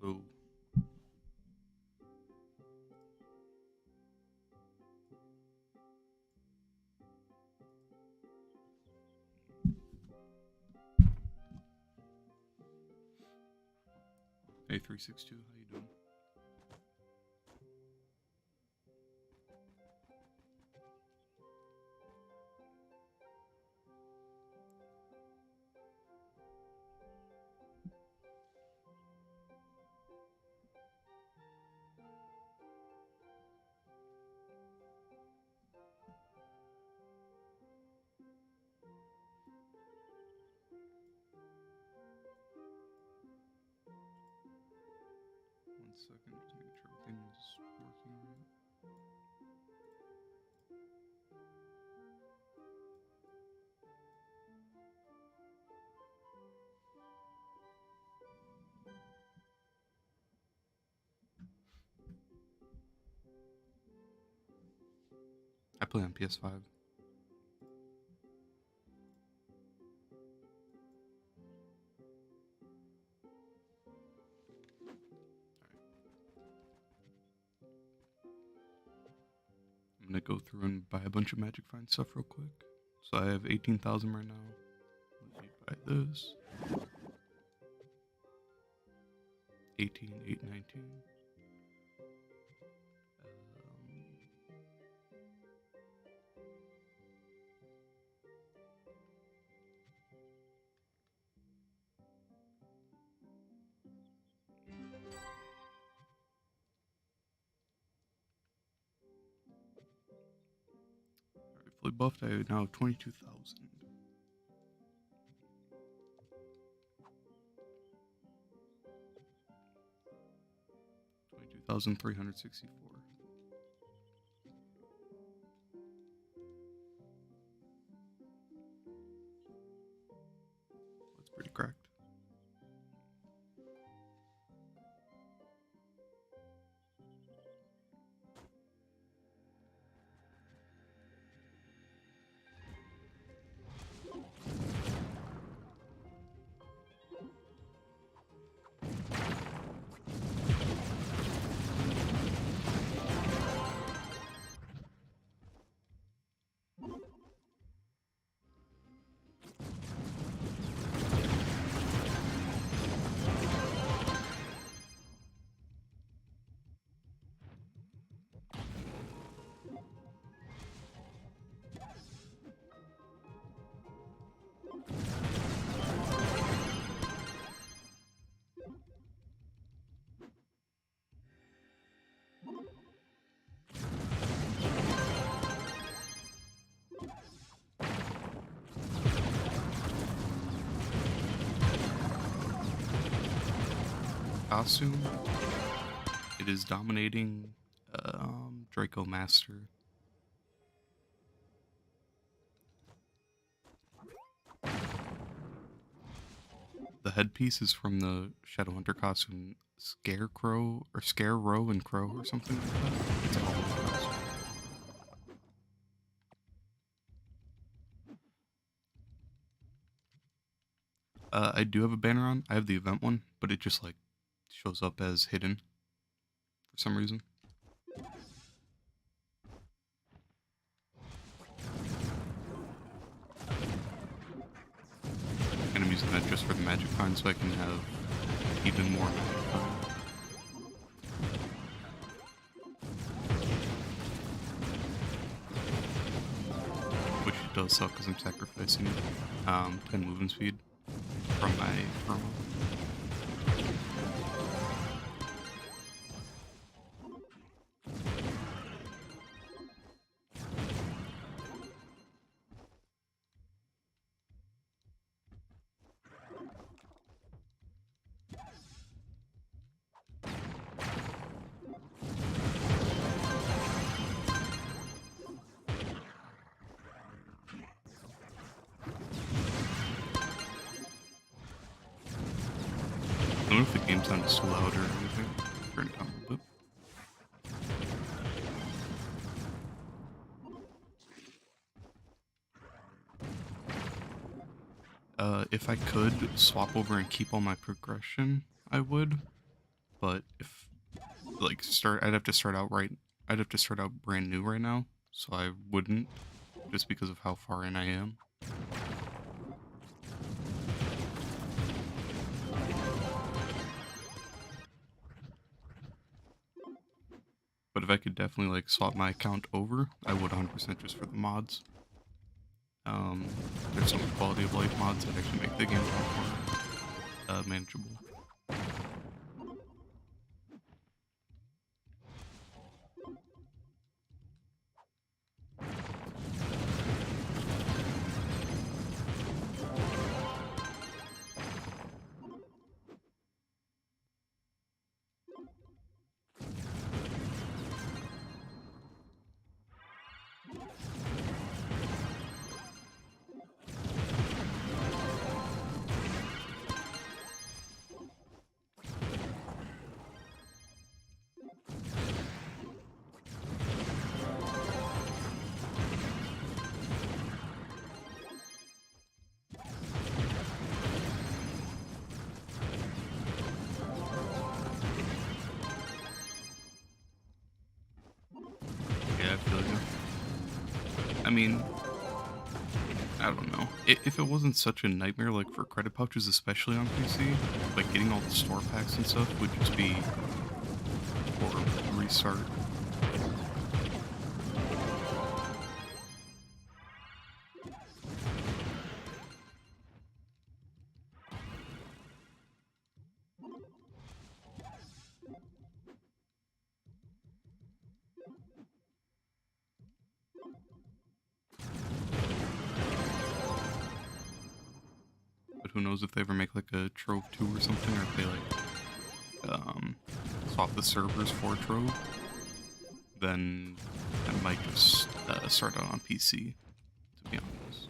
Oh. Hey 362, how you doing? One second, just making sure everything is working right. I play on PS5. I'm gonna go through and buy a bunch of Magic Find stuff real quick. So I have 18,000 right now. Let me buy this. 18, 8, 19. Alright, fully buffed. I now have 22,000. 22,364. That's pretty cracked. Costume. It is dominating Draco Master. The headpiece is from the Shadowhunter costume Scarecrow or Scarerow and Crow or something like that. It's a Halloween costume. I do have a banner on. I have the event one, but it just like shows up as hidden for some reason. And I'm using that just for the magic find so I can have even more magic find. Which does suck because I'm sacrificing 10 movement speed from my promo. I don't know if the game sound is too loud or anything. Turn it down a little bit. If I could swap over and keep all my progression, I would. but if like start, I'd have to start out right. I'd have to start out brand new right now, so I wouldn't, just because of how far in I am. But if I could definitely like swap my account over, I would 100% just for the mods. There's some quality of life mods that actually make the game a lot more manageable. Yeah, I feel you. I mean, I don't know. If it wasn't such a nightmare, like for credit pouches, especially on PC, like getting all the store packs and stuff would just be or restart. But who knows if they ever make like a Trove 2 or something, or if they like swap the servers for Trove, then I might just start out on PC, to be honest.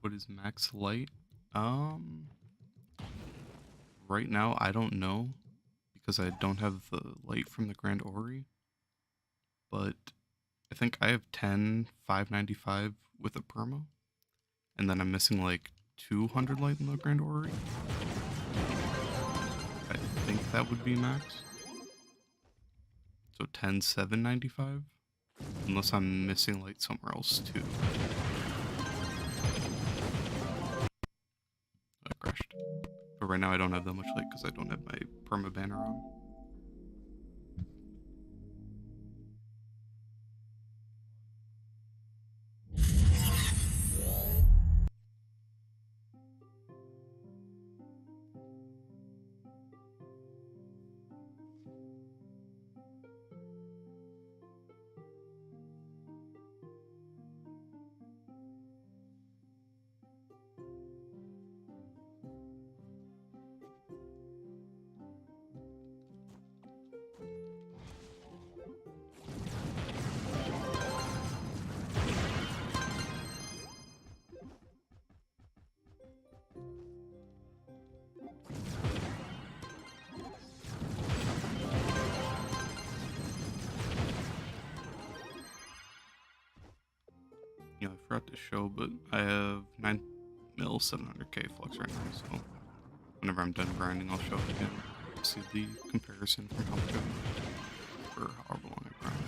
What is max light? Um, right now I don't know because I don't have the light from the Grand Ori, but I think I have 10 595 with a perma, and then I'm missing like 200 light in the Grand Ori. I think that would be max. So 10 795, unless I'm missing light somewhere else too. I crashed. But right now I don't have that much light because I don't have my perma banner on. You know, I forgot to show, but I have 9 mil 700k flux right now, so whenever I'm done grinding, I'll show it again. See the comparison from how much I for however long I grind.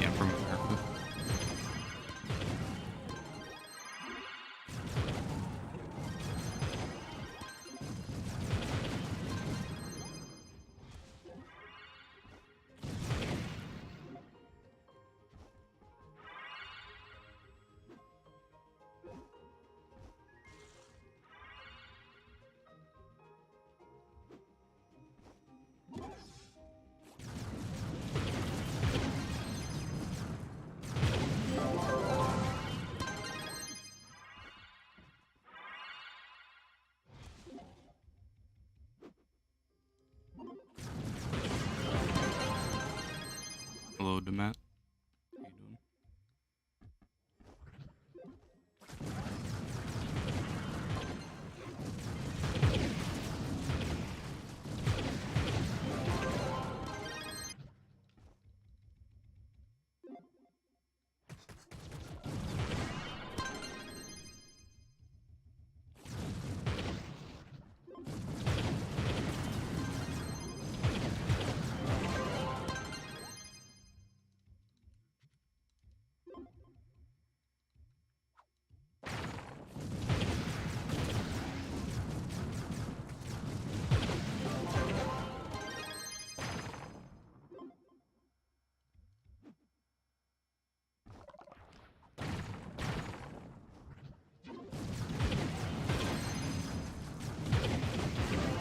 Yeah, from America. Hello, Demat. How you doing?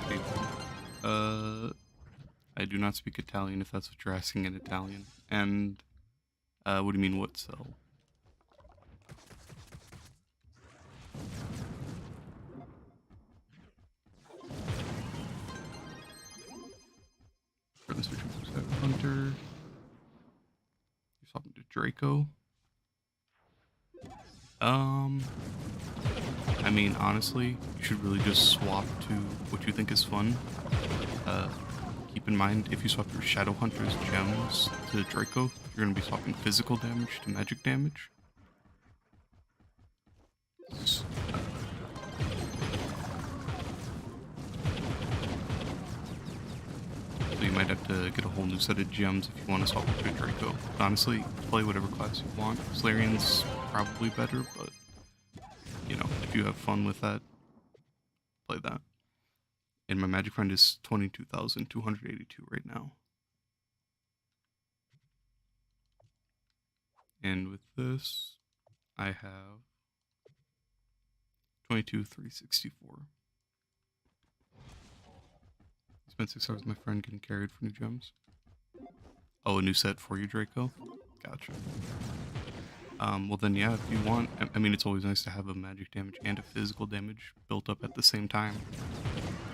Hey, I do not speak Italian if that's what you're asking in Italian. And, what do you mean what cell? Currently switching from Sky Hunter. You're swapping to Draco. I mean, honestly, you should really just swap to what you think is fun. Keep in mind, if you swap your Shadow Hunter's gems to Draco, you're going to be swapping physical damage to magic damage. So you might have to get a whole new set of gems if you want to swap to a Draco. Honestly, play whatever class you want. Slayerian's probably better, but, you know, if you have fun with that, play that. And my magic friend is 22,282 right now. And with this, I have 22,364. Spent 6 hours with my friend getting carried for new gems. Oh, a new set for you, Draco? Gotcha. Well then, yeah, if you want, I mean, it's always nice to have a magic damage and a physical damage built up at the same time.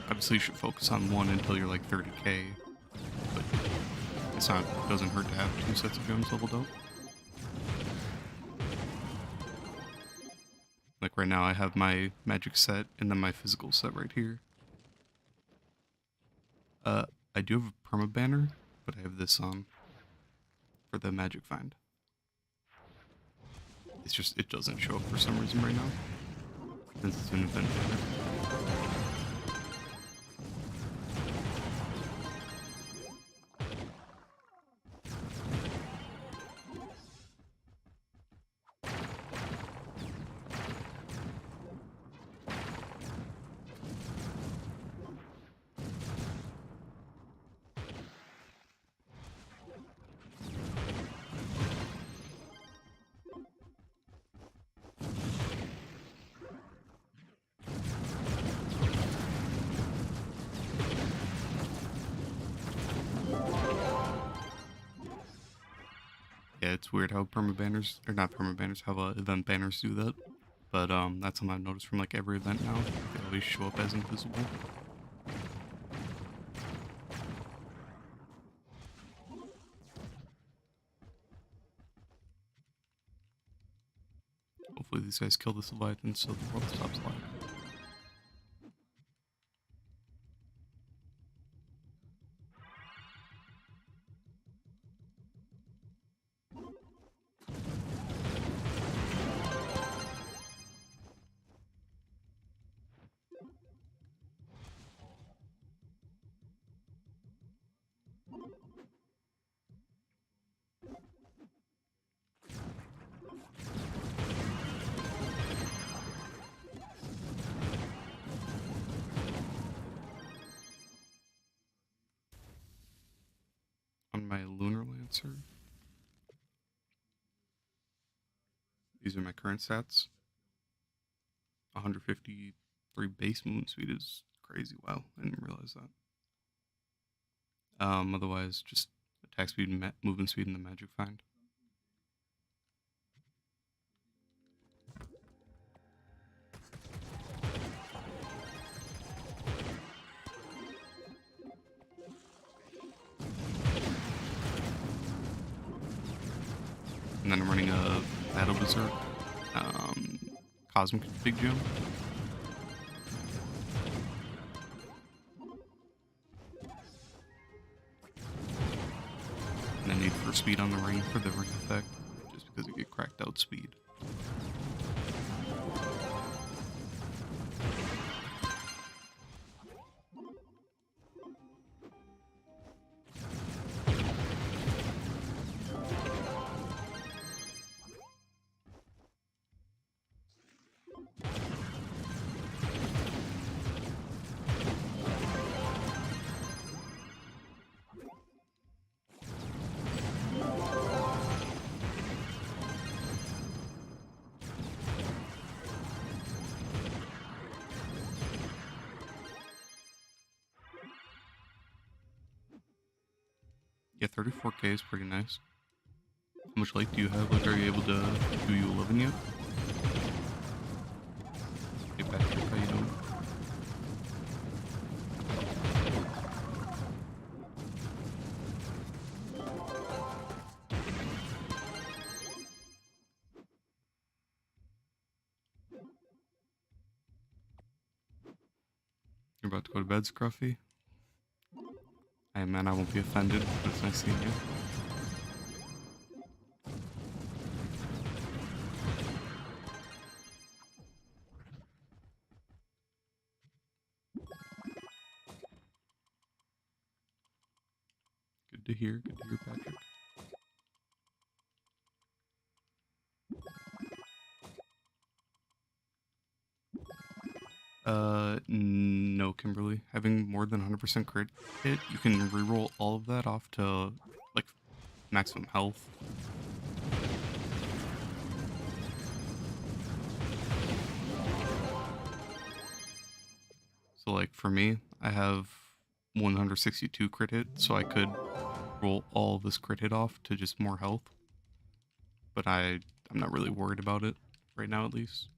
Obviously, you should focus on one until you're like 30k, but It's not, it doesn't hurt to have 2 sets of gems leveled up. Like right now I have my magic set and then my physical set right here. I do have a perma banner, but I have this on for the magic find. It's just, it doesn't show up for some reason right now, since it's an event banner. Yeah, it's weird how perma banners, or not perma banners, how event banners do that. But that's something I've noticed from like every event now. They always show up as invisible. Hopefully these guys kill this Leviathan so the world stops lagging. On my Lunar Lancer, these are my current stats. 153 base movement speed is crazy. Wow, I didn't realize that. Otherwise, just attack speed, movement speed, and the magic find. And then I'm running a Battle Berserk, Cosmic Big Gem. And I need for speed on the ring for the ring effect, just because you get cracked out speed. Yeah, 34k is pretty nice. How much life do you have? Like, are you able to do U11 yet? Hey Patrick, how you doing? You're about to go to bed, Scruffy? Hey man, I won't be offended, but it's nice seeing you. Good to hear, Patrick. No, Kimberly. Having more than 100% crit hit, you can reroll all of that off to, like, maximum health. So, like, for me, I have 162 crit hit, so I could roll all this crit hit off to just more health. But I'm not really worried about it, right now at least.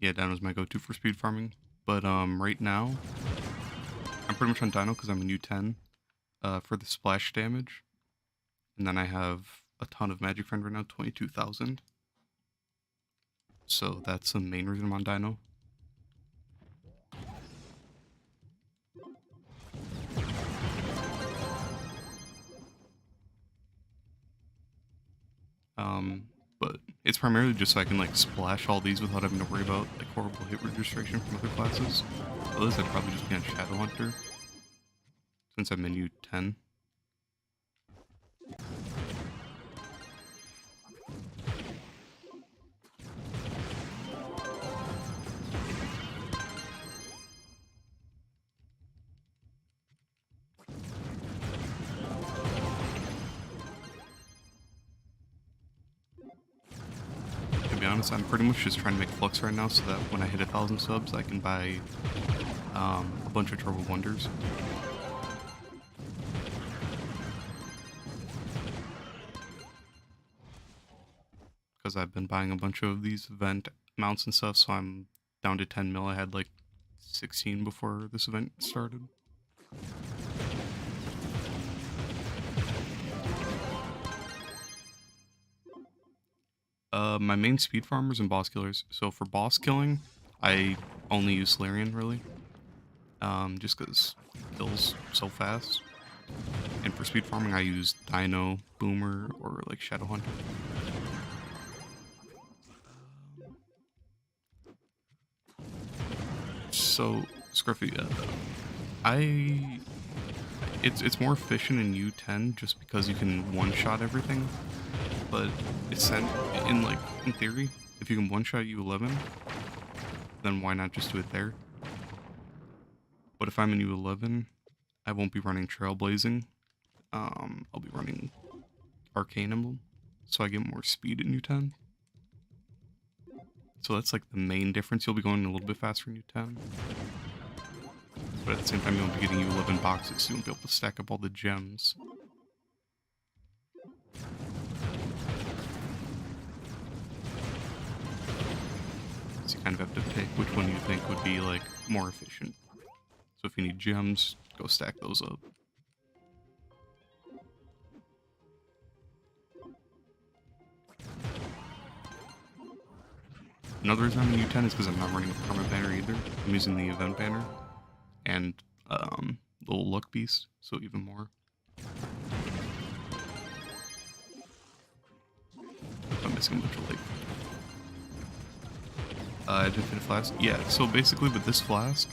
Yeah, Dino's my go-to for speed farming. But right now, I'm pretty much on Dino because I'm in U10 for the splash damage. And then I have a ton of magic friend right now, 22,000. So that's the main reason I'm on Dino. But it's primarily just so I can like splash all these without having to worry about like horrible hit registration from other classes. Otherwise I'd probably just be on Shadow Hunter since I'm in U10. To be honest, I'm pretty much just trying to make flux right now so that when I hit 1,000 subs, I can buy a bunch of Trove Wonders. Because I've been buying a bunch of these event mounts and stuff, so I'm down to 10 mil. I had like 16 before this event started. My main speed farmers and boss killers. So for boss killing, I only use Solarian really. Just because it kills so fast. And for speed farming, I use Dino, Boomer, or like Shadow Hunter. So Scruffy, it's more efficient in U10 just because you can one-shot everything. But it's in theory, if you can one-shot U11, then why not just do it there? But if I'm in U11, I won't be running Trailblazing. I'll be running Arcane Emblem, so I get more speed in U10. So that's like the main difference. You'll be going a little bit faster in U10. But at the same time, you won't be getting U11 boxes, so you won't be able to stack up all the gems. So you kind of have to pick which one you think would be like more efficient. So if you need gems, go stack those up. Another reason I'm in U10 is because I'm not running a perma banner either. I'm using the event banner and little luck beast, so even more. I'm missing a bunch of life. Infinite flask. Yeah, so basically with this flask,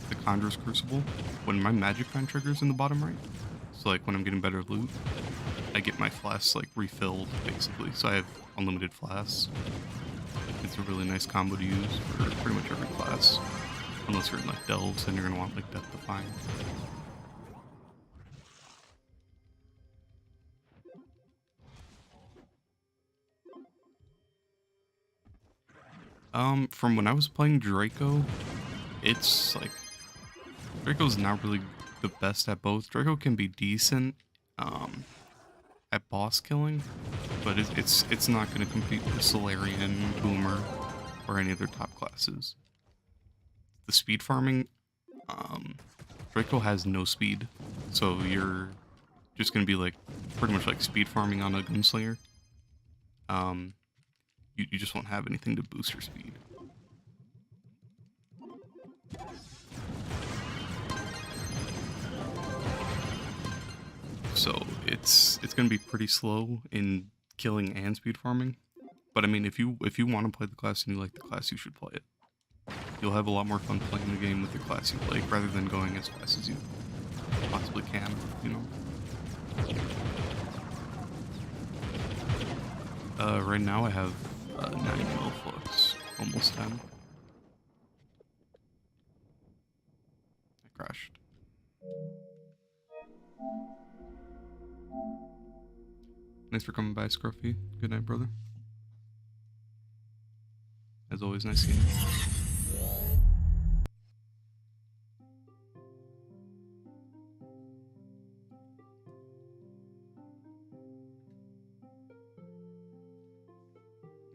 the Conjurer's Crucible, when my magic friend triggers in the bottom right, so like when I'm getting better loot, I get my flasks like refilled basically. So I have unlimited flasks. It's a really nice combo to use for pretty much every class. Unless you're in like Delves, then you're gonna want like Death Defying. From when I was playing Draco, it's like Draco's not really the best at both. Draco can be decent at boss killing, but it's not going to compete with Solarian, Boomer, or any other top classes. The speed farming, Draco has no speed, so you're just going to be like pretty much like speed farming on a gunslinger. You just won't have anything to boost your speed. So it's gonna be pretty slow in killing and speed farming. But I mean, if you want to play the class and you like the class, you should play it. You'll have a lot more fun playing the game with the class you like, rather than going as fast as you possibly can, you know? Right now I have 9 mil flux, almost 10. I crashed. Thanks for coming by, Scruffy. Good night, brother. As always, nice seeing you.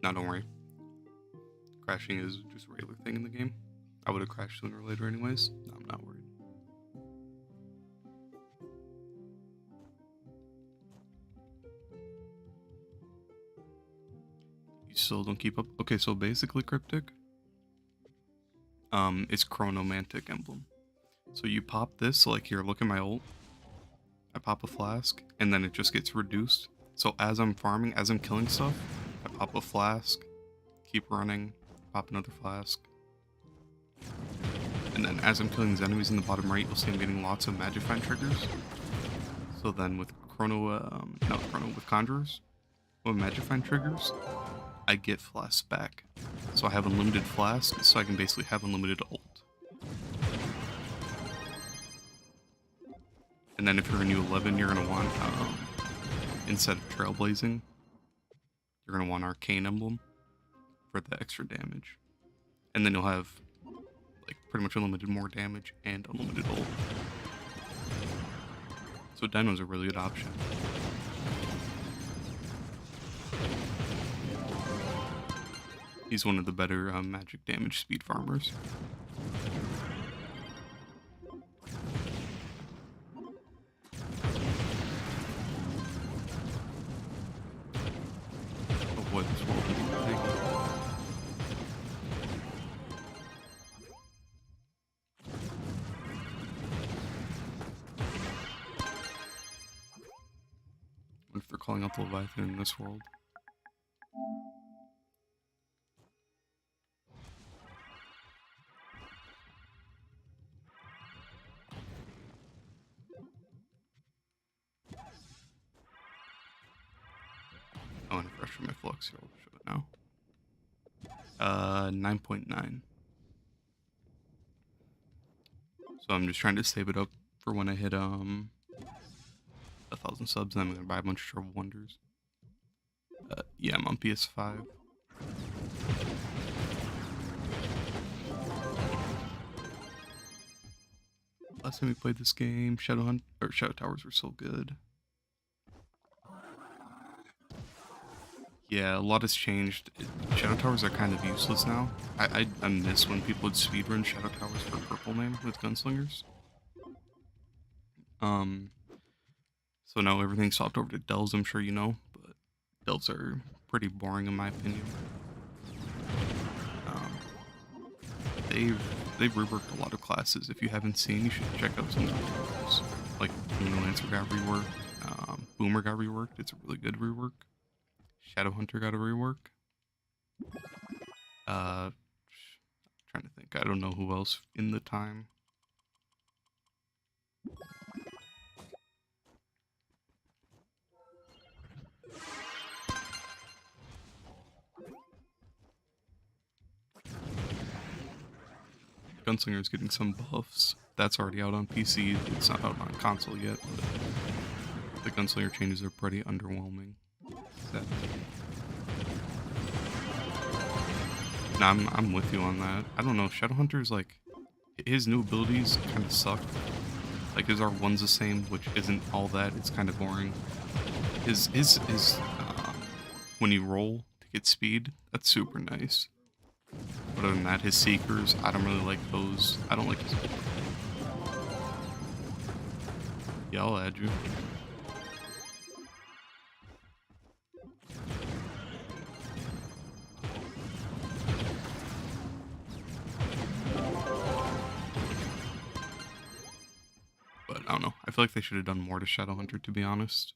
No, don't worry. crashing is just a regular thing in the game. I would have crashed sooner or later anyways. I'm not worried. You still don't keep up? Okay, so basically Cryptic, it's Chronomantic Emblem. So you pop this, so like here, look at my ult. I pop a flask, and then it just gets reduced. So as I'm farming, as I'm killing stuff, I pop a flask, keep running, pop another flask. And then as I'm killing these enemies in the bottom right, you'll see I'm getting lots of Magifine triggers. So then with with Conjurers, with Magifine triggers, I get flasks back. So I have unlimited flasks, so I can basically have unlimited ult. And then if you're a new 11, you're going to want, instead of Trailblazing, you're going to want Arcane Emblem for the extra damage. And then you'll have, like, pretty much unlimited more damage and unlimited ult. So Dino's a really good option. He's one of the better magic damage speed farmers. What this world is big. What if they're calling out the Leviathan in this world? I want to refresh my flux here. I'll show it now. 9.9. So I'm just trying to save it up for when I hit 1,000 subs. And I'm gonna buy a bunch of Trove Wonders. Yeah, I'm on PS5. Last time we played this game, Shadow Towers were so good. Yeah, a lot has changed. Shadow Towers are kind of useless now. I miss when people would speedrun Shadow Towers for Purple Name with Gunslingers. So now everything's swapped over to Delves, I'm sure you know, but Delves are pretty boring in my opinion. They've reworked a lot of classes. If you haven't seen, you should check out some of the reworks. Like Dino Lancer got reworked, Boomer got reworked. It's a really good rework. Shadowhunter got a rework. Trying to think. I don't know who else in the time. Gunslinger's getting some buffs. That's already out on PC. It's not out on console yet, but the Gunslinger changes are pretty underwhelming. Nah, I'm with you on that. I don't know. Shadowhunter's like, his new abilities kind of suck. Like his R1's the same, which isn't all that. It's kind of boring. His when you roll to get speed, that's super nice. But other than that, his Seekers, I don't really like those. I don't like his... Yeah, I'll add you. But I don't know. I feel like they should have done more to Shadowhunter, to be honest.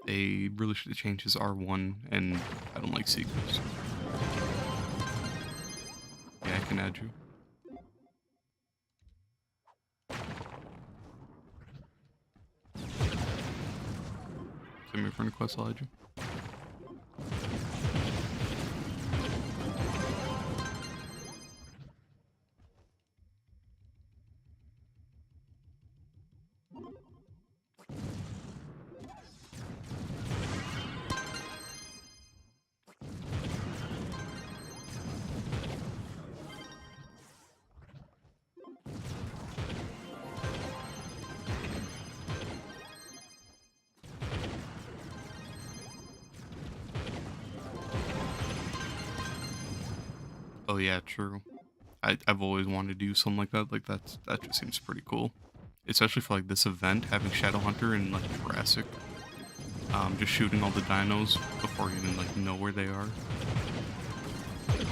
They really should have changed his R1, and I don't like Seekers. Yeah, I can add you. Send me a friend request, I'll add you. Oh yeah, true. I've always wanted to do something like that. Like that just seems pretty cool. Especially for like this event, having Shadowhunter and like Jurassic. Just shooting all the dinos before you even like know where they are. That'd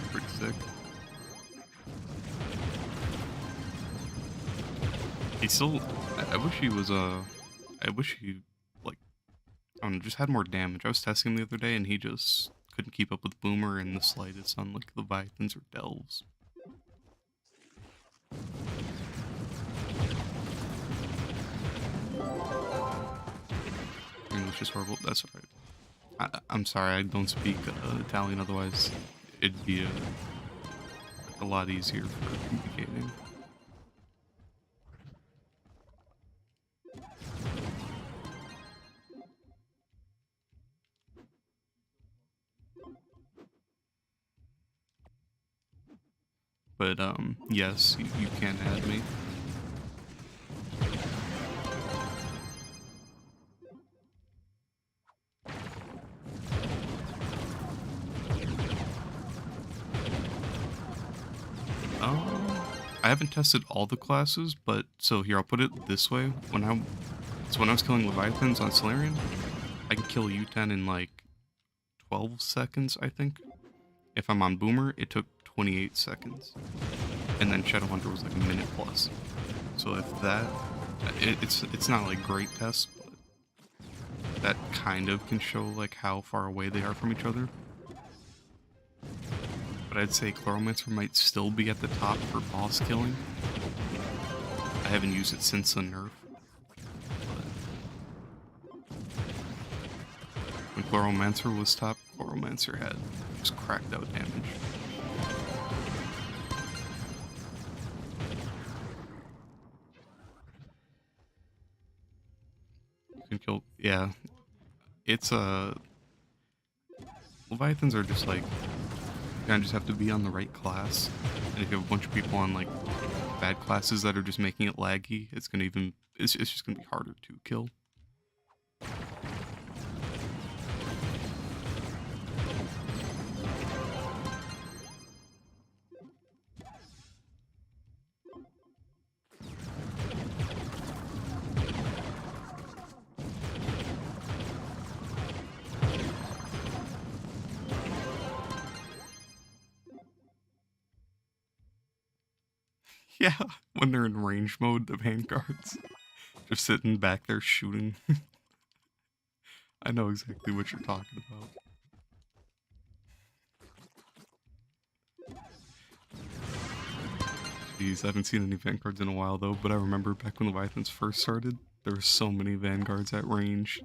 be pretty sick. He still I wish he was I wish he like I don't know, just had more damage. I was testing him the other day and he just couldn't keep up with Boomer in the slightest on like Leviathans or Delves. English is horrible. That's alright. I'm sorry, I don't speak Italian, otherwise it'd be a lot easier for communicating. But yes, you can add me. I haven't tested all the classes, but so here I'll put it this way: when I was killing Leviathans on Solarian, I can kill U10 in like 12 seconds, I think. If I'm on Boomer, it took 28 seconds, and then Shadowhunter was like a minute plus. So if that, it's not like great tests, but that kind of can show like how far away they are from each other. But I'd say Chloromancer might still be at the top for boss killing. I haven't used it since the nerf. When Chloromancer was top, Chloromancer had just cracked out damage. You can kill, yeah. It's Leviathans are just like, you kind of just have to be on the right class. And if you have a bunch of people on like bad classes that are just making it laggy, it's just gonna be harder to kill. Yeah, when they're in range mode, the vanguards just sitting back there shooting. I know exactly what you're talking about. Jeez, I haven't seen any vanguards in a while though, but I remember back when Leviathans first started, there were so many vanguards at range.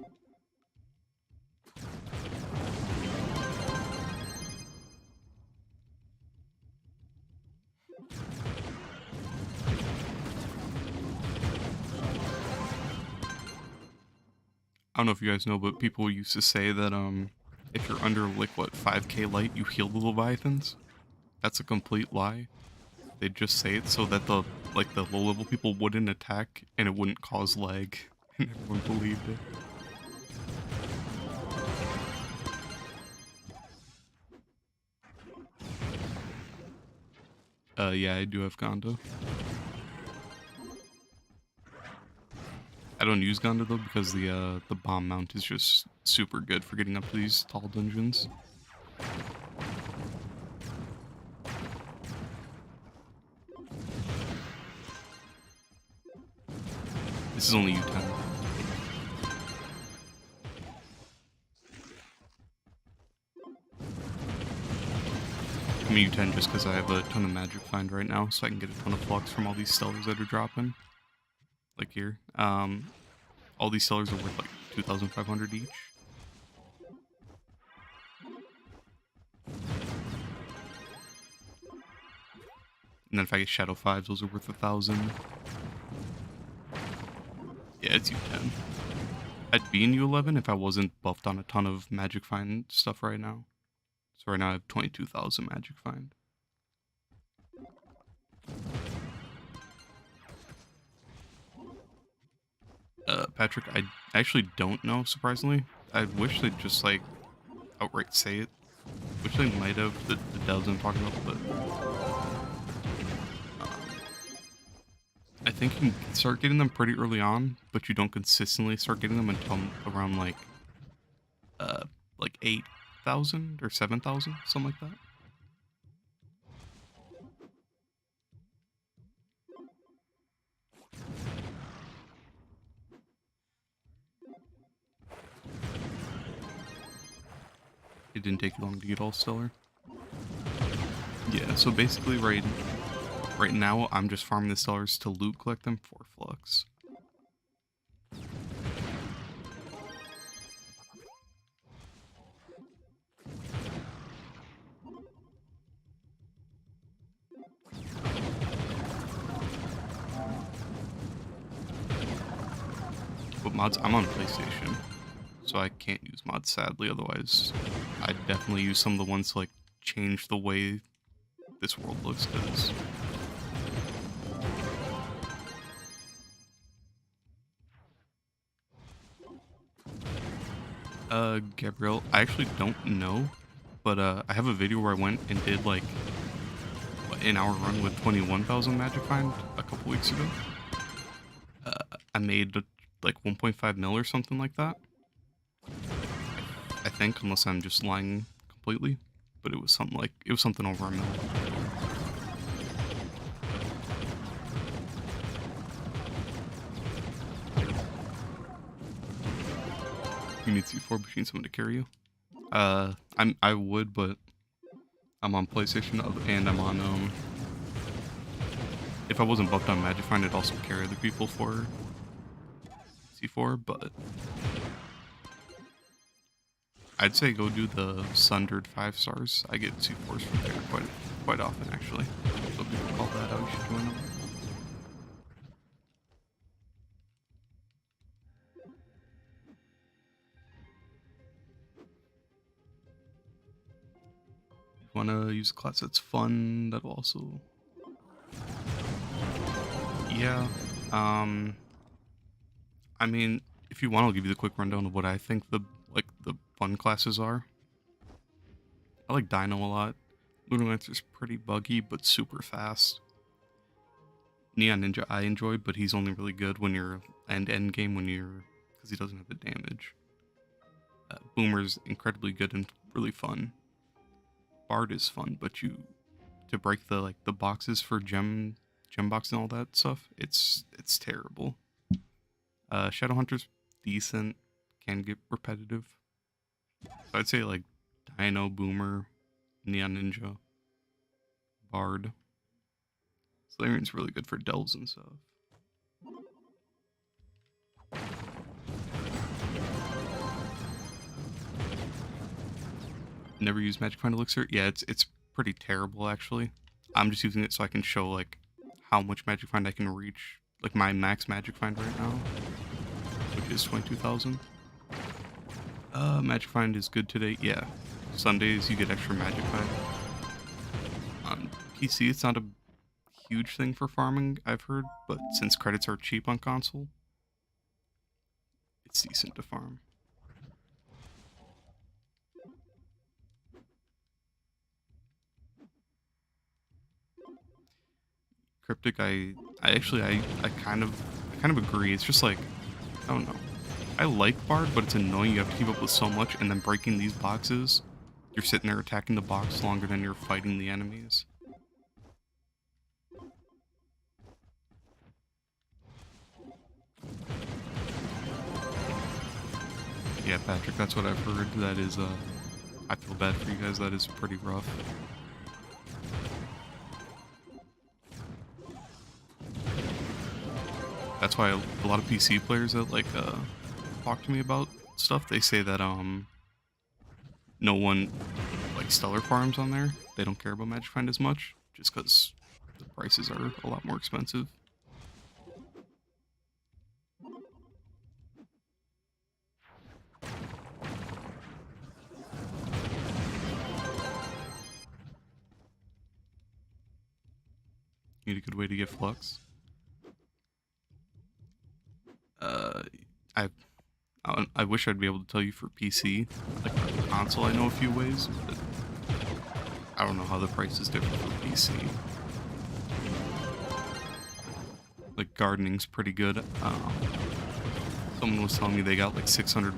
I don't know if you guys know, but people used to say that if you're under like what 5k light, you heal the Leviathans. That's a complete lie. They'd just say it so that the low level people wouldn't attack and it wouldn't cause lag, and everyone believed it. Yeah, I do have Gonda. I don't use Gonda though because the bomb mount is just super good for getting up to these tall dungeons. This is only U10. I'm U10 just because I have a ton of magic find right now, so I can get a ton of flux from all these stellars that are dropping. Like here. All these stellars are worth like 2,500 each. And then if I get Shadow 5s, those are worth 1,000. Yeah, it's U10. I'd be in U11 if I wasn't buffed on a ton of magic find stuff right now. So right now I have 22,000 magic find. Patrick, I actually don't know, surprisingly. I wish they'd just, like, outright say it. which they might have, the devs I'm talking about, but I think you can start getting them pretty early on, but you don't consistently start getting them until around uh, like 8,000 or 7,000, something like that. It didn't take you long to get all stellar. Yeah, so basically right now I'm just farming the stellars to loot collect them for flux. But mods, I'm on PlayStation, so I can't use mods sadly, otherwise I'd definitely use some of the ones to like change the way this world looks, because Gabrielle, I actually don't know, but I have a video where I went and did like an hour run with 21,000 magic find a couple weeks ago. I made like 1.5 mil or something like that. I think, unless I'm just lying completely, but it was something over a mil. You need C4 between someone to carry you. I would, but I'm on PlayStation and I'm on if I wasn't buffed on Magic Find, I'd also carry other people for C4, but I'd say go do the Sundered 5 stars. I get C4s from there quite often actually. So people call that out, you should join them. Want to use a class that's fun, that'll also... Yeah, I mean, if you want, I'll give you the quick rundown of what I think the fun classes are. I like Dino a lot. Lunalancer's pretty buggy, but super fast. Neon Ninja I enjoy, but he's only really good when you're end game because he doesn't have the damage. Boomer's incredibly good and really fun. Bard is fun, but to break the boxes for gem box and all that stuff, it's terrible. Shadowhunter's decent, can get repetitive. So I'd say like Dino, Boomer, Neon Ninja, Bard. Solarian's really good for delves and stuff. Never used Magic Find Elixir? Yeah, it's pretty terrible actually. I'm just using it so I can show like how much Magic Find I can reach. Like my max Magic Find right now, which is 22,000. Magic Find is good today. Yeah, Sundays you get extra Magic Find. On PC, it's not a huge thing for farming, I've heard, but since credits are cheap on console, it's decent to farm. Cryptic, I kind of agree. It's just like, I don't know. I like Bard, but it's annoying. You have to keep up with so much, and then breaking these boxes, you're sitting there attacking the box longer than you're fighting the enemies. Yeah, Patrick, that's what I've heard. That is, I feel bad for you guys. That is pretty rough. That's why a lot of PC players that talk to me about stuff, they say that no one stellar farms on there. They don't care about Magic Find as much, just because the prices are a lot more expensive. Need a good way to get flux. I wish I'd be able to tell you for PC. Like console, I know a few ways, but I don't know how the prices differ for PC. Like gardening's pretty good. Someone was telling me they got like 600,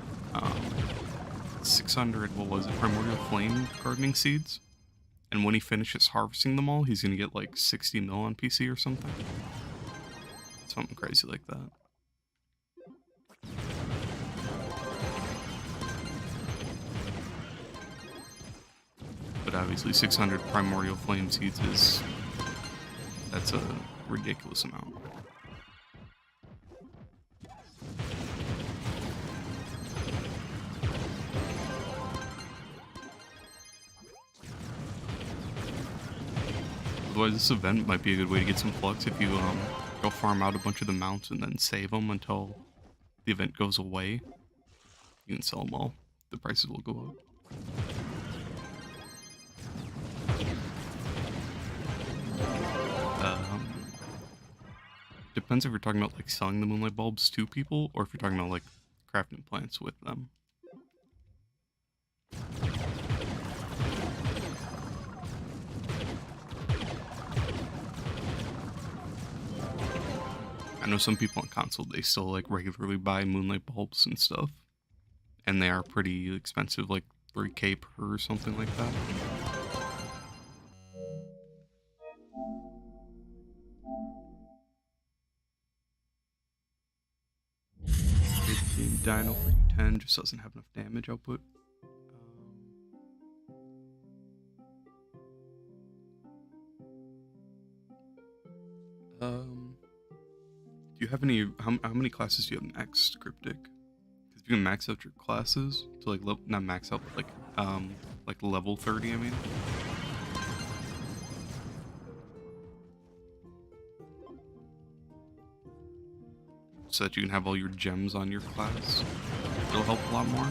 600, what was it, primordial flame gardening seeds. And when he finishes harvesting them all, he's gonna get like 60 mil on PC or something. Something crazy like that. But obviously 600 primordial flame seeds that's a ridiculous amount. Otherwise, this event might be a good way to get some flux if you go farm out a bunch of the mounts and then save them until the event goes away. You can sell them all. The prices will go up. Depends if you're talking about like selling the moonlight bulbs to people or if you're talking about like crafting plants with them. I know some people on console, they still like regularly buy moonlight bulbs and stuff. And they are pretty expensive, like 3K per or something like that. Dino for 10 just doesn't have enough damage output. Do you have any? How many classes do you have maxed, Cryptic? Because you can max out your classes to like not max out, but like level 30. I mean. So that you can have all your gems on your class. It'll help a lot more.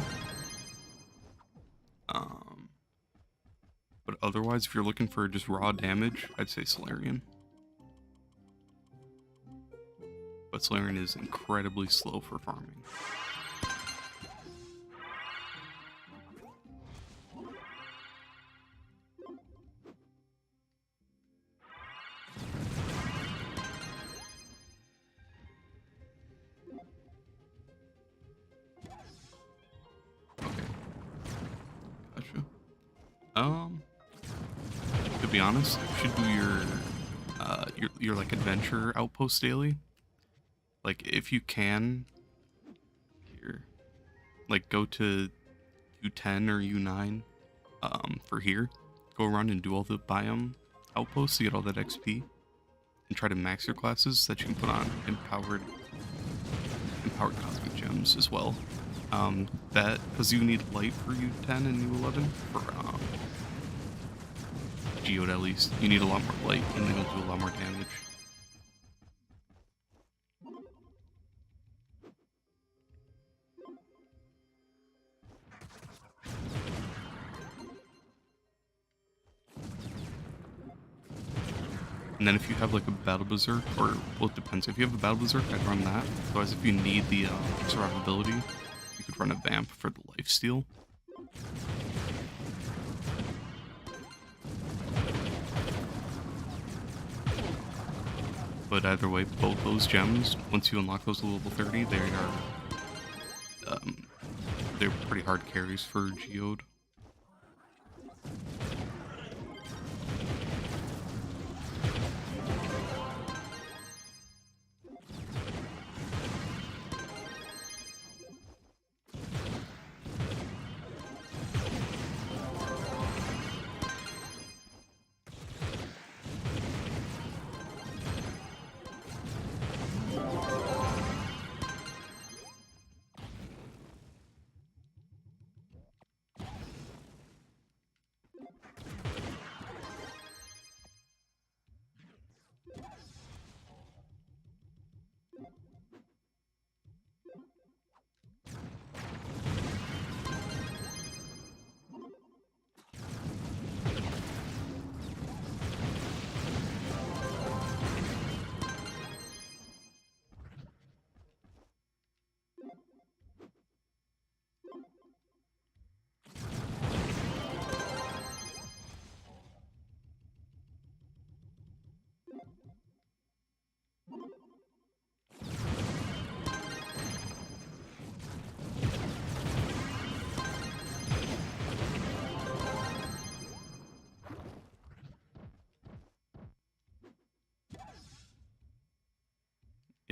But otherwise, if you're looking for just raw damage, I'd say Solarian. But Solarian is incredibly slow for farming. To be honest, you should do your like adventure outpost daily. Like if you can, here, like go to U10 or U9, for here. Go around and do all the biome outposts to get all that XP, and try to max your classes so that you can put on empowered cosmic gems as well. That because you need light for U10 and U11 for Geode at least. You need a lot more light, and then you'll do a lot more damage. And then if you have like a Battle Berserk, or, well, it depends. If you have a Battle Berserk, I'd run that. Otherwise, if you need the survivability, you could run a Vamp for the lifesteal. But either way, both those gems, once you unlock those to level 30, they are, they're pretty hard carries for Geode.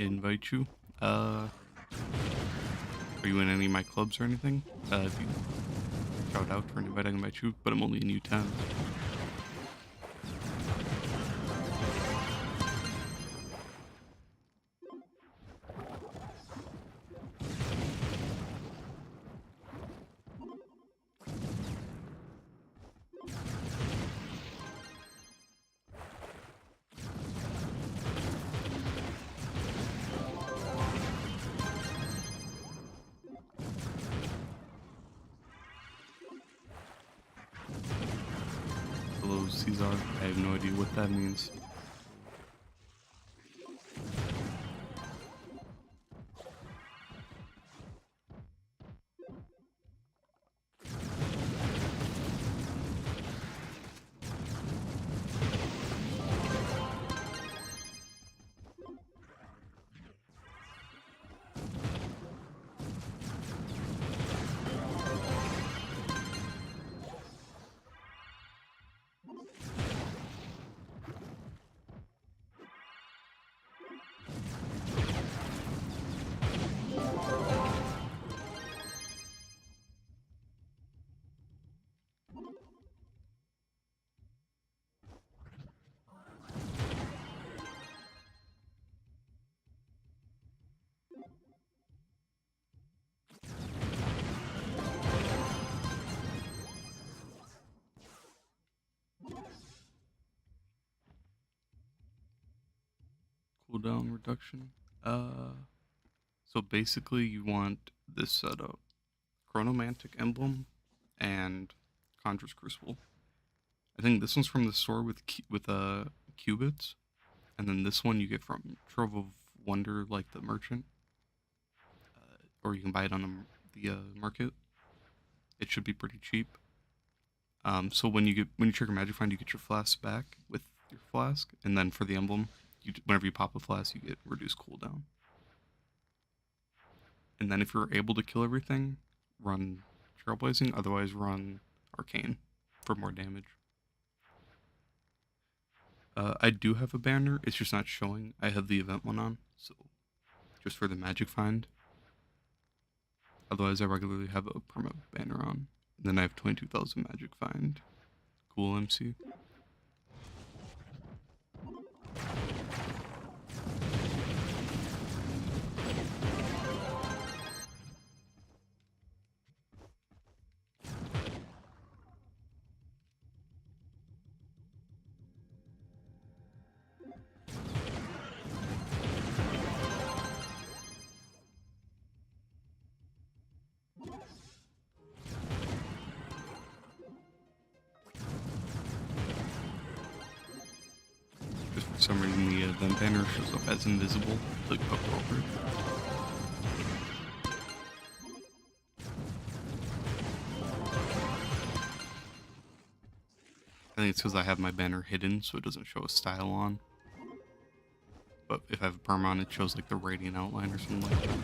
invite you. Are you in any of my clubs or anything? If you shout out for an invite, I can invite you, but I'm only in U10. Hello, Caesar. I have no idea what that means. Cooldown reduction. So basically you want this setup. Chronomantic Emblem and Conjurer's Crucible. I think this one's from the store with qubits, and then this one you get from Trove of Wonder, like the merchant, or you can buy it on the market. It should be pretty cheap. So when you trigger Magic Find, you get your flask back with your flask, and then for the emblem, whenever you pop a flask, you get reduced cooldown. And then if you're able to kill everything, run Trailblazing. Otherwise, run Arcane for more damage. I do have a banner. It's just not showing. I have the event one on, so just for the Magic Find. Otherwise, I regularly have a perma banner on. And then I have 22,000 Magic Find. Cool MC. Just for some reason, the event banner shows up as invisible. Like, hover over it. I think it's because I have my banner hidden, so it doesn't show a style on. But if I have a perma on, it shows like the radiant outline or something like that.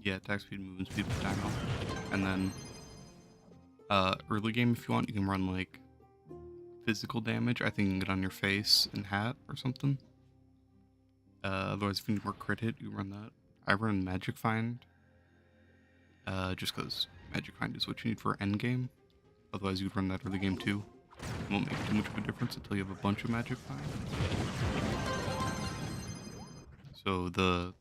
Yeah, attack speed, movement speed with Dino. And then early game, if you want, you can run like physical damage. I think you can get on your face and hat or something. Otherwise, if you need more crit hit, you run that. I run Magic Find, just because Magic Find is what you need for end game. Otherwise, you'd run that early game too. It won't make too much of a difference until you have a bunch of Magic Find. So the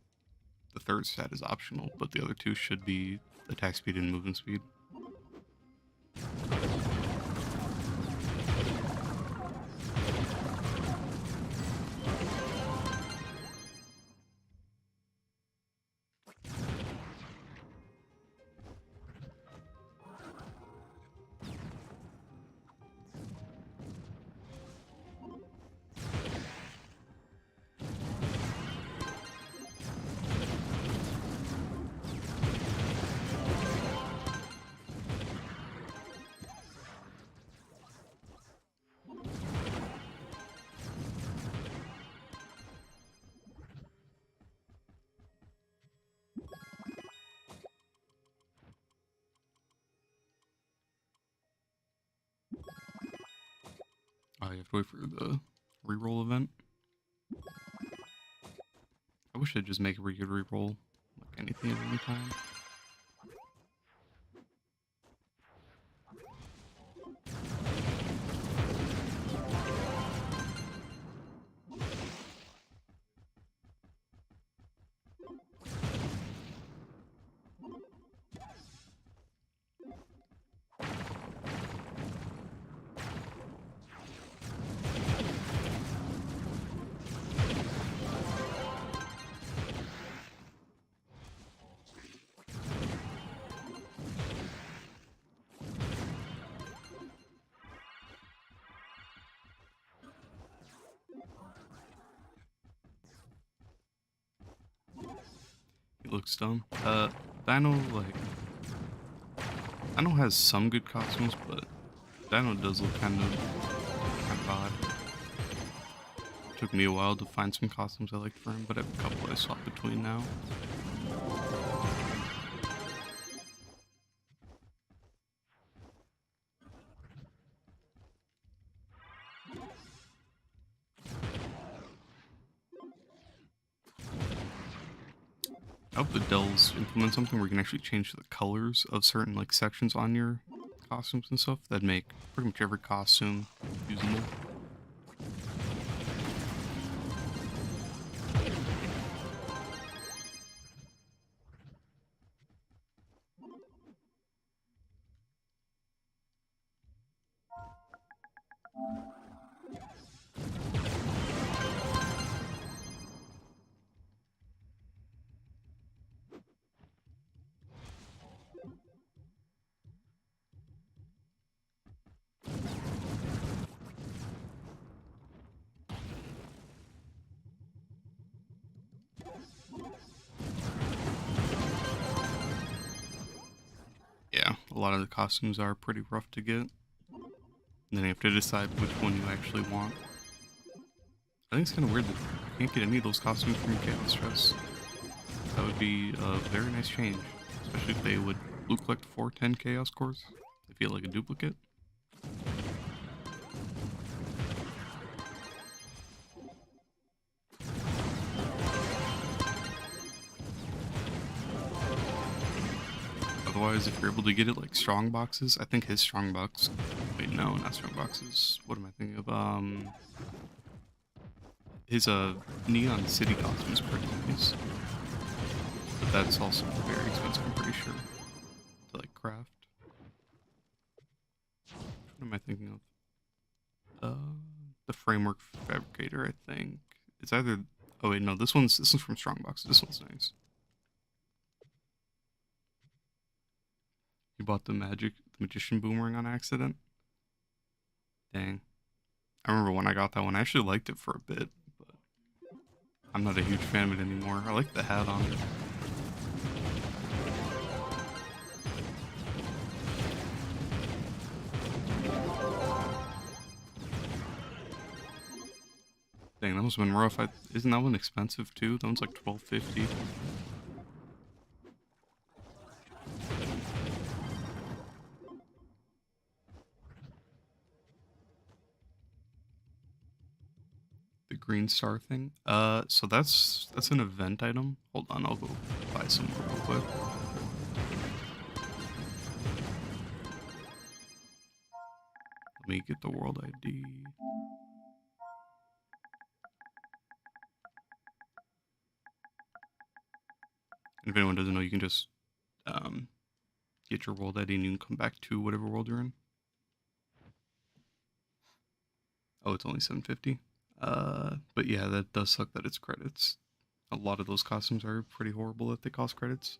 third stat is optional, but the other two should be attack speed and movement speed. Oh, you have to wait for the reroll event. I wish I'd just make it where you could reroll like anything at any time. He looks dumb. Dino, like... Dino has some good costumes, but Dino does look kind of odd. Took me a while to find some costumes I liked for him, but I have a couple I swap between now. I hope the Dells implement something where you can actually change the colors of certain like sections on your costumes and stuff. That'd make pretty much every costume usable. Yeah, a lot of the costumes are pretty rough to get. And then you have to decide which one you actually want. I think it's kind of weird that you can't get any of those costumes from Chaos Stress. That would be a very nice change, especially if they would look like 410 Chaos Cores. They feel like a duplicate. Otherwise, if you're able to get it like strong boxes, I think his strong box. Wait, no, not strong boxes. What am I thinking of? His Neon City costume is pretty nice, but that's also very expensive. I'm pretty sure to like craft. What am I thinking of? The Framework Fabricator, I think. It's either. Oh wait, no, this one's from Strongbox. This one's nice. You bought the Magician Boomerang on accident? Dang. I remember when I got that one, I actually liked it for a bit, but I'm not a huge fan of it anymore. I like the hat on it. Dang, that must have been rough. Isn't that one expensive too? That one's like $12.50. The green star thing. So that's an event item. Hold on, I'll go buy some more real quick. Let me get the world ID. And if anyone doesn't know, you can just get your world ID and you can come back to whatever world you're in. Oh, it's only 750. But yeah, that does suck that it's credits. A lot of those costumes are pretty horrible that they cost credits.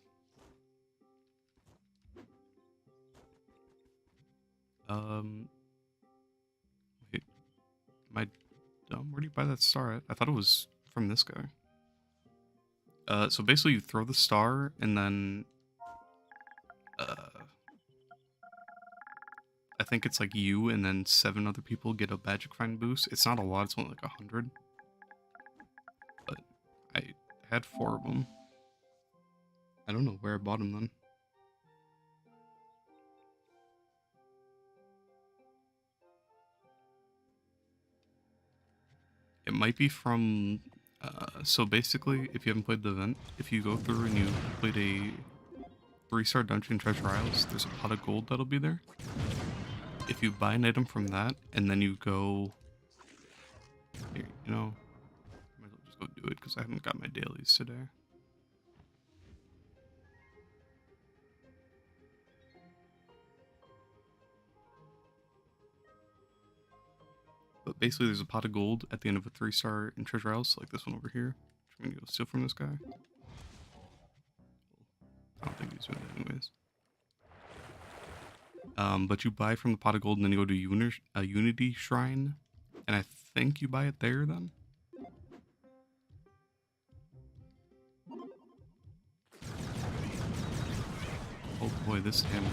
Wait, am I dumb? Where do you buy that star at? I thought it was from this guy. So basically you throw the star and then I think it's like you and then 7 other people get a magic find boost. It's not a lot, it's only like 100. But I had 4 of them. I don't know where I bought them then. It might be from... so basically, if you haven't played the event, if you go through and you played a 3-star dungeon Treasure Isles, there's a pot of gold that'll be there. If you buy an item from that, and then you go... Here, you know... Might as well just go do it, because I haven't got my dailies today. But basically, there's a pot of gold at the end of a 3-star in Treasure Isles, like this one over here. Which I'm gonna go steal from this guy. I don't think he's doing that anyways. But you buy from the pot of gold and then you go to a Unity Shrine. And I think you buy it there then? Oh boy, this damage.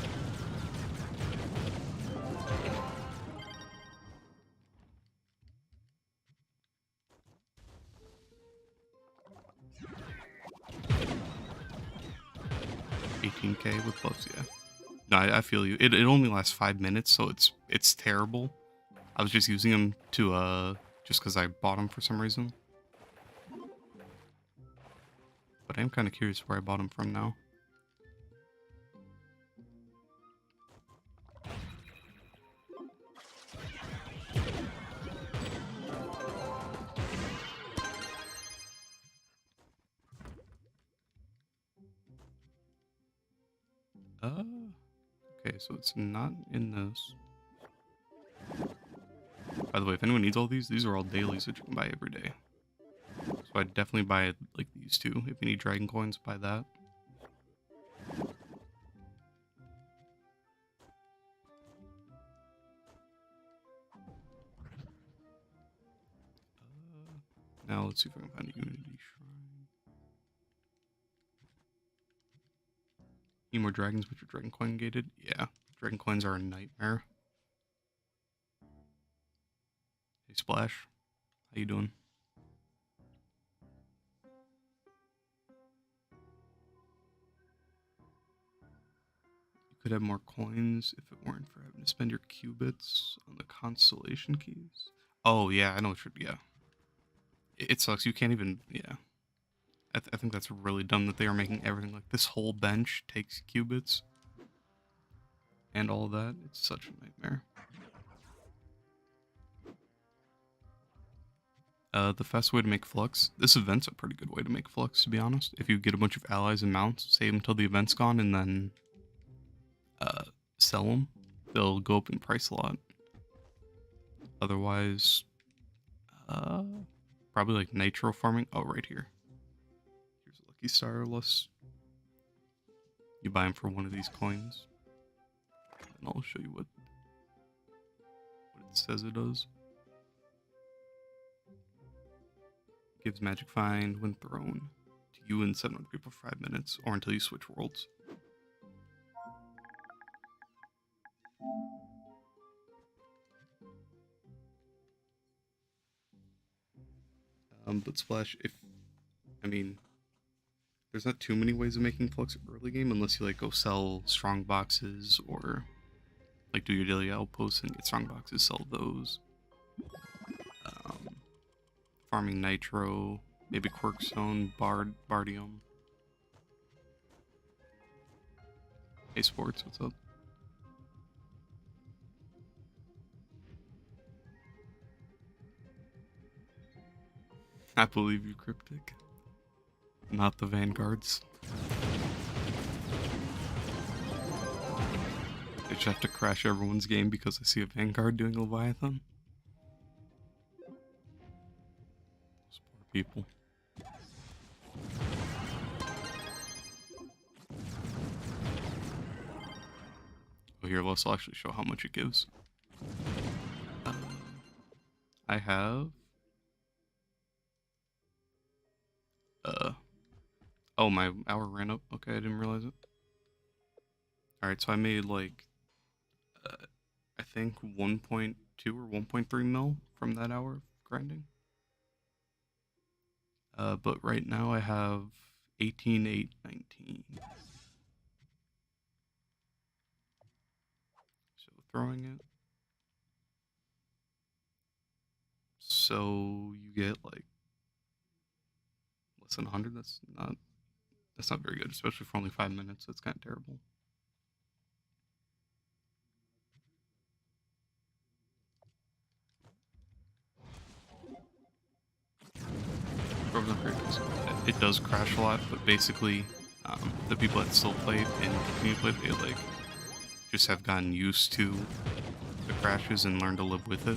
$18K with buffs, yeah. No, I feel you. It only lasts 5 minutes, so it's terrible. I was just using them to just because I bought them for some reason. But I am kind of curious where I bought them from now. Okay, so it's not in this. By the way, if anyone needs all these are all dailies that you can buy every day. So I'd definitely buy it like these two. If you need dragon coins, buy that. Now let's see if I can find a Unity Shrine. Need more dragons, but you're dragon coin gated? Yeah, dragon coins are a nightmare. Hey Splash, how you doing? You could have more coins if it weren't for having to spend your qubits on the constellation keys. Oh yeah, I know what you're, yeah. It sucks, you can't even, yeah. I think that's really dumb that they are making everything like this whole bench takes qubits. And all of that, it's such a nightmare. The fast way to make flux. This event's a pretty good way to make flux, to be honest. If you get a bunch of allies and mounts, save them until the event's gone, and then sell them, they'll go up in price a lot. Otherwise, probably like nitro farming. Oh, right here. Here's a lucky star list. You buy them for one of these coins, and I'll show you what it says it does. Gives magic find when thrown to you and 700 people for 5 minutes, or until you switch worlds. But Splash, I mean, there's not too many ways of making flux early game unless you like go sell strong boxes or like do your daily outposts and get strong boxes, sell those. farming nitro, maybe Quirkstone, Bardium. Hey Sports, what's up? I believe you, Cryptic. Not the Vanguards. I just have to crash everyone's game because I see a Vanguard doing Leviathan. Those poor people. Oh, here, let's actually show how much it gives. I have... Oh, my hour ran up. Okay, I didn't realize it. Alright, so I made like... I think 1.2 or 1.3 mil from that hour of grinding. But right now I have 18,819. So throwing it. So you get like less than 100. That's not very good, especially for only 5 minutes. That's kind of terrible. Trove's not very good. It does crash a lot, but basically, the people that still played and continue to play, they like just have gotten used to the crashes and learned to live with it.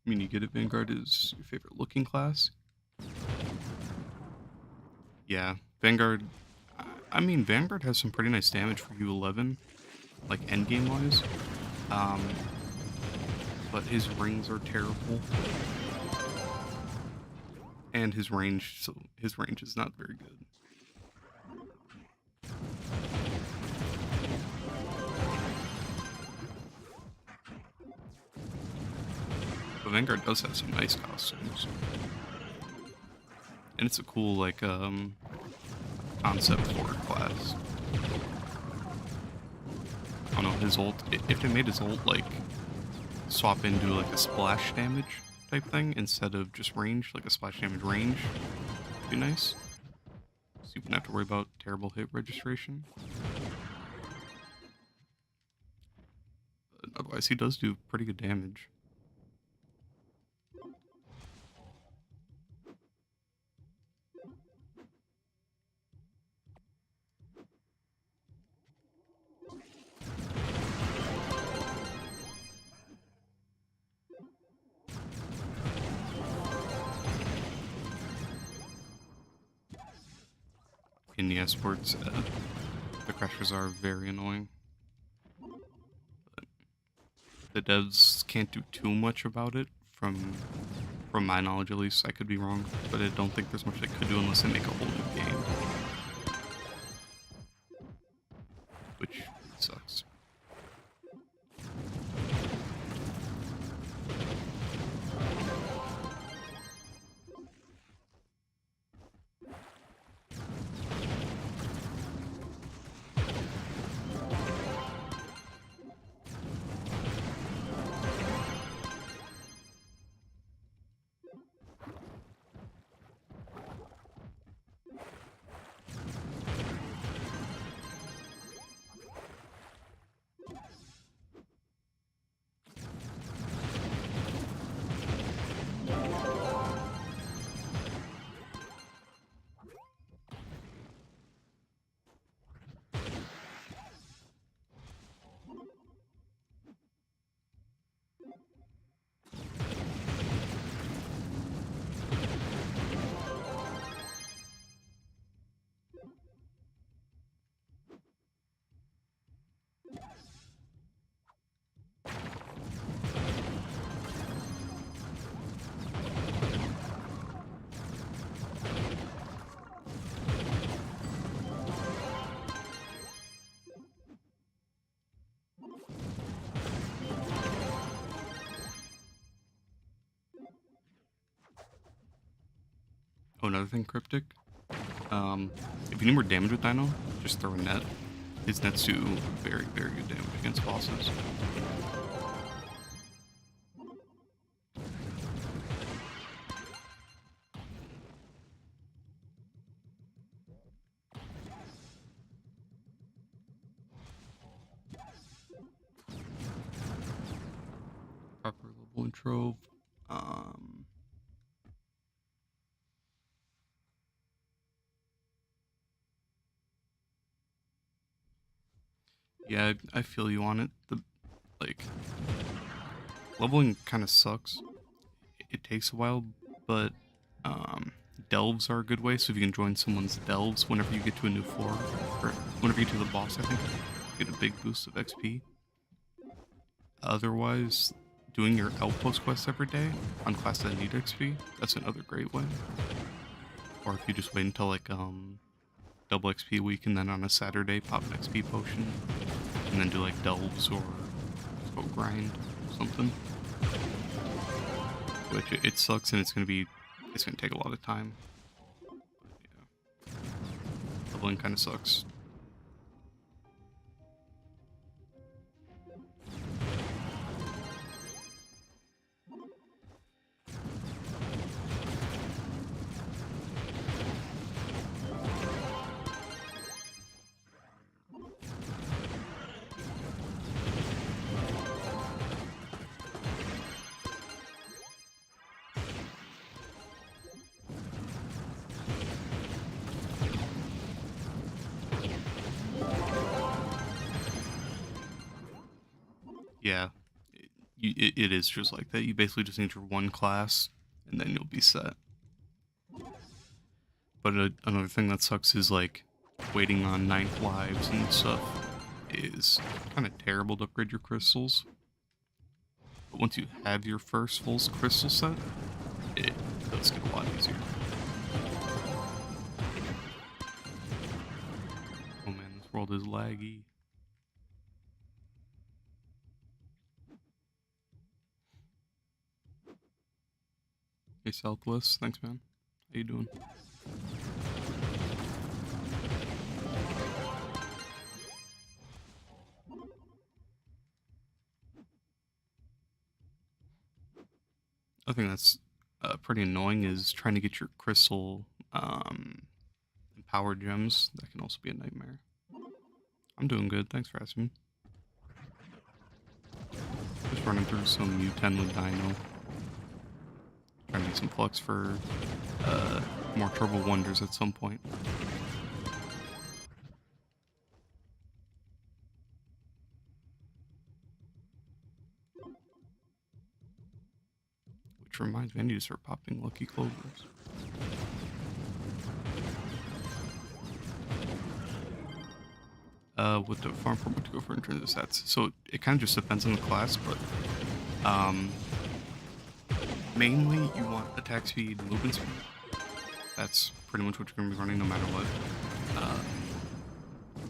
I mean, you get it. Vanguard is your favorite looking class. Yeah, Vanguard. I mean, Vanguard has some pretty nice damage for U11, like endgame wise. But his rings are terrible, and his range. So his range is not very good. But Vanguard does have some nice costumes. And it's a cool, like, concept for class. I don't know, his ult, if they made his ult, like, swap into, like, a splash damage type thing instead of just range, like a splash damage range, would be nice. So you wouldn't have to worry about terrible hit registration. But otherwise, he does do pretty good damage. In the esports, the crashes are very annoying. But the devs can't do too much about it, from my knowledge at least. I could be wrong, but I don't think there's much they could do unless they make a whole new game. Which sucks. Oh, another thing, Cryptic. If you need more damage with Dino, just throw a net. His nets do very, very good damage against bosses. Purple and Trove. Um, yeah, I feel you on it. Like leveling kind of sucks. It takes a while, but um, delves are a good way. So if you can join someone's delves whenever you get to a new floor, or whenever you get to the boss, I think you get a big boost of XP. Otherwise, doing your outpost quests every day on classes that need XP, that's another great way. Or if you just wait until like double XP week and then on a Saturday pop an XP potion and then do like delves or just go grind or something. Which it sucks and it's gonna take a lot of time. But yeah, leveling kind of sucks. Yeah, it is just like that. You basically just need your one class, and then you'll be set. But another thing that sucks is like waiting on 9th lives and stuff is kind of terrible to upgrade your crystals. But once you have your first full crystal set, it does get a lot easier. Oh man, this world is laggy. Hey Southwest, thanks man. How you doing? I think that's pretty annoying is trying to get your crystal and power gems. That can also be a nightmare. I'm doing good, thanks for asking. Just running through some U10 with Dino. Trying to get some flux for more Turbo Wonders at some point. Which reminds me, I need to start popping Lucky Clovers. What to farm for, what to go for in terms of stats. So it kind of just depends on the class, but mainly you want attack speed, movement speed. That's pretty much what you're going to be running no matter what.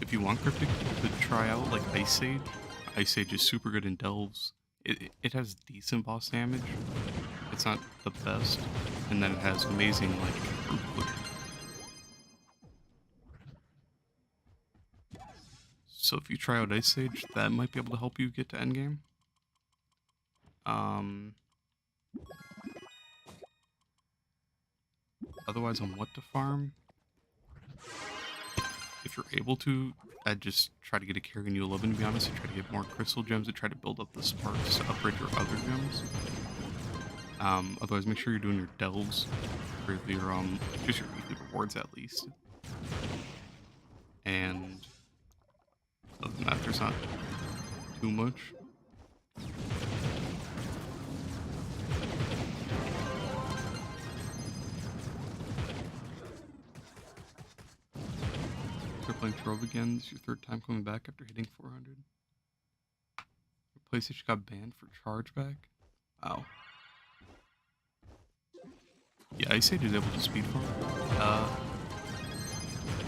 If you want Cryptic to try out, like Ice Sage is super good in delves. It has decent boss damage. It's not the best, and then it has amazing like group clear. So if you try out Ice Sage, that might be able to help you get to endgame. Otherwise, on what to farm, if you're able to, I'd just try to get a carry in U11 to be honest, and try to get more crystal gems and try to build up the sparks to upgrade your other gems. Otherwise, make sure you're doing your delves for your just your weekly rewards at least. And other than that, there's not too much. Start playing Trove again. This is your third time coming back after hitting 400. Your PlayStation got banned for chargeback. Wow. Yeah, Ice Age is able to speed farm.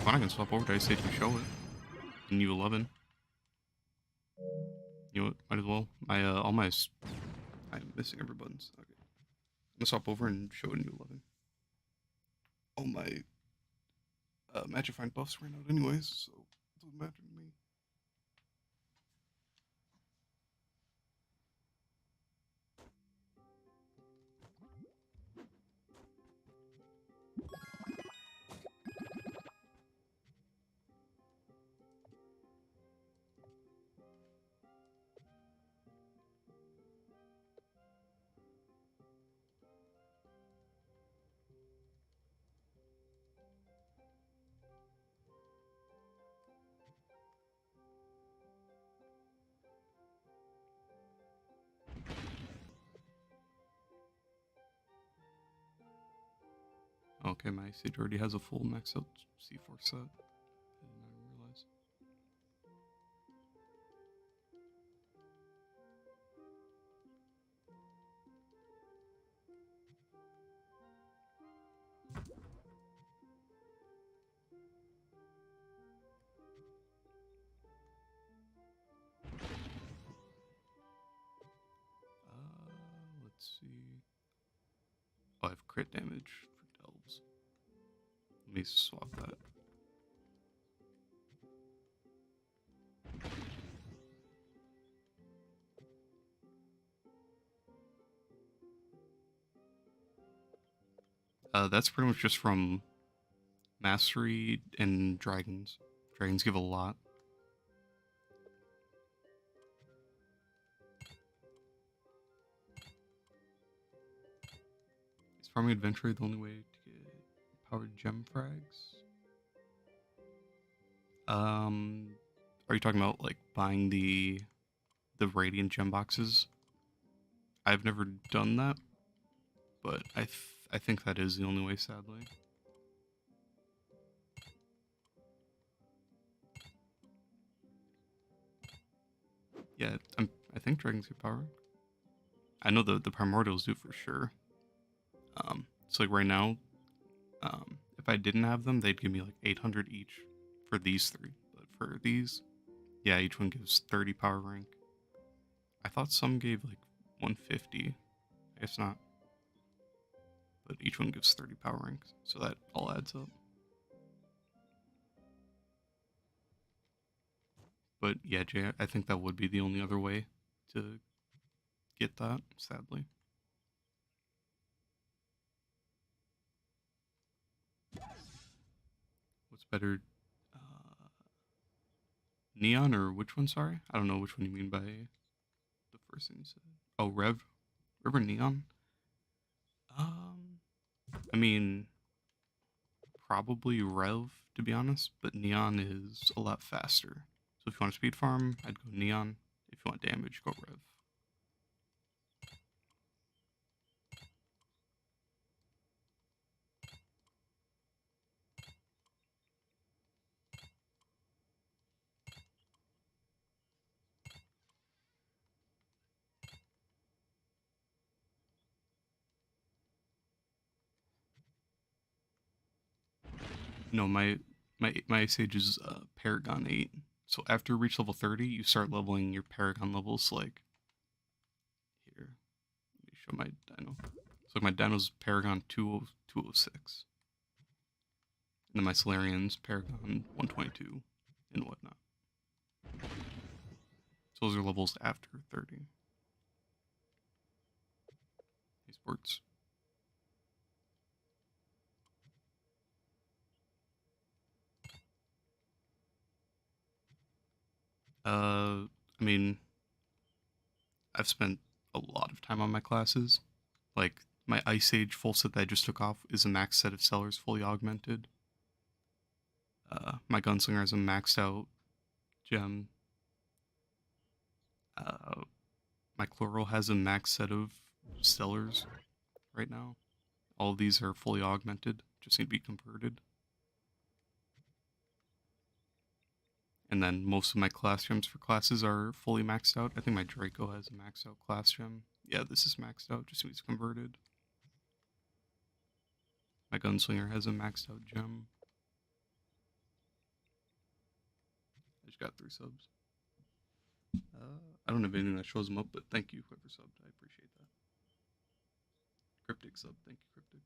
Fine, I can swap over to Ice Age and show it. In U11. You know what? Might as well. I'm missing every buttons. Okay. I'm gonna swap over and show it in U11. All my Magifying buffs ran out anyways, so it doesn't matter to me. okay, my Sage already has a full max out C4 set. I did not even realize. Let's see. Oh, I have crit damage for delves. Let me swap that. That's pretty much just from Mastery and Dragons. Dragons give a lot. Is farming adventure the only way to get powered gem frags? Are you talking about like buying the radiant gem boxes? I've never done that, but I think that is the only way, sadly. Yeah, I think dragons get power. I know the primordials do for sure. So like right now, if I didn't have them, they'd give me like 800 each for these three. But for these, yeah, each one gives 30 power rank. I thought some gave like 150. I guess not. But each one gives 30 power rank, so that all adds up. But yeah, Jay, I think that would be the only other way to get that, sadly. What's better, Neon or which one? Sorry, I don't know which one you mean by the first thing you said. Oh, Rev or Neon. Um, I mean, probably Rev to be honest, but Neon is a lot faster. So if you want a speed farm, I'd go Neon. If you want damage, go Rev. No, my Sage is Paragon 8. So after you reach level 30, you start leveling your Paragon levels like here. Let me show my Dino. So my Dino's Paragon 206. And then my Solarian's Paragon 122 and whatnot. So those are levels after 30. Hey, sports. I mean, I've spent a lot of time on my classes. Like, my Ice Age full set that I just took off is a max set of Sellers fully augmented. My Gunslinger has a maxed out gem. My Chloral has a max set of Stellars right now. All of these are fully augmented, just need to be converted. And then most of my class gems for classes are fully maxed out. I think my Draco has a maxed out class gem. Yeah, this is maxed out, just needs converted. My Gunslinger has a maxed out gem. I just got 3 subs. I don't have anything that shows them up, but thank you whoever subbed. I appreciate that. Cryptic sub, thank you, Cryptic.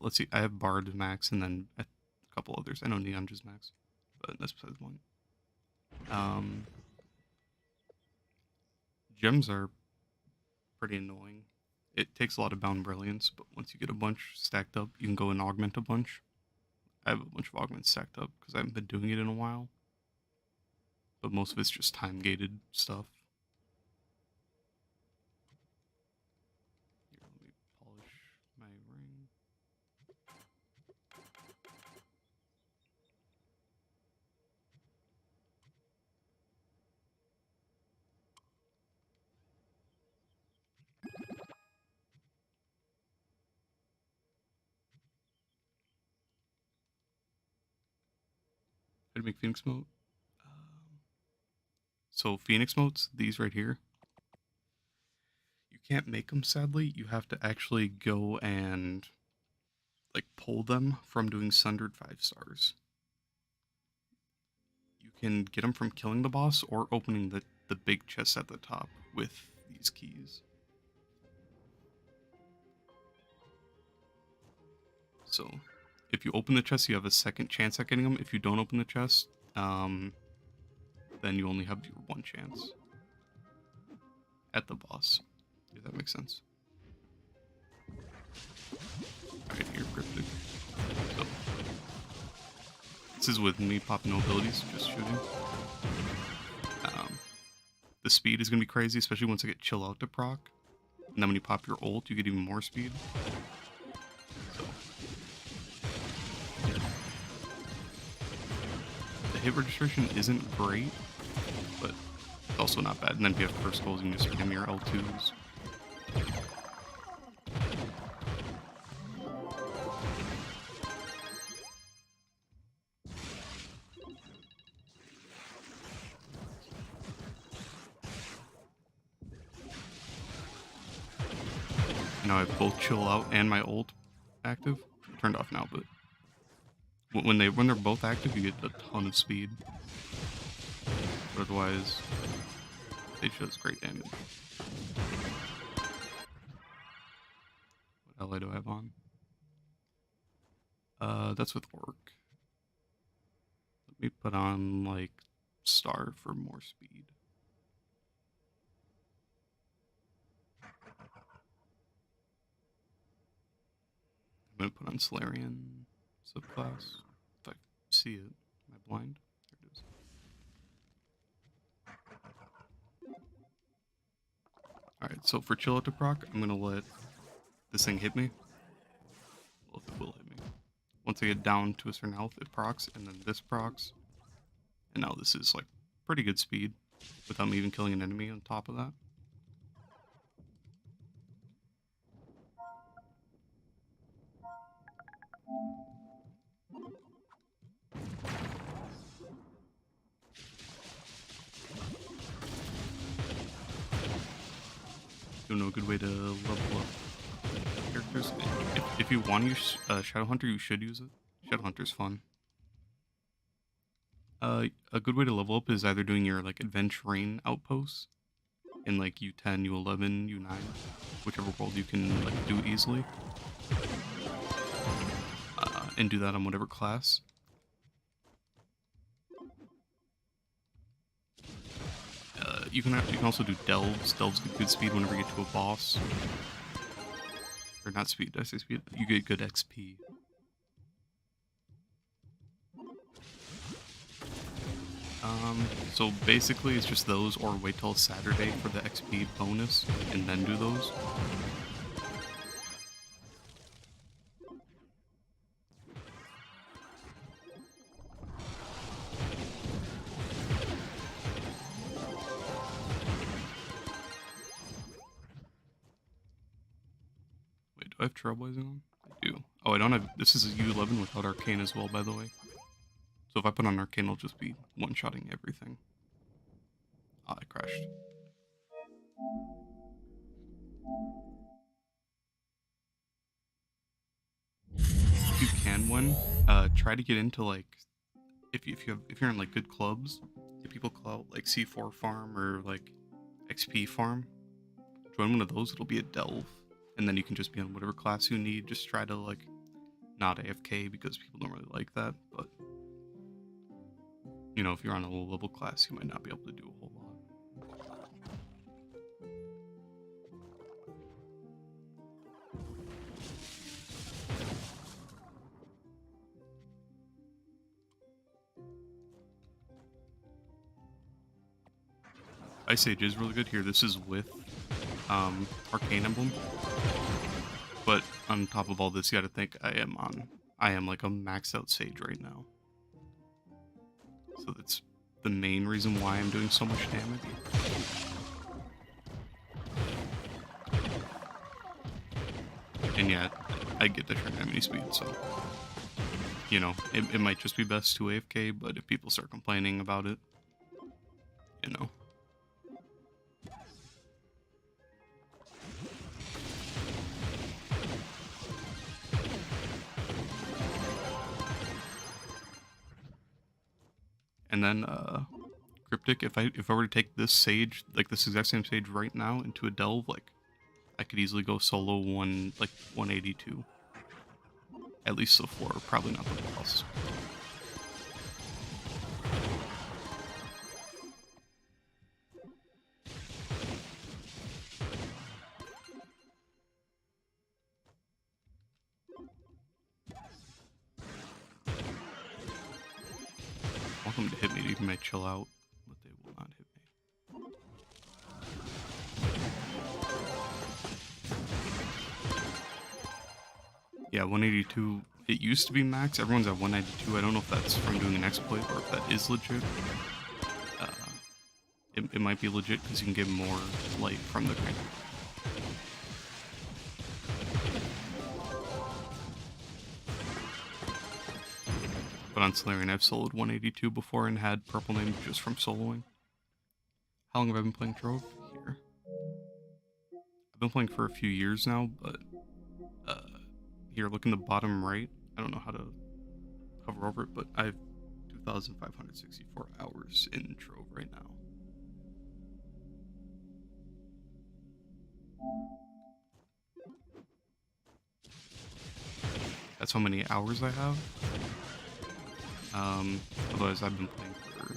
Let's see. I have Bard max and then a couple others. I know Neon just max, but that's besides the point. Gems are pretty annoying. It takes a lot of bound brilliance, but once you get a bunch stacked up, you can go and augment a bunch. I have a bunch of augments stacked up because I haven't been doing it in a while. But most of it's just time gated stuff. Here, let me polish my ring. to make Phoenix Mote. So Phoenix Motes, these right here, you can't make them, sadly. You have to actually go and like pull them from doing Sundered 5 stars. You can get them from killing the boss or opening the big chest at the top with these keys. So if you open the chest, you have a second chance at getting them. If you don't open the chest, then you only have your one chance at the boss, if that makes sense. Right here, Cryptic. So, this is with me popping no abilities, just shooting. The speed is going to be crazy, especially once I get Chill Out to proc. And then when you pop your ult, you get even more speed. So, the hit registration isn't great, but it's also not bad. And then if you have first goals, you can just spam your L2s. Now I have both Chill Out and my ult active. Turned off now, but when they're both active, you get a ton of speed. But otherwise, it does great damage. What ally do I have on? That's with Orc. Let me put on like Star for more speed. I'm gonna put on Solarian subclass. If I see it. Am I blind? There it is. Alright, so for Chill Out to proc, I'm gonna let this thing hit me. Well, if it will hit me. Once I get down to a certain health, it procs, and then this procs. And now this is like pretty good speed without me even killing an enemy on top of that. Don't know a good way to level up characters. If you want to use Shadowhunter, you should use it. Shadowhunter's fun. A good way to level up is either doing your like adventuring outposts in like U10, U11, U9, whichever world you can like do easily, and do that on whatever class. You can also do delves. Delves get good speed whenever you get to a boss. Or not speed, I say speed. You get good XP. So basically it's just those, or wait till Saturday for the XP bonus, and then do those. Wait, do I have Trailblazing on? I do. Oh, I don't have... This is a U11 without Arcane as well, by the way. So if I put on Arcane, it'll just be one-shotting everything. Ah, I crashed. If you can win, try to get into like... If you're in like good clubs, if people call like C4 farm or like XP farm, join one of those. It'll be a delve, and then you can just be on whatever class you need. Just try to like not AFK because people don't really like that. But you know, if you're on a low level class, you might not be able to do a whole lot. Ice Age is really good here. This is with Arcane Emblem. But on top of all this, you gotta think I am like a maxed out Sage right now. So that's the main reason why I'm doing so much damage. And yeah, I get the turn enemy speed, so you know, it might just be best to AFK, but if people start complaining about it, you know. And then, Cryptic, if I were to take this Sage, like this exact same Sage right now into a Delve, like, I could easily go solo 182. At least so far, probably not the boss. Welcome to hit me, you may chill out, but they will not hit me. Yeah, 182, it used to be max, everyone's at 192, I don't know if that's from doing an exploit or if that is legit. It might be legit because you can get more light from the crank. But on Solarian, I've soloed 182 before and had purple name just from soloing. How long have I been playing Trove? Here. I've been playing for a few years now, but here, look in the bottom right. I don't know how to hover over it, but I have 2,564 hours in Trove right now. That's how many hours I have. Otherwise I've been playing for,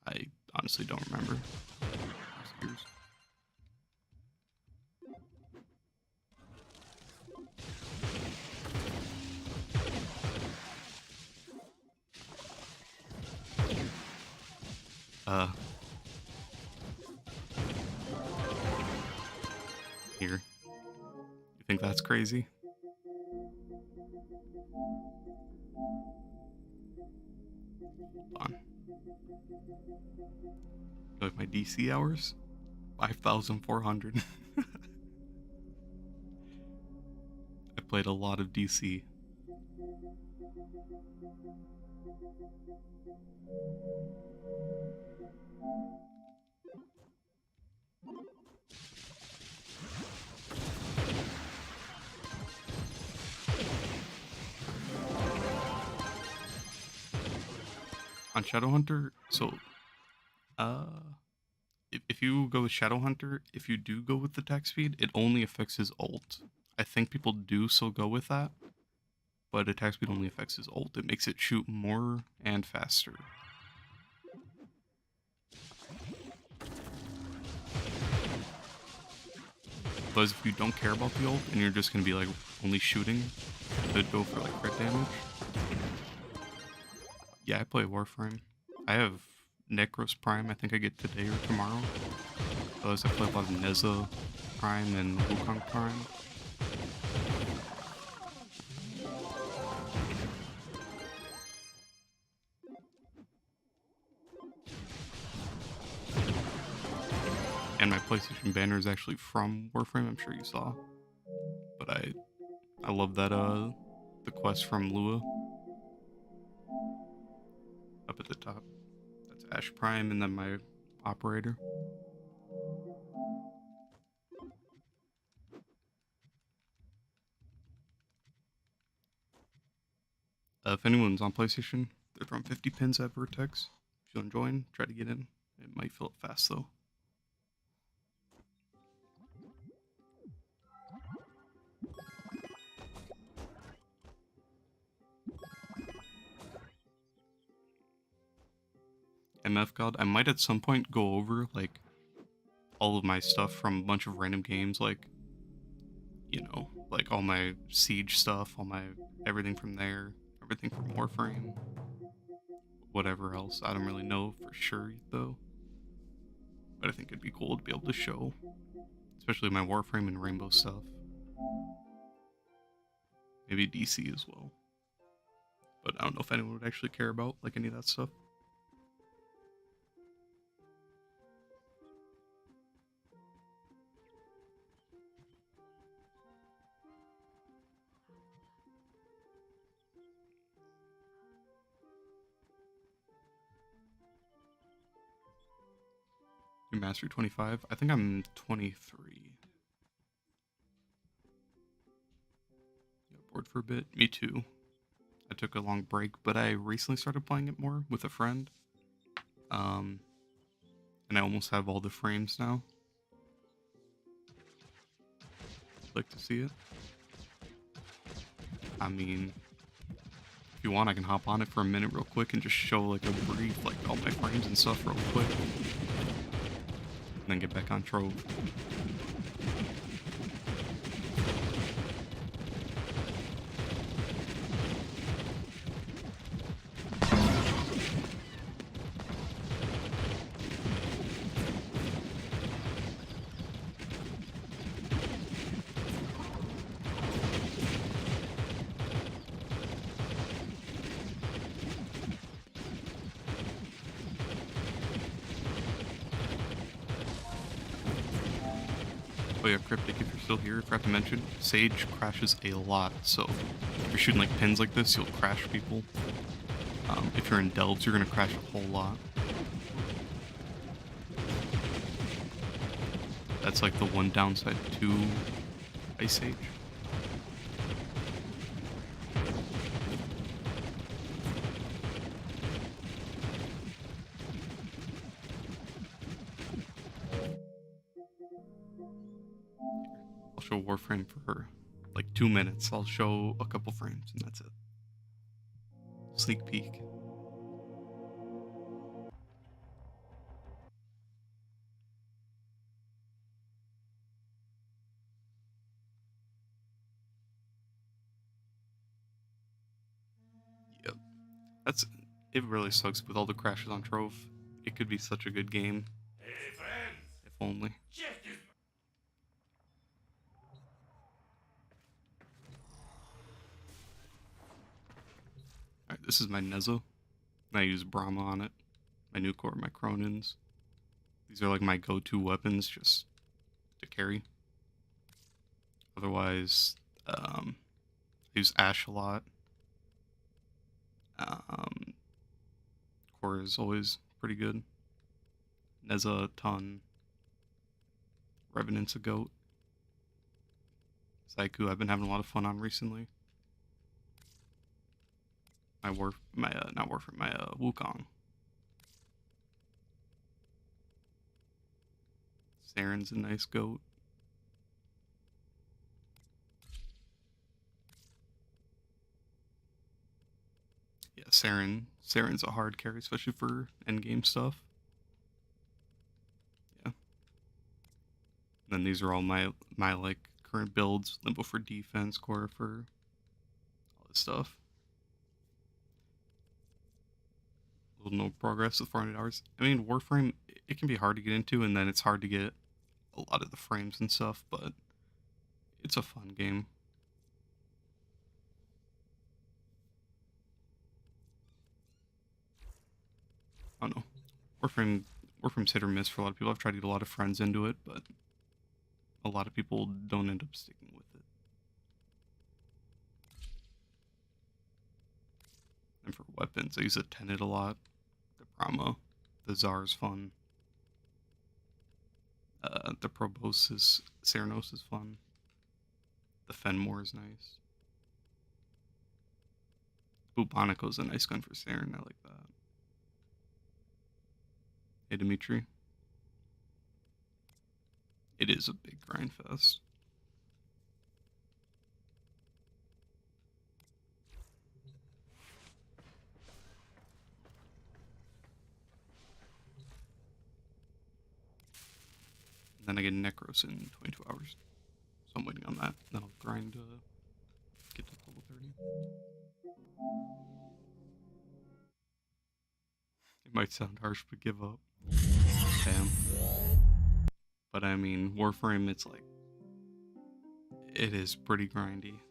I honestly don't remember. Years. Here. You think that's crazy? Hold on. Like my DC hours? 5,400. I played a lot of DC. On Shadowhunter, so if you go with Shadowhunter, if you do go with the attack speed, it only affects his ult. I think people do still go with that, but attack speed only affects his ult. It makes it shoot more and faster. But if you don't care about the ult and you're just gonna be like only shooting to go for like crit damage, yeah, I play Warframe. I have Necros Prime, I think I get today or tomorrow. Otherwise, I play a lot of Neza Prime and Wukong Prime. And my PlayStation banner is actually from Warframe, I'm sure you saw. But I love that the quest from Lua up at the top. That's Ash Prime and then my operator. If anyone's on PlayStation, they're throwing 50 pins at Vertex. If you want to join, try to get in. It might fill up fast though. MF God, I might at some point go over like all of my stuff from a bunch of random games, like, you know, like all my Siege stuff, all my everything from there, everything from Warframe, whatever else. I don't really know for sure though, but I think it'd be cool to be able to show, especially my Warframe and Rainbow stuff. Maybe DC as well, but I don't know if anyone would actually care about like any of that stuff. Your mastery 25? I think I'm 23. Yeah, bored for a bit. Me too. I took a long break, but I recently started playing it more with a friend. Um, and I almost have all the frames now. Like to see it? I mean, if you want, I can hop on it for a minute real quick and just show like a brief, like all my frames and stuff real quick. And then get back on Trove. Oh yeah, Cryptic, if you're still here, I forgot to mention, Sage crashes a lot, so if you're shooting like pins like this, you'll crash people. If you're in delves, you're gonna crash a whole lot. That's like the one downside to Ice Age. I'll show Warframe for like 2 minutes. I'll show a couple frames and that's it. Sneak peek. Yep. It really sucks with all the crashes on Trove. It could be such a good game. Hey, friends! If only. Check this. Alright, this is my Nezza. I use Brahma on it. My new core, my Cronins. These are like my go-to weapons just to carry. Otherwise, I use Ash a lot. Core is always pretty good. Nezza a ton. Revenant's a goat. Saiku I've been having a lot of fun on recently. My Wukong. Saren's a nice goat. Yeah, Saren's a hard carry, especially for endgame stuff. Yeah. And then these are all my like current builds. Limbo for defense, Core for all this stuff. Little no progress with 400 hours. I mean, Warframe, it can be hard to get into, and then it's hard to get a lot of the frames and stuff, but it's a fun game. I don't know. Warframe's hit or miss for a lot of people. I've tried to get a lot of friends into it, but a lot of people don't end up sticking with it. And for weapons, I use a Tenet a lot. The Brahma. The Tsar's fun. The Proboscis Ceranos is fun. The Fenmore is nice. Bubonico's a nice gun for Saren. I like that. Hey, Dimitri. It is a big grind fest. And then I get Necros in 22 hours. So I'm waiting on that. Then I'll grind get to level 30. It might sound harsh, but give up. Damn. But I mean, Warframe, it's like, it is pretty grindy.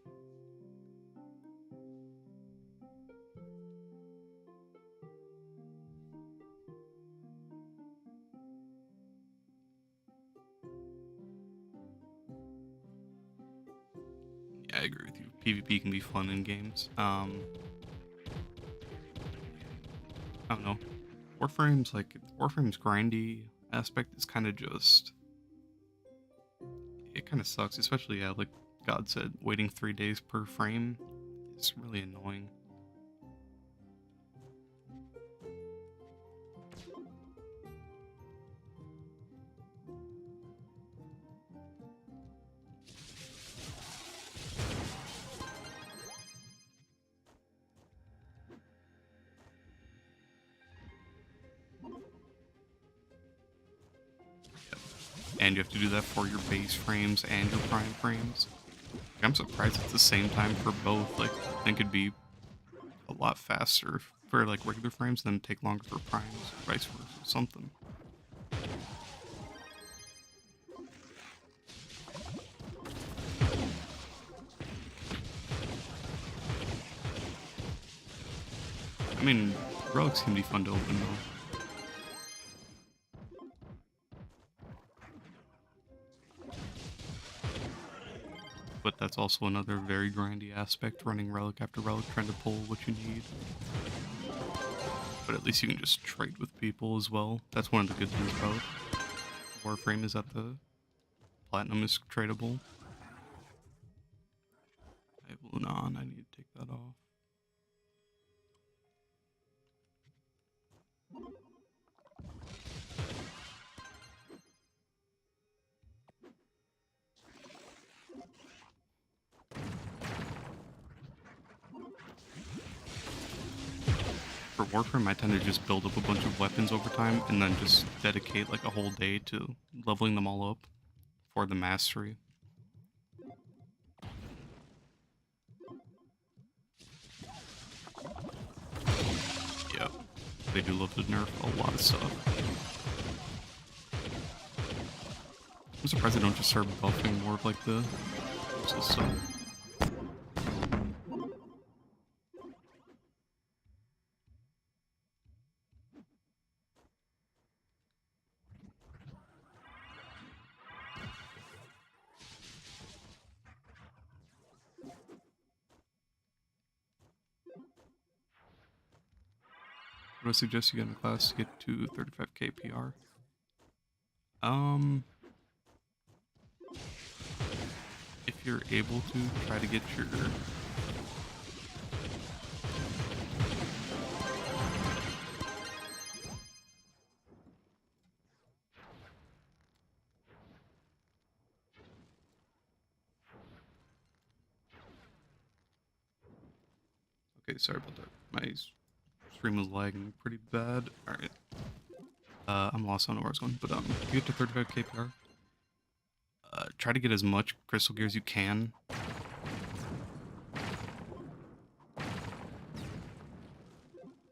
Yeah, I agree with you. PvP can be fun in games. I don't know. Warframe's grindy. aspect is kind of just, it kind of sucks, especially, yeah, like God said, waiting 3 days per frame is really annoying. And you have to do that for your base frames and your prime frames. I'm surprised it's the same time for both. Like, I think it'd be a lot faster for like regular frames than take longer for primes, vice versa, something. I mean, relics can be fun to open though. But that's also another very grindy aspect, running relic after relic, trying to pull what you need. But at least you can just trade with people as well. That's one of the good things about Warframe, is that the platinum is tradable. I have Luna on, I need to take that off. For Warframe, I tend to just build up a bunch of weapons over time and then just dedicate like a whole day to leveling them all up for the mastery. Yep, they do love to nerf a lot of stuff. I'm surprised they don't just start buffing more of like the stuff. What do I suggest you get in class to get to 35k PR? If you're able to, try to get your... Okay, sorry about that. My stream was lagging pretty bad. Alright. I'm lost on where I was going, but you get to 35k PR. Try to get as much crystal gear as you can.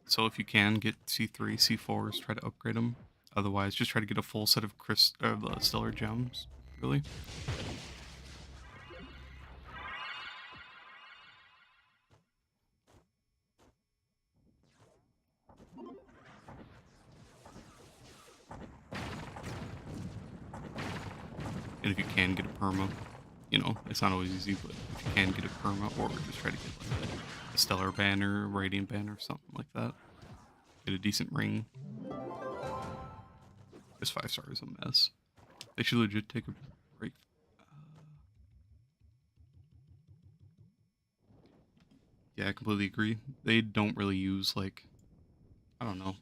So if you can, get C3, C4s, try to upgrade them. Otherwise, just try to get a full set of stellar gems, really. And if you can get a perma, you know, it's not always easy, but if you can get a perma, or just try to get like a stellar banner, radiant banner, something like that. Get a decent ring. This 5-star is a mess. They should legit take a break. Yeah, I completely agree. They don't really use, like, I don't know.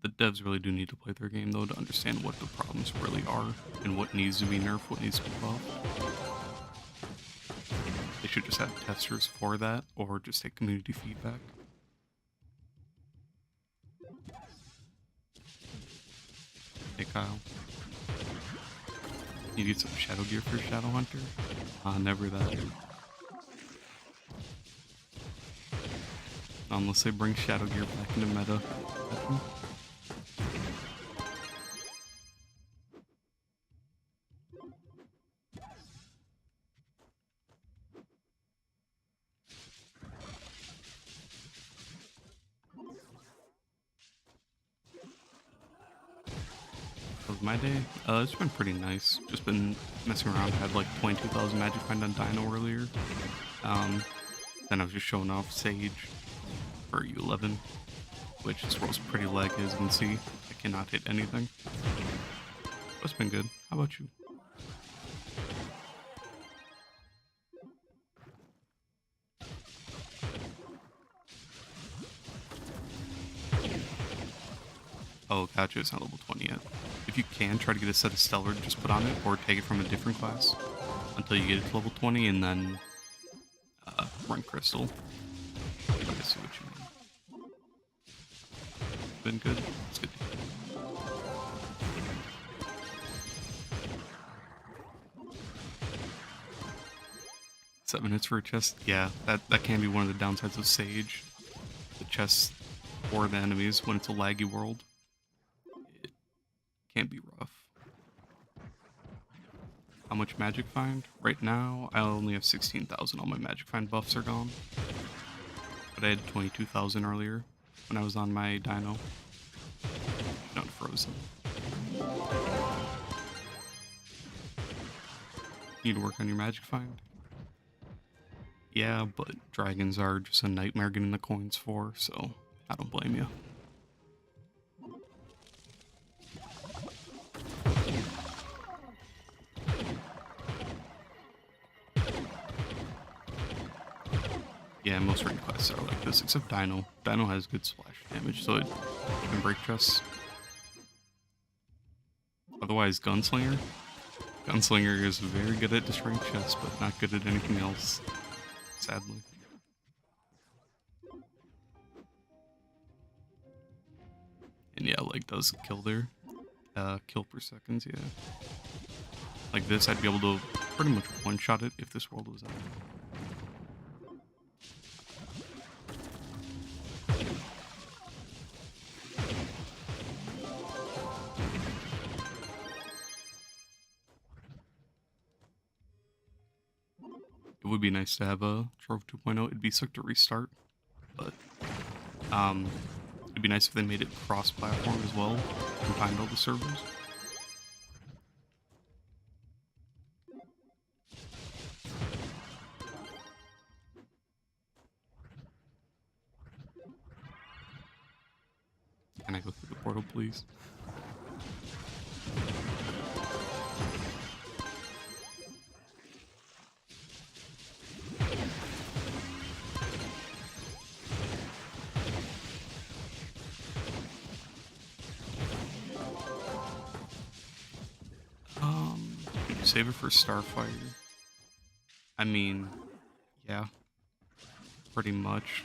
The devs really do need to play their game, though, to understand what the problems really are and what needs to be nerfed, what needs to be buffed. They should just have testers for that, or just take community feedback. Hey, Kyle. You get some shadow gear for Shadow Hunter? Never that. Unless they bring shadow gear back into meta. My day, it's been pretty nice. Just been messing around. Had like 22,000 magic find on Dino earlier. Then I was just showing off Sage. for U11, which this world's pretty laggy, as you can see. I cannot hit anything. But it's been good. How about you? Oh, gotcha, it's not level 20 yet. If you can, try to get a set of Stellar, just put on it, or take it from a different class until you get it to level 20, and then run Crystal. I see what you mean. Been good? It's good. 7 hits for a chest? Yeah, that can be one of the downsides of Sage. The chest for the enemies when it's a laggy world. It can be rough. How much magic find? Right now, I only have 16,000. All my magic find buffs are gone. But I had 22,000 earlier when I was on my Dino. Not frozen. Need to work on your magic find? Yeah, but dragons are just a nightmare getting the coins for, so I don't blame you. Yeah, most ranked classes are like this, except Dino. Dino has good splash damage, so it can break chests. Otherwise, Gunslinger. Gunslinger is very good at destroying chests, but not good at anything else, sadly. And yeah, like does kill there. Kill per seconds, yeah. Like this, I'd be able to pretty much one-shot it if this world was out. It would be nice to have a Trove 2.0. It'd be sick to restart, but it'd be nice if they made it cross-platform as well, combined all the servers. Can I go through the portal, please? Did you save it for Starfire? I mean, yeah, pretty much.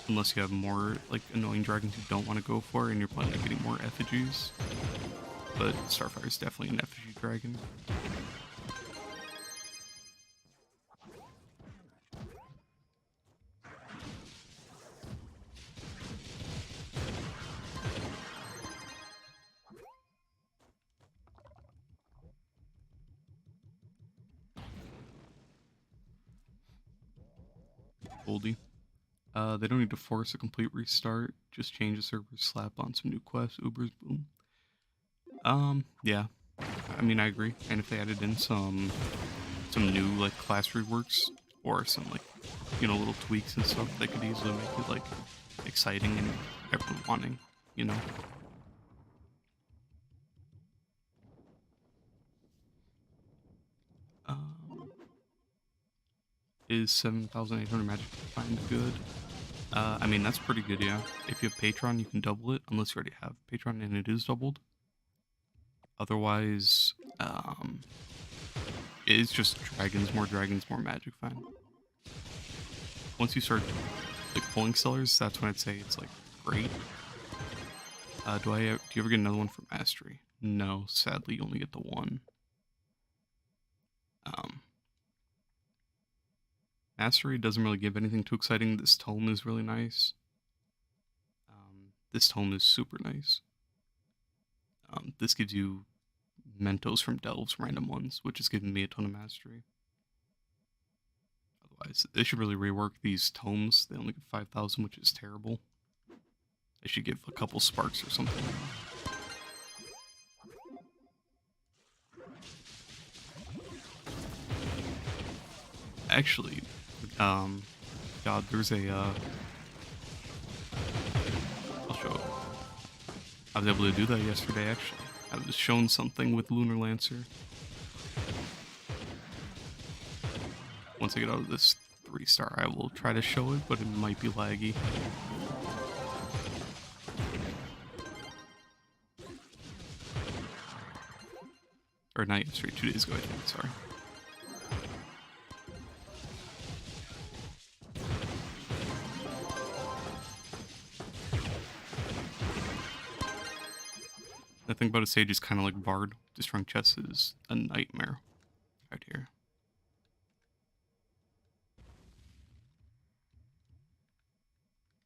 Unless you have more, like, annoying dragons you don't want to go for and you're planning on getting more effigies. But Starfire is definitely an effigy dragon. Goldie. They don't need to force a complete restart. Just change the server, slap on some new quests, Ubers, boom. Yeah. I mean, I agree. And if they added in some new, like, class reworks, or some, like, you know, little tweaks and stuff, they could easily make it, like, exciting and everyone wanting, you know? Is 7,800 magic find good? I mean, that's pretty good, yeah. If you have Patron, you can double it, unless you already have Patron and it is doubled. Otherwise, it's just dragons, more magic find. Once you start, like, pulling sellers, that's when I'd say it's, like, great. Do you ever get another one for Mastery? No, sadly, you only get the one. Mastery doesn't really give anything too exciting. This tome is really nice. This tome is super nice. This gives you Mentos from Delves, random ones, which is giving me a ton of mastery. Otherwise, they should really rework these tomes. They only get 5,000, which is terrible. They should give a couple sparks or something. Actually, God, there's a I was able to do that yesterday, actually. I was shown something with Lunar Lancer. Once I get out of this 3-star, I will try to show it, but it might be laggy. Or not yesterday, 2 days ago, I think, sorry. The thing about a sage is kind of like Bard. Destroying chests is a nightmare right here.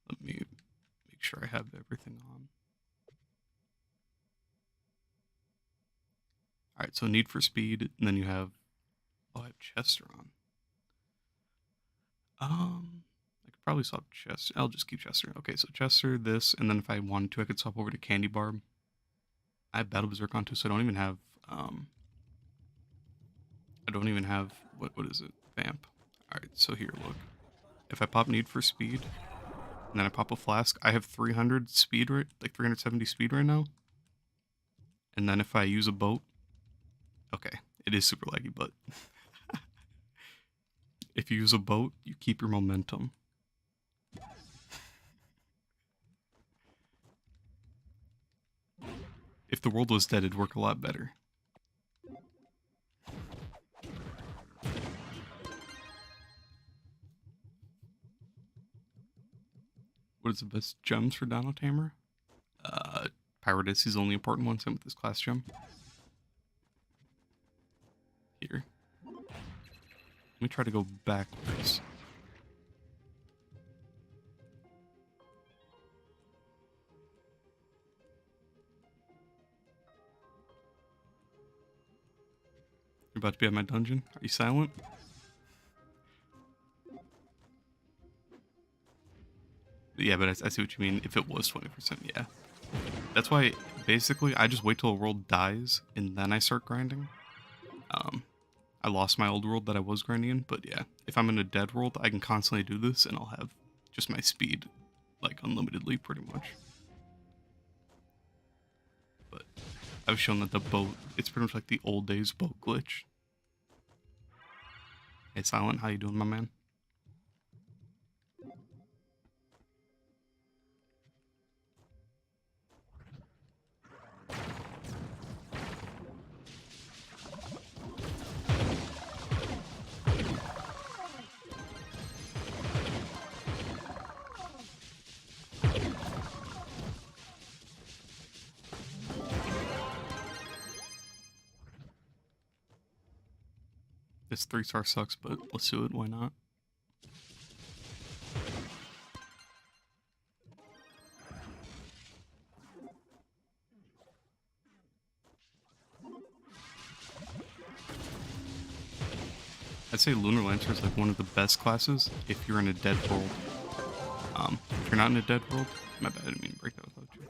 Let me make sure I have everything on. Alright, so need for speed, and then you have... Oh, I have Chester on. I could probably swap Chester. I'll just keep Chester. Okay, so Chester, this, and then if I wanted to, I could swap over to Candy Barb. I have Battle Berserk on too, so I don't even have, what is it? Vamp. Alright, so here, look. If I pop Need for Speed, and then I pop a Flask, I have 300 speed right, like 370 speed right now. And then if I use a boat, okay, it is super laggy, but if you use a boat, you keep your momentum. If the world was dead, it'd work a lot better. What is the best gems for Dino Tamer? Pyrrhus is the only important one, same with this class gem. Here. Let me try to go backwards. You're about to be at my dungeon? Are you silent? Yeah, but I see what you mean. If it was 20%, yeah. That's why, basically, I just wait till a world dies, and then I start grinding. I lost my old world that I was grinding in, but yeah. If I'm in a dead world, I can constantly do this, and I'll have just my speed, like, unlimitedly, pretty much. But I've shown that the boat, it's pretty much like the old days boat glitch. Hey, Silent, how you doing, my man? This 3-star sucks, but let's do it, why not? I'd say Lunar Lancer is like one of the best classes if you're in a dead world. If you're not in a dead world, my bad, I didn't mean to break that without you.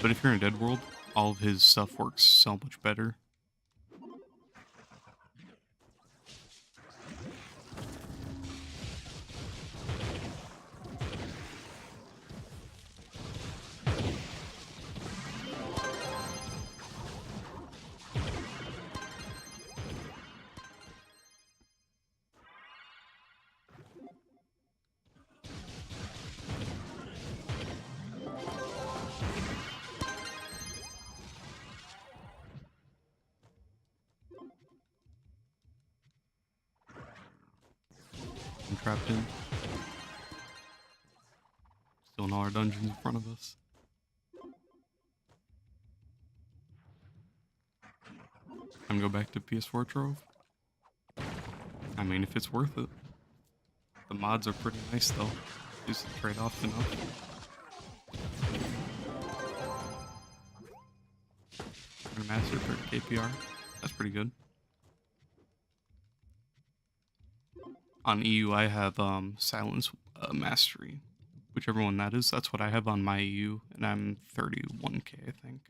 But if you're in a dead world, all of his stuff works so much better. I'm trapped in. Still in all our dungeons in front of us. I'm gonna go back to PS4 Trove. I mean, if it's worth it. The mods are pretty nice though. Just trade off enough. Master for KPR. That's pretty good. On EU, I have Silence Mastery. Whichever one that is, that's what I have on my EU, and I'm 31k, I think.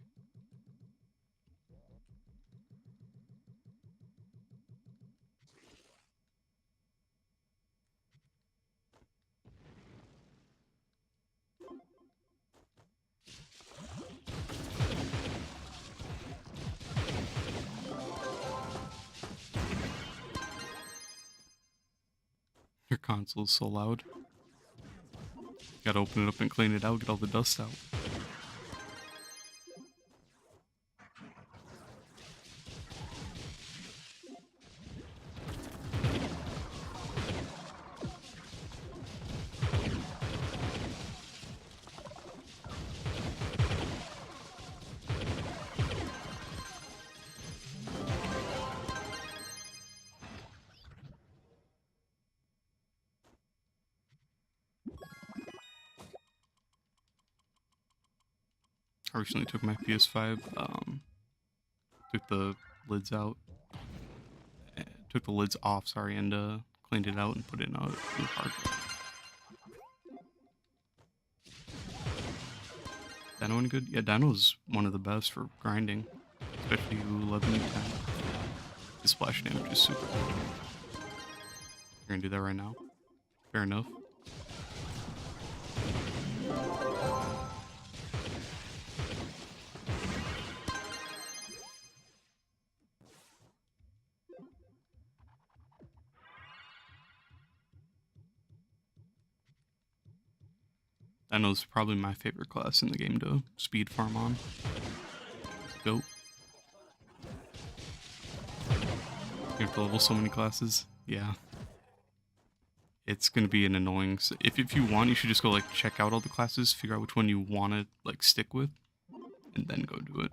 console is so loud. Gotta open it up and clean it out, get all the dust out. I recently took my PS5, took the lids out, took the lids off, sorry, and cleaned it out and put in a new hard drive. Dino any good? Yeah, Dino's one of the best for grinding, especially 11 and 10. His splash damage is super good. You're gonna do that right now? Fair enough. Dino's probably my favorite class in the game to speed farm on. Go. You have to level so many classes. Yeah. It's gonna be an annoying... If you want, you should just go like check out all the classes, figure out which one you want to like stick with, and then go do it.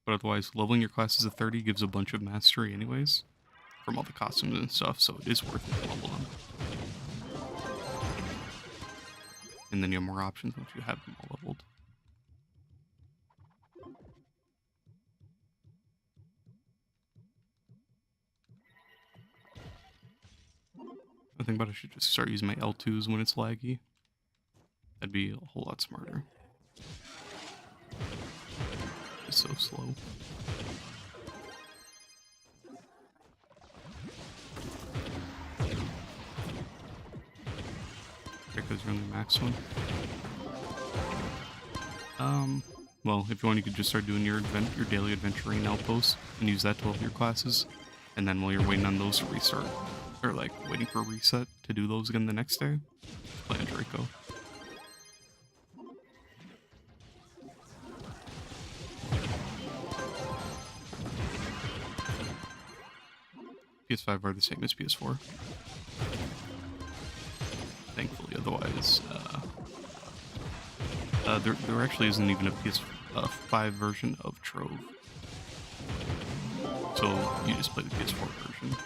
But otherwise, leveling your classes to 30 gives a bunch of mastery anyways, from all the costumes and stuff, so it is worth it to level them. And then you have more options once you have them all leveled. I think about I should just start using my L2s when it's laggy. That'd be a whole lot smarter. It's so slow. Because you're on the max one. Well, if you want, you could just start doing your daily adventuring outposts and use that to level your classes. And then while you're waiting on those to restart, or like waiting for a reset to do those again the next day, play on Draco. PS5 are the same as PS4. Thankfully, otherwise, there actually isn't even a PS5 version of Trove. So you just play the PS4 version.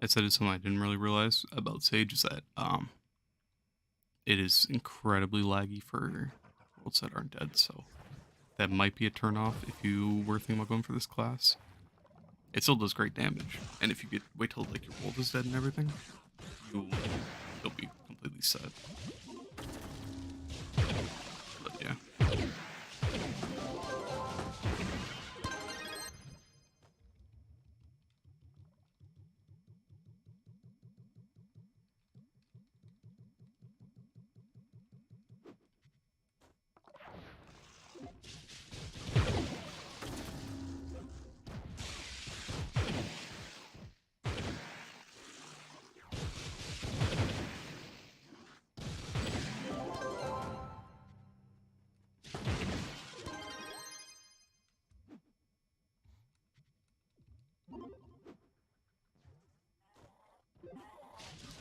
I said it's something I didn't really realize about Sage is that it is incredibly laggy for worlds that aren't dead, so that might be a turnoff if you were thinking about going for this class. It still does great damage, and if you wait till like your world is dead and everything, you'll be completely set. But yeah.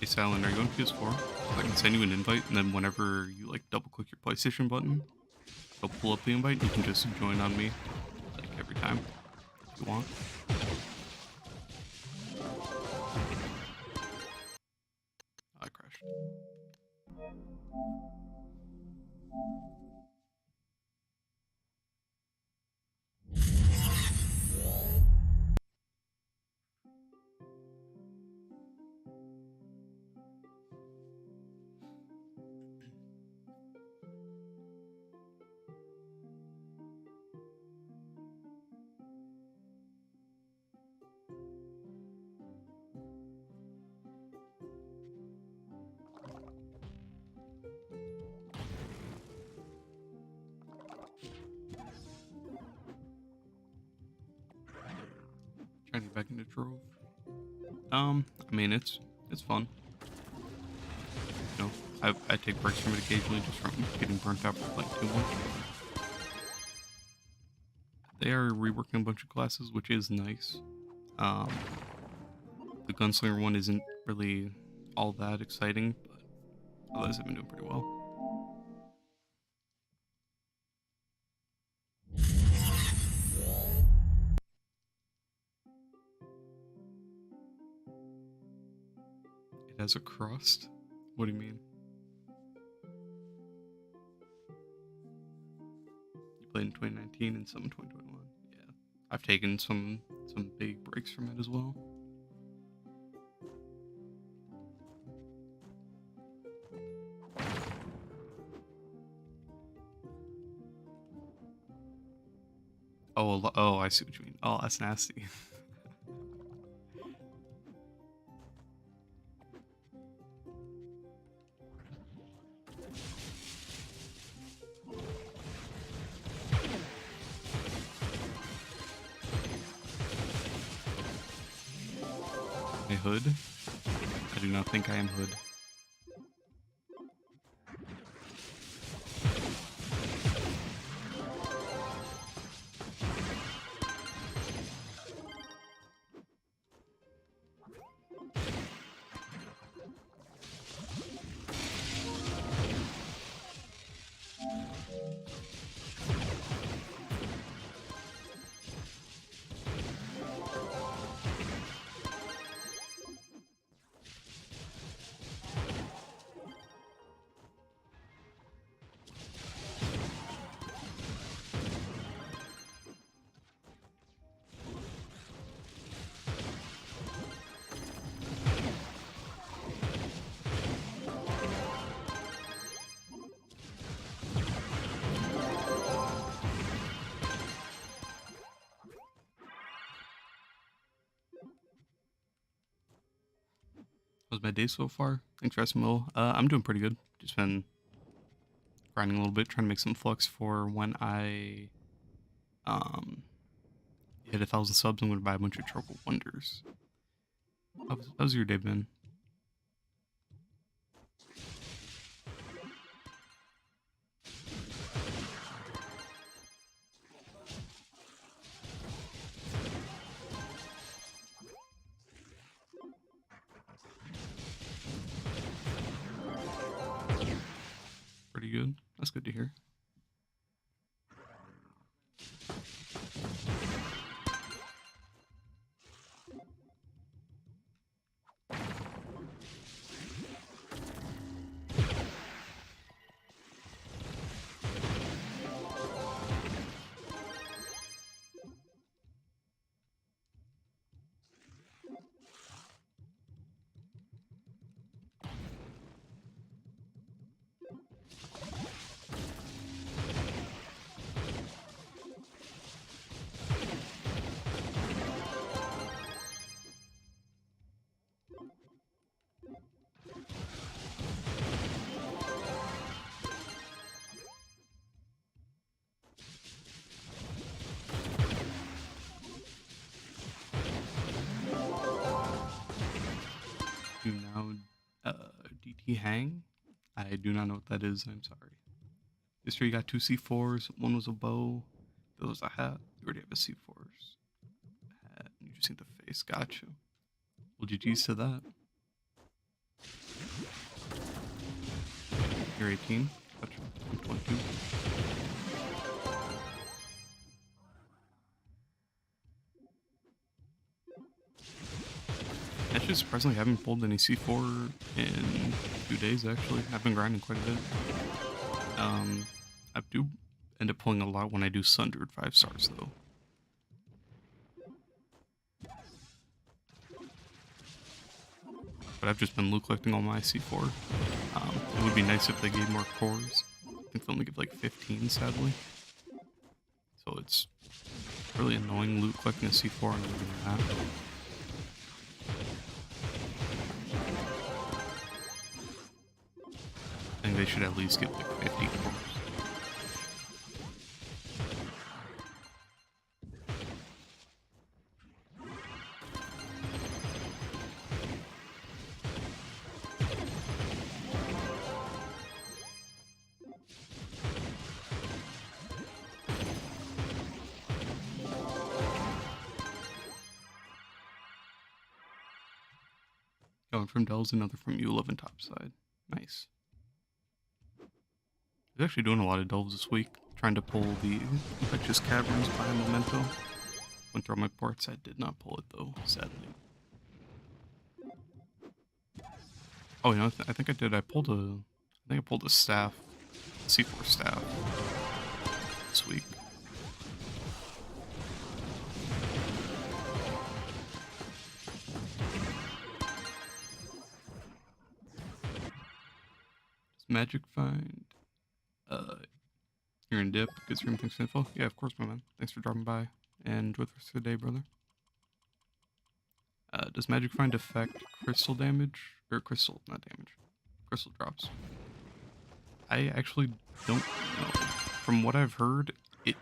playstyle, and are you on PS4? I can send you an invite, and then whenever you like double click your PlayStation button, it'll pull up the invite. You can just join on me, like every time if you want. I crashed. Trying to get back into Trove. I mean it's fun. You know, I take breaks from it occasionally just from getting burnt out for playing too much. They are reworking a bunch of classes, which is nice. The gunslinger one isn't really all that exciting, but otherwise I've been doing pretty well. It has a crust? What do you mean? You played in 2019 and some in 2021. Yeah. I've taken some big breaks from it as well. Oh, I see what you mean. Oh, that's nasty. My hood? I do not think I am hood. How's my day so far? Thanks for asking, Will. I'm doing pretty good. Just been grinding a little bit, trying to make some flux for when I hit 1,000 subs. I'm going to buy a bunch of Tropical Wonders. How's your day been? Pretty good. That's good to hear. You now DT hang? I do not know what that is. I'm sorry. Yesterday you got 2 C4s. One was a bow. The other was a hat. You already have a C4s. Hat. You just need the face. Got you. Well, GG's to that. You're 18. Gotcha. I'm 22. Actually, surprisingly, I haven't pulled any C4 in 2 days, actually. I've been grinding quite a bit. I do end up pulling a lot when I do Sundered 5 stars, though. But I've just been loot collecting all my C4. It would be nice if they gave more cores. I think they only give like 15, sadly. So it's really annoying loot collecting a C4 and losing that. I think they should at least give like 50 cores. One from Dells, another from U11 topside. Nice. I was actually doing a lot of delves this week, trying to pull the Infectious Caverns by Memento. Went through all my ports, I did not pull it though, sadly. Oh, you know, I think I did. I think I pulled a staff, C4 staff this week. Magic find. You're in dip. Good stream. Thanks for the info. Yeah, of course, my man. Thanks for dropping by. And enjoy the rest of the day, brother. Does magic find affect crystal damage? Or crystal, not damage. Crystal drops. I actually don't know. From what I've heard, it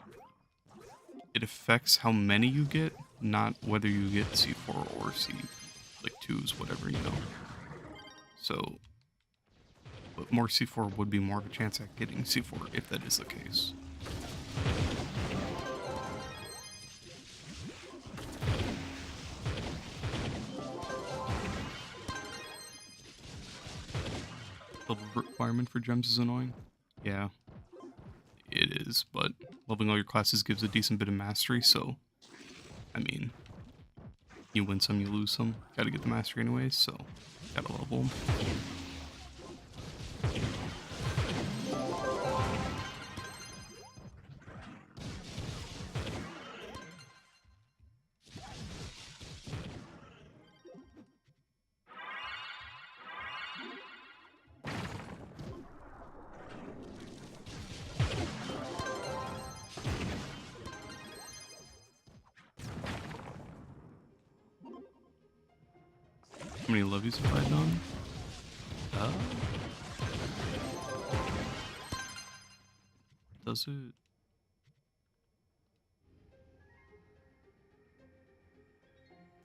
affects how many you get, not whether you get C4 or C, like 2s, whatever, you know. So, but more C4 would be more of a chance at getting C4 if that is the case. The requirement for gems is annoying. Yeah, it is, but leveling all your classes gives a decent bit of mastery, so, I mean, you win some, you lose some. Gotta get the mastery anyways, so gotta level them. How many levies have I done? Does it?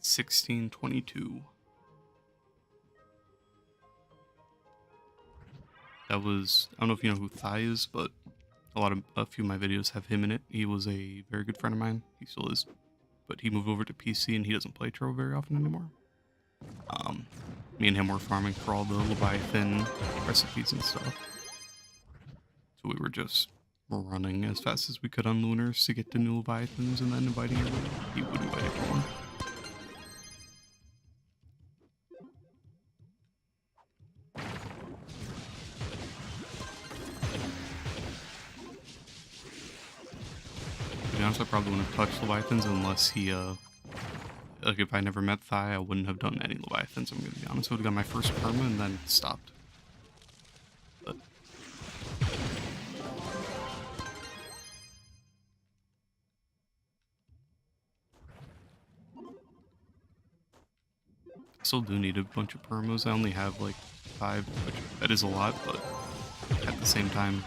$16.22. That was, I don't know if you know who Thai is, but a few of my videos have him in it. He was a very good friend of mine. He still is, but he moved over to PC and he doesn't play Trove very often anymore. Me and him were farming for all the Leviathan recipes and stuff. So we were just running as fast as we could on Lunars to get to new Leviathans and then inviting everyone. He would invite everyone. To be honest, I probably wouldn't have touched Leviathans unless he, like if I never met Thai, I wouldn't have done any Leviathans, I'm gonna be honest. I would have got my first perma and then stopped. But I still do need a bunch of permas. I only have like 5, which that is a lot, but at the same time,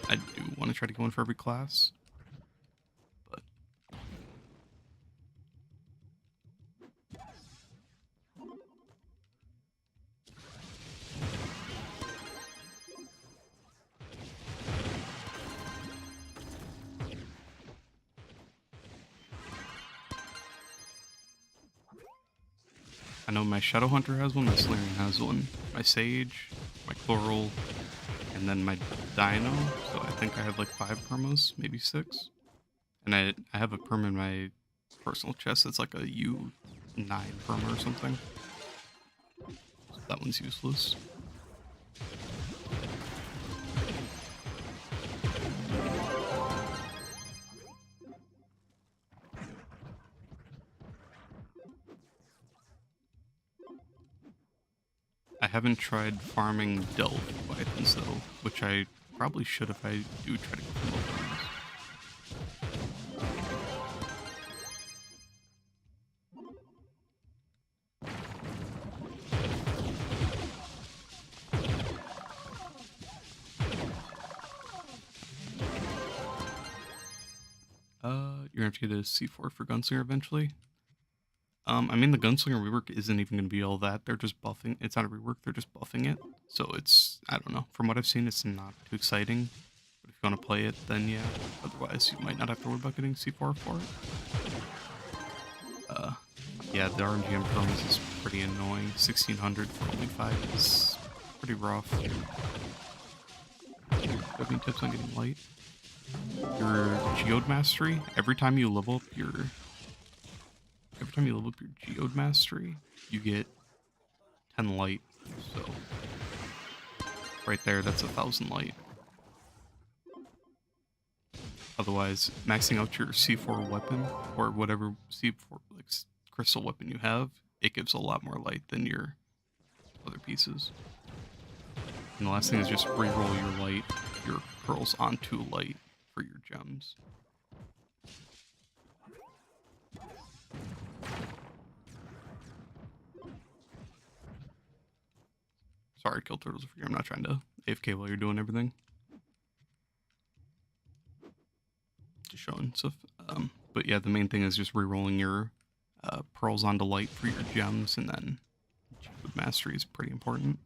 I do want to try to go in for every class. But I know my Shadow Hunter has one, my Solarian has one, my Sage, my Chloral, and then my Dino. So I think I have like 5 permos, maybe 6. And I have a perm in my personal chest that's like a U9 perma or something. So that one's useless. I haven't tried farming Delve Leviathans though, which I probably should if I do try to get them over. You're gonna have to get a C4 for Gunslinger eventually. I mean, the Gunslinger rework isn't even gonna be all that. They're just buffing. It's not a rework. They're just buffing it. So it's, I don't know. From what I've seen, it's not too exciting. But if you want to play it, then yeah. Otherwise, you might not have to worry about getting C4 for it. Yeah, the RNGM perms is pretty annoying. 1600 for only 5 is pretty rough. Do you have any tips on getting light? Your Geode Mastery, every time you level up your Geode Mastery, you get 10 light. So right there, that's 1,000 light. Otherwise, maxing out your C4 weapon or whatever C4 like crystal weapon you have, it gives a lot more light than your other pieces. And the last thing is just reroll your pearls onto light for your gems. Sorry, Kill Turtles, if I'm not trying to AFK while you're doing everything. Just showing stuff. But yeah, the main thing is just rerolling your pearls onto light for your gems, and then Geode Mastery is pretty important.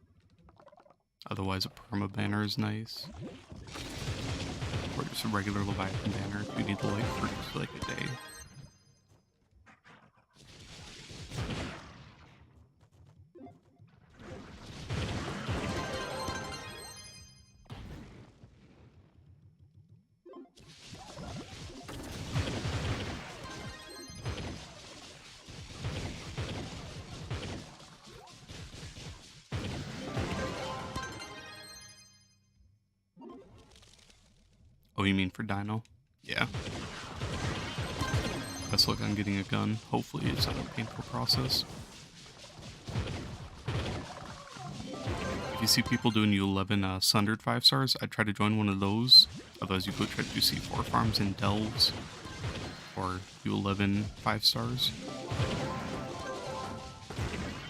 Otherwise, a perma banner is nice. Or just a regular Leviathan banner if you need the light for just like a day. Oh, you mean for Dino? Yeah. Best luck on getting a gun. Hopefully it's not a painful process. If you see people doing U11 Sundered 5 stars, I'd try to join one of those. Otherwise you go try to do C4 farms in Delves. Or U11 5 stars.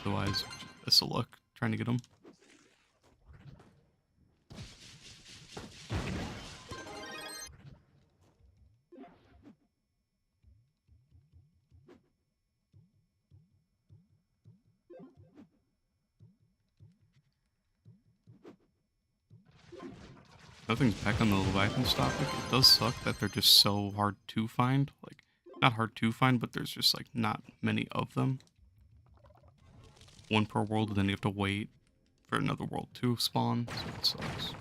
Otherwise, best of luck trying to get them. Nothing's back on the Leviathans topic. It does suck that they're just so hard to find. Like, not hard to find, but there's just like not many of them. One per world, and then you have to wait for another world to spawn, so it sucks.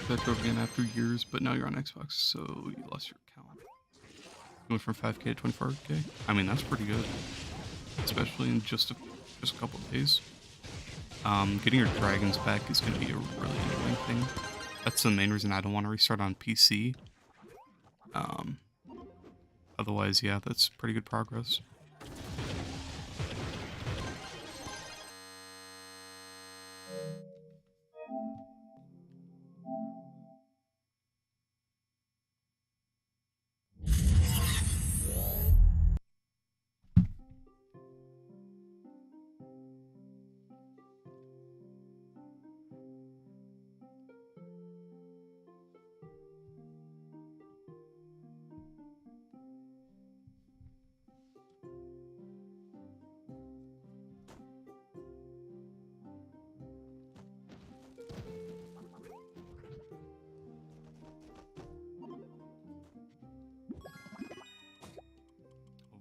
That Trove again after years, but now you're on Xbox, so you lost your account. You went from 5k to 24k. I mean, that's pretty good, especially in just a couple of days. Getting your dragons back is going to be a really annoying thing. That's the main reason I don't want to restart on PC. Otherwise, yeah, that's pretty good progress.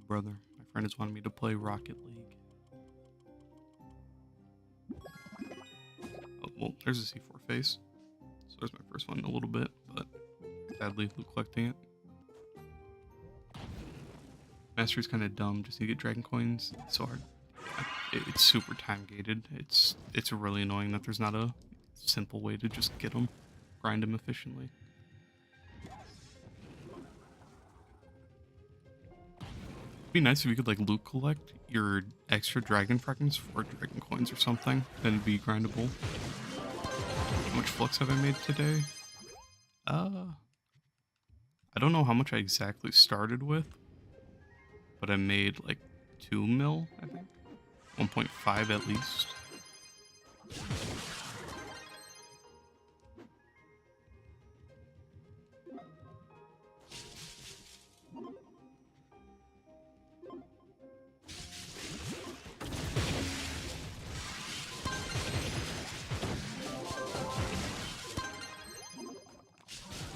brother. My friend has wanted me to play Rocket League. Oh, well, there's a C4 face. So there's my first one in a little bit, but sadly, loot collecting it. Mastery's kind of dumb, just to get dragon coins. It's so hard. It's super time gated. It's really annoying that there's not a simple way to just get them, grind them efficiently. It'd be nice if you could like loot collect your extra dragon fragments for dragon coins or something. Then it'd be grindable. How much flux have I made today? I don't know how much I exactly started with, but I made like 2 mil, I think. 1.5 at least.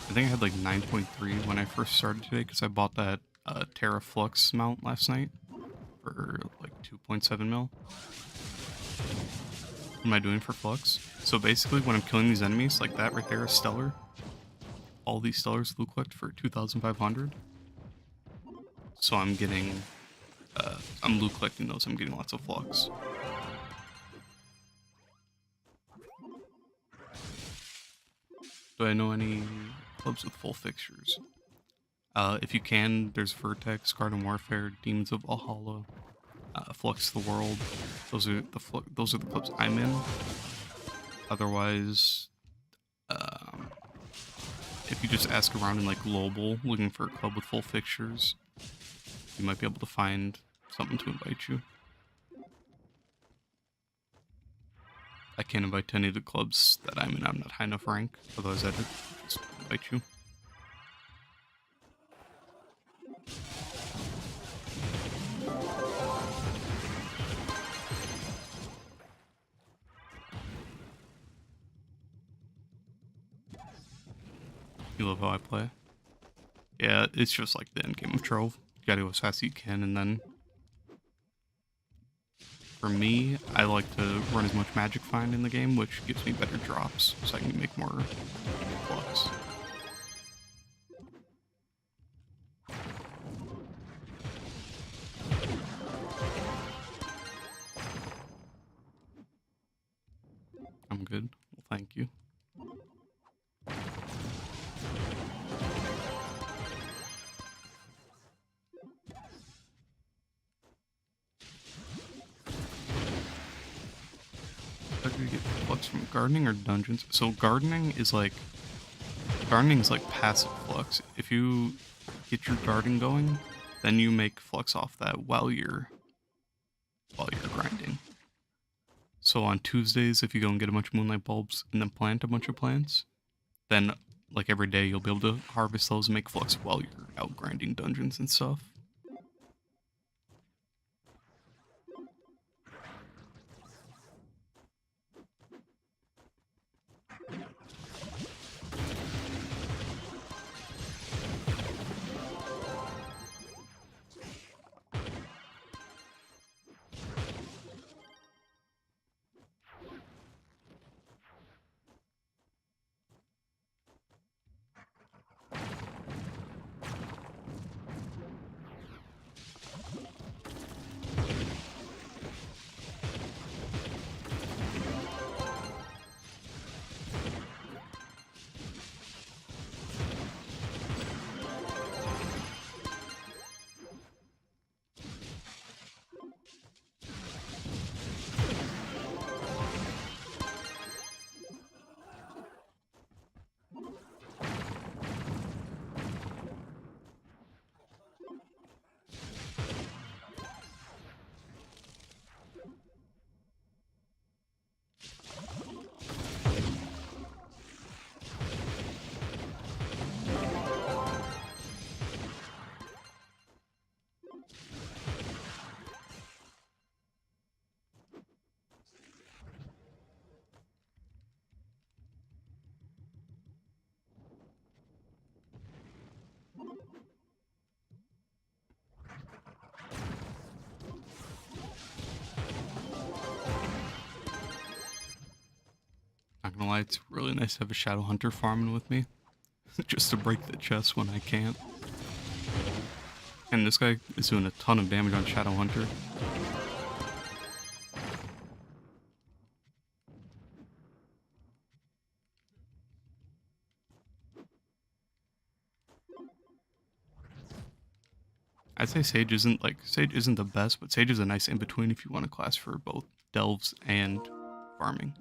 I think I had like 9.3 when I first started today because I bought that Terra Flux mount last night for like 2.7 mil. What am I doing for Flux? So basically when I'm killing these enemies, like that right there is Stellar. All these Stellars loot collect for 2,500. So I'm getting, I'm loot collecting those, I'm getting lots of Flux. Do I know any clubs with full fixtures? If you can, there's Vertex, Garden Warfare, Demons of Valhalla, Flux the World. Those are the clubs I'm in. Otherwise, if you just ask around in like global, looking for a club with full fixtures, you might be able to find something to invite you. I can't invite to any of the clubs that I'm in. I'm not high enough rank. Otherwise, I'd just invite you. You love how I play? Yeah, it's just like the end game of Trove. You gotta go as fast as you can, and then for me, I like to run as much magic find in the game, which gives me better drops, so I can make more flux. I'm good. Well, thank you. How do you get flux from gardening or dungeons? So gardening is like passive flux. If you get your garden going, then you make flux off that while you're grinding. So on Tuesdays, if you go and get a bunch of moonlight bulbs and then plant a bunch of plants, then like every day you'll be able to harvest those and make flux while you're out grinding dungeons and stuff. lie, it's really nice to have a Shadow Hunter farming with me. Just to break the chest when I can't. And this guy is doing a ton of damage on Shadow Hunter. I'd say Sage isn't the best, but Sage is a nice in-between if you want a class for both delves and farming.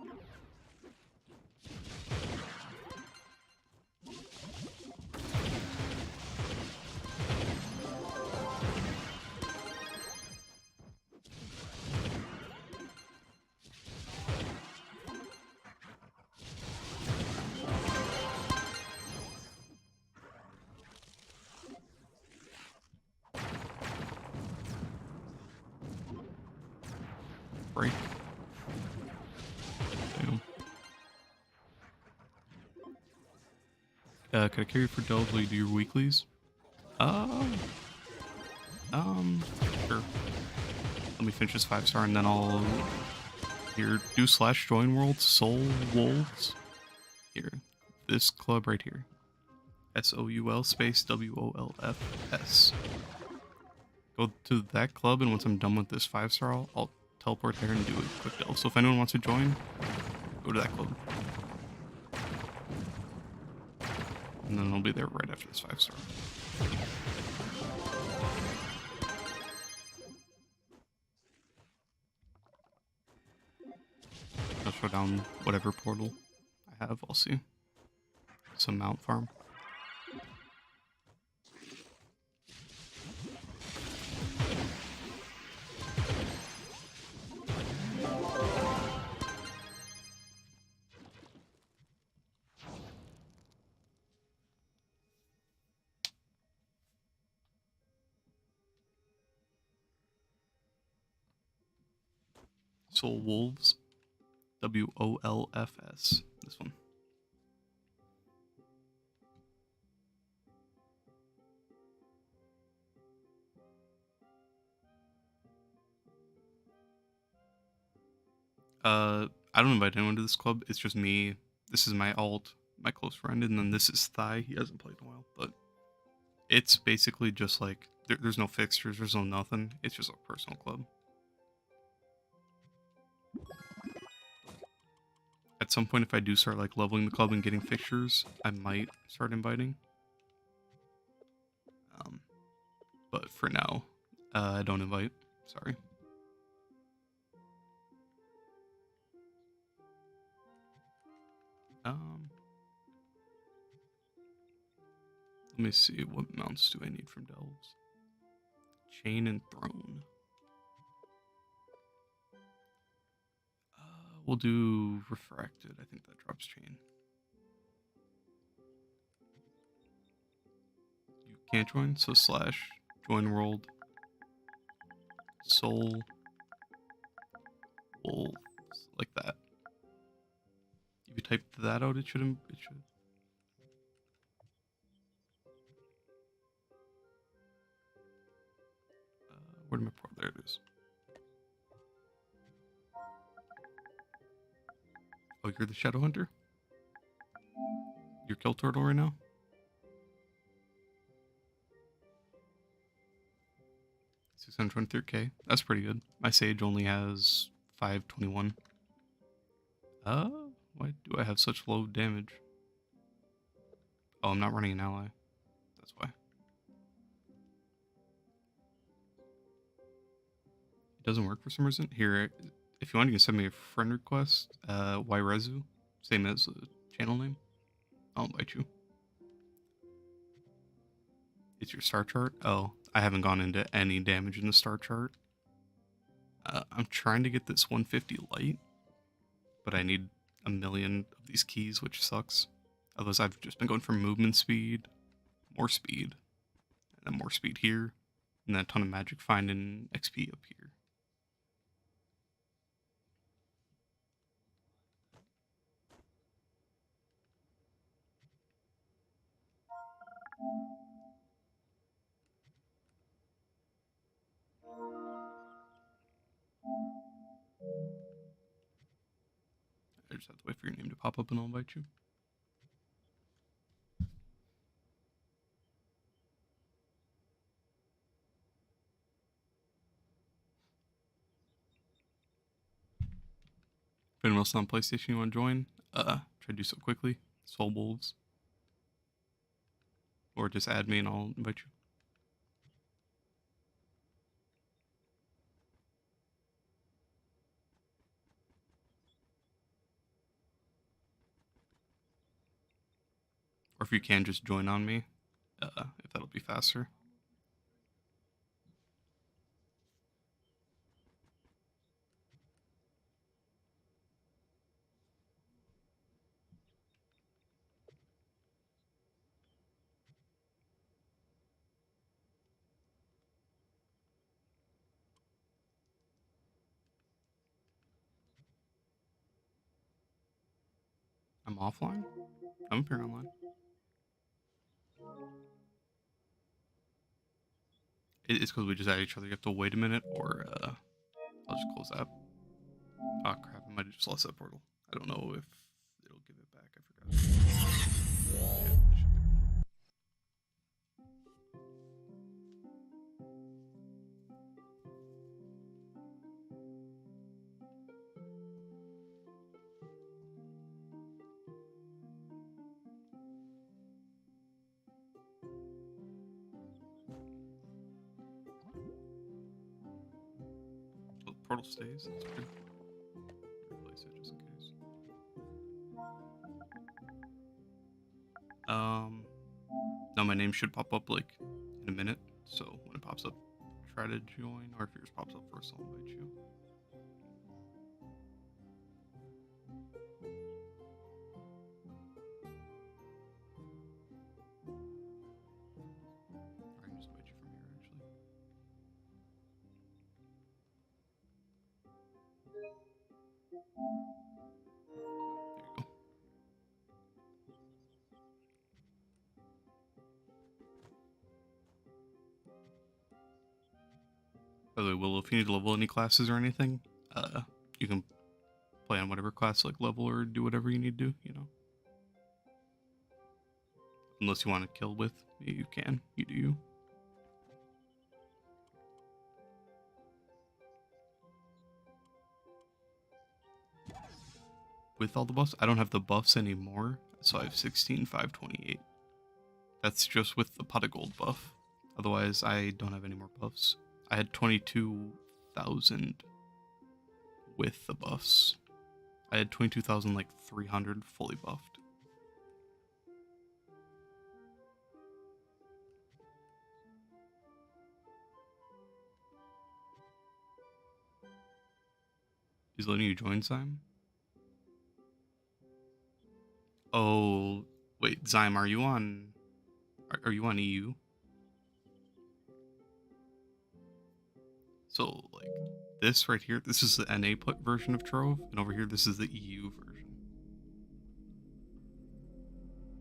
Break. Damn. Can I carry for delves while you do your weeklies? Sure. Let me finish this 5-star and then I'll here do / join world soul wolves. Here. This club right here. SOUL space WOLFS. Go to that club, and once I'm done with this 5-star, I'll teleport there and do a quick delve. So if anyone wants to join, go to that club. And then I'll be there right after this 5-star. I'll throw down whatever portal I have, I'll see. Some mount farm. Soul Wolves. WOLFS. This one. I don't invite anyone to this club. It's just me. This is my alt, my close friend, and then this is Thigh. He hasn't played in a while, but it's basically just like there's no fixtures, there's no nothing. It's just a personal club. At some point, if I do start like leveling the club and getting fixtures, I might start inviting. But for now, I don't invite. Sorry. Let me see, what mounts do I need from delves? Chain and throne. We'll do refracted. I think that drops chain. You can't join, so / join world. Soul. Wolves. Like that. If you type that out, it should. Where did my pro? There it is. Oh, you're the Shadow Hunter? You're Kill Turtle right now? $623k. That's pretty good. My Sage only has 521. Why do I have such low damage? Oh, I'm not running an ally. That's why. It doesn't work for some reason. Here, if you want, you can send me a friend request. Yrezu, same as the channel name. I'll invite you. It's your star chart? Oh, I haven't gone into any damage in the star chart. I'm trying to get this 150 light, but I need a million of these keys, which sucks. Otherwise, I've just been going for movement speed, more speed, and then more speed here, and then a ton of magic finding XP up here. I just have to wait for your name to pop up and I'll invite you. If anyone else on PlayStation you want to join, try to do so quickly. Soul Wolves. Or just add me and I'll invite you. Or if you can, just join on me, if that'll be faster. I'm offline? I'm appearing online. It's because we just add each other. You have to wait a minute, or I'll just close that. Oh crap, I might have just lost that portal. I don't know if it'll give it back. I forgot. Shit, this should be. Oh, the portal stays. That's weird. Replace it just in case. Now my name should pop up like in a minute. So when it pops up, try to join. Or if yours pops up first, I'll invite you. Or I can just invite you from here actually. There you go. By the way, Willow, if you need to level any classes or anything, you can play on whatever class, like level or do whatever you need to do, you know. Unless you want to kill with, you can. You do you. With all the buffs, I don't have the buffs anymore, so I have 16,528. That's just with the pot of gold buff. Otherwise, I don't have any more buffs. I had 22,000 with the buffs. I had 22,000 like 300 fully buffed. He's letting you join, Zyme? Oh, wait, Zyme, are you on... Are you on EU? So, like, this right here, this is the NA version of Trove, and over here, this is the EU version.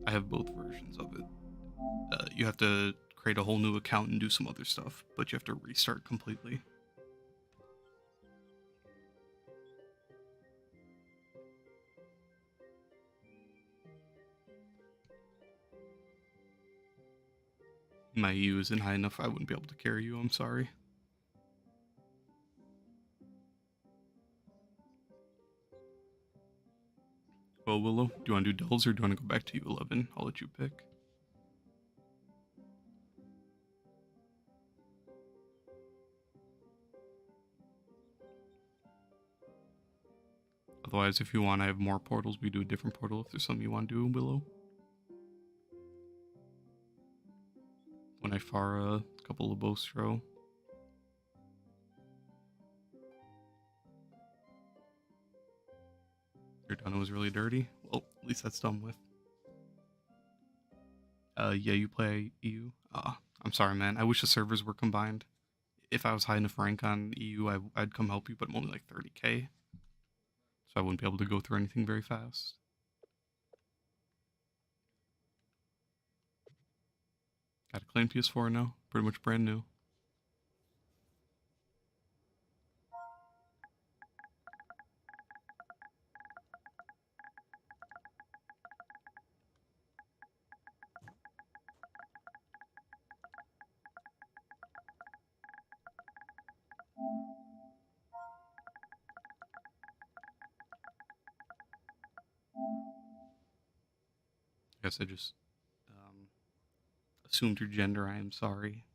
I have both versions of it. You have to create a whole new account and do some other stuff, but you have to restart completely. My EU isn't high enough, I wouldn't be able to carry you, I'm sorry. Well, Willow, do you want to do Dells or do you want to go back to U11? I'll let you pick. Otherwise, if you want, I have more portals. We do a different portal if there's something you want to do, Willow. When I far a couple of Bostro. Your Dino was really dirty. Well, at least that's done with. Yeah, you play EU. I'm sorry, man. I wish the servers were combined. If I was high enough rank on EU, I'd come help you, but I'm only like 30k. So I wouldn't be able to go through anything very fast. Got a clean PS4 now. Pretty much brand new. I guess I just assumed your gender. I am sorry.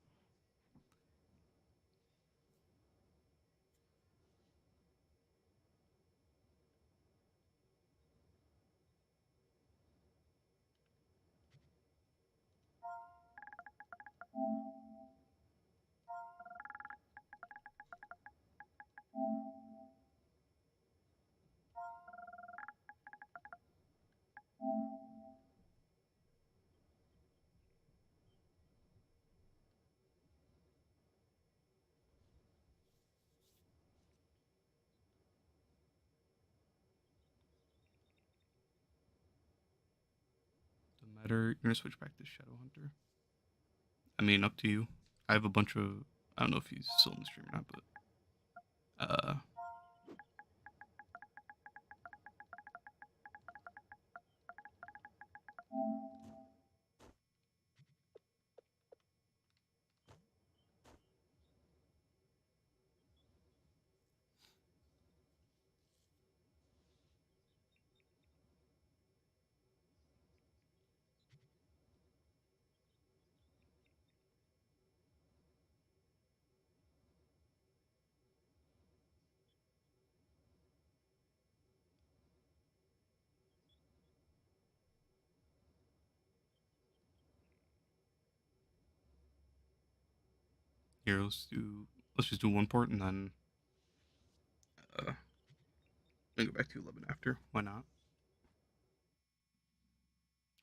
Doesn't matter. You're gonna switch back to Shadow Hunter. I mean, up to you. I have a bunch of. I don't know if he's still in the stream or not, but here let's just do one port and then uh, go back to 11 after. Why not?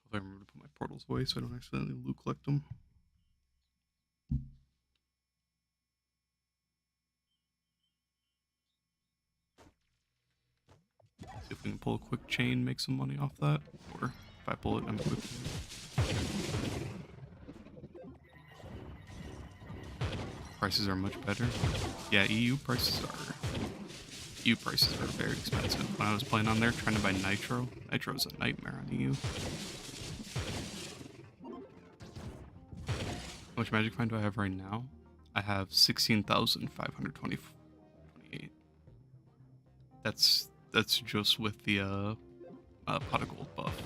Hopefully I remember to put my portals away so I don't accidentally loot collect them. See if we can pull a quick chain, make some money off that, or if I pull it, I'm quick. Prices are much better. Yeah, EU prices are very expensive. When I was playing on there trying to buy Nitro's a nightmare on EU. How much magic find do I have right now? I have 16,528. That's just with the pot of gold buff.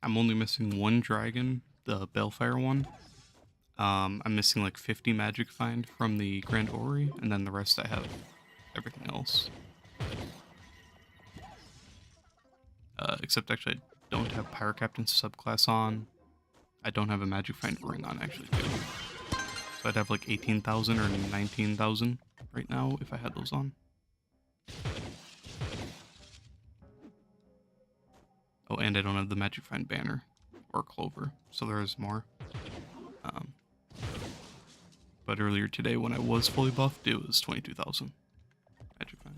I'm only missing one dragon, the Balefire one. I'm missing like 50 magic find from the Grand Ori, and then the rest I have everything else. Except actually I don't have Pyro Captain subclass on. I don't have a magic find ring on actually too. So I'd have like 18,000 or 19,000 right now if I had those on. Oh, and I don't have the magic find banner or clover, so there is more. But earlier today when I was fully buffed, it was 22,000 magic find.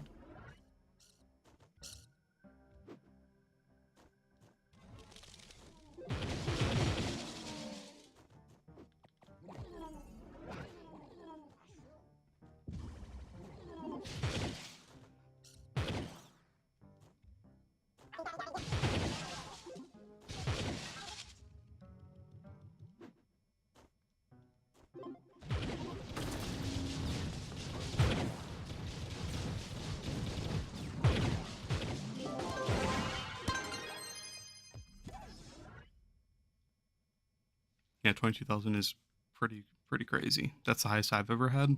Yeah, 22,000 is pretty crazy. That's the highest I've ever had.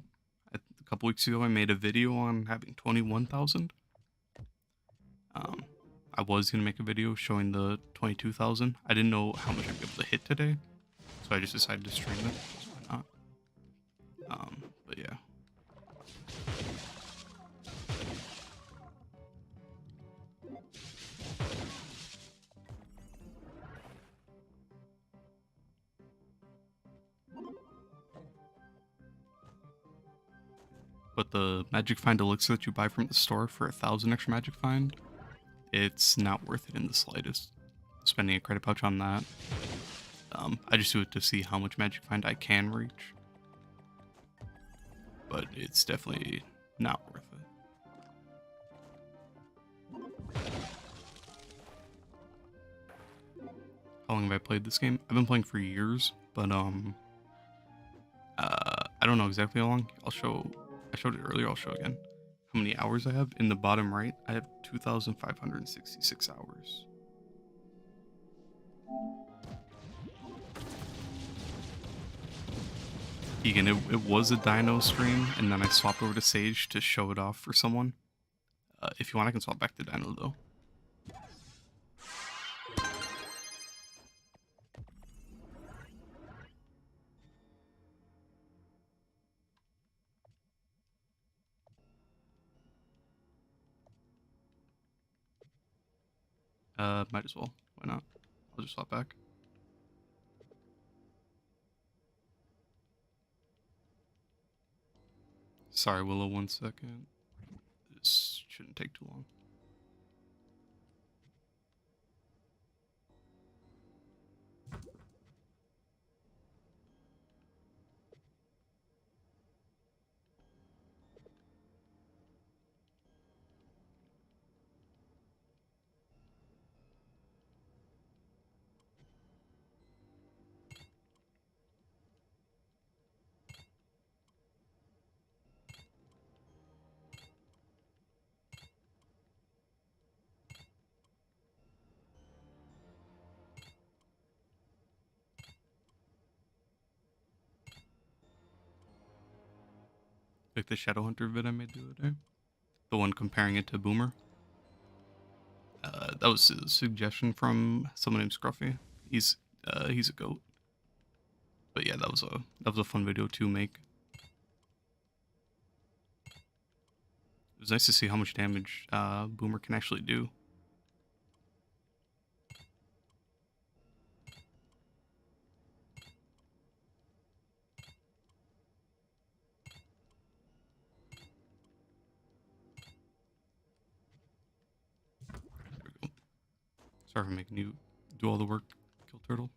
A couple weeks ago, I made a video on having 21,000. I was gonna make a video showing the 22,000. I didn't know how much I'd be able to hit today, So I just decided to stream it. So why not? But yeah. But the Magic Find elixir that you buy from the store for 1,000 extra Magic Find, it's not worth it in the slightest. Spending a credit pouch on that. I just do it to see how much Magic Find I can reach. But it's definitely not worth it. How long have I played this game? I've been playing for years, but I don't know exactly how long. I showed it earlier, I'll show again. How many hours I have? In the bottom right, I have 2,566 hours. Egan, it was a Dino stream, and then I swapped over to Sage to show it off for someone. If you want, I can swap back to Dino, though. Might as well. Why not? I'll just swap back. Sorry, Willow, 1 second. This shouldn't take too long. Like the Shadowhunter vid I made the other day. The one comparing it to Boomer. That was a suggestion from someone named Scruffy. He's a goat. But yeah, that was a fun video to make. It was nice to see how much damage Boomer can actually do. There we go. Sorry for making you do all the work, Kill Turtle.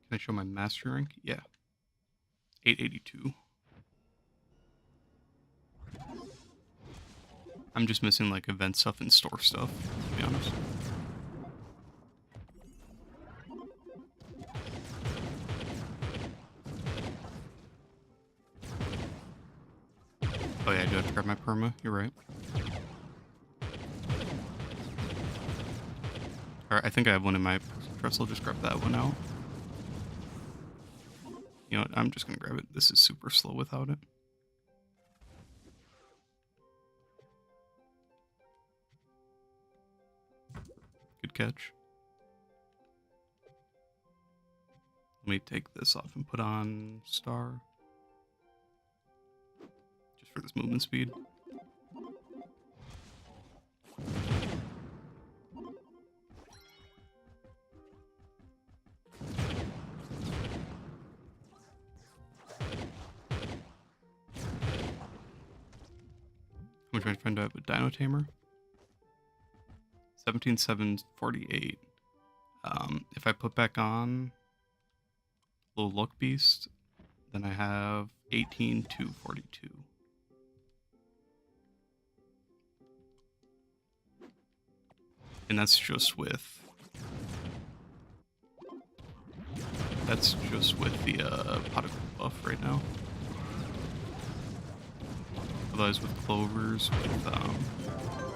Can I show my master rank? Yeah. 882. I'm just missing like event stuff and store stuff, to be honest. Oh yeah, I do have to grab my perma, you're right. Alright, I think I have one in my dress, I'll just grab that one out. You know what, I'm just gonna grab it. This is super slow without it. Good catch. Let me take this off and put on Star. Just for this movement speed. How much my friend do I have with Dino Tamer? 17,748. If I put back on Little Luck Beast, then I have 18,242. And that's just with the pot of buff right now. Otherwise, with clovers, with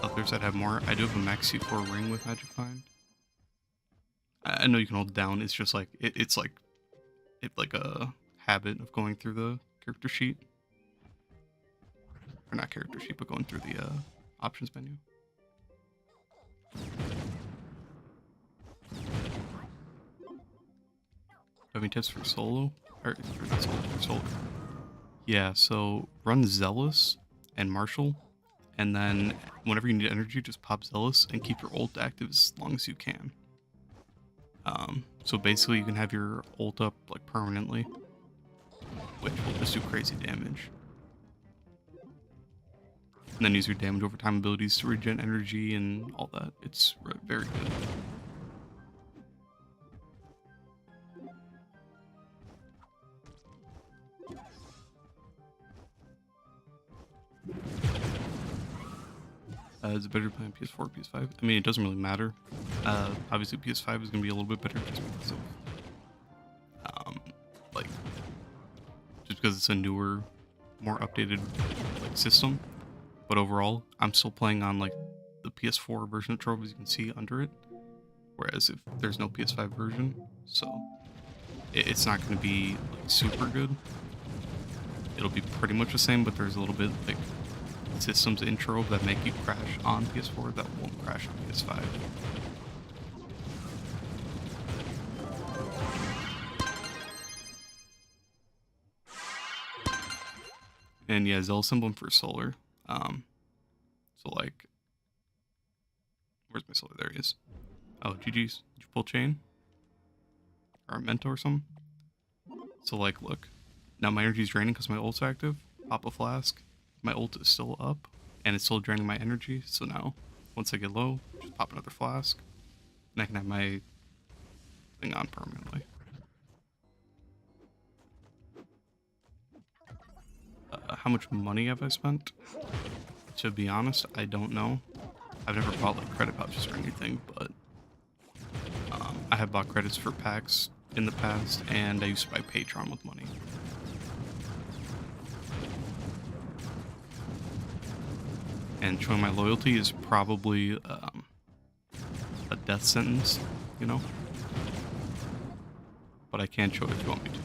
others that have more, I do have a max C4 ring with Magic Find. I know you can hold down. It's just like it's like a habit of going through the character sheet, or not character sheet, but going through the options menu. Have any tips for solo? Or not solo, for solar. Yeah, so run Zealous and Marshall, and then whenever you need energy, just pop Zealous and keep your ult active as long as you can. So basically you can have your ult up like permanently, which will just do crazy damage. And then use your damage over time abilities to regen energy and all that. It's very good. Is it better to play on PS4 or PS5? I mean, it doesn't really matter. Obviously, PS5 is going to be a little bit better just because of, just because it's a newer, more updated like system. But overall, I'm still playing on like the PS4 version of Trove, as you can see under it. Whereas if there's no PS5 version, so it's not going to be like super good. It'll be pretty much the same, but there's a little bit like systems in Trove that make you crash on PS4 that won't crash on PS5. And yeah, Zealous emblem for solar. So like, where's my solar? There he is. Oh, GG's. Did you pull chain? Or a Mento or something? So like, look. Now my energy's draining because my ult's active. Pop a flask. My ult is still up. And it's still draining my energy. So now, once I get low, just pop another flask. And I can have my thing on permanently. How much money have I spent? To be honest, I don't know. I've never bought like credit pouches or anything, but I have bought credits for packs in the past, and I used to buy Patreon with money. And showing my loyalty is probably a death sentence, you know? But I can show it if you want me to.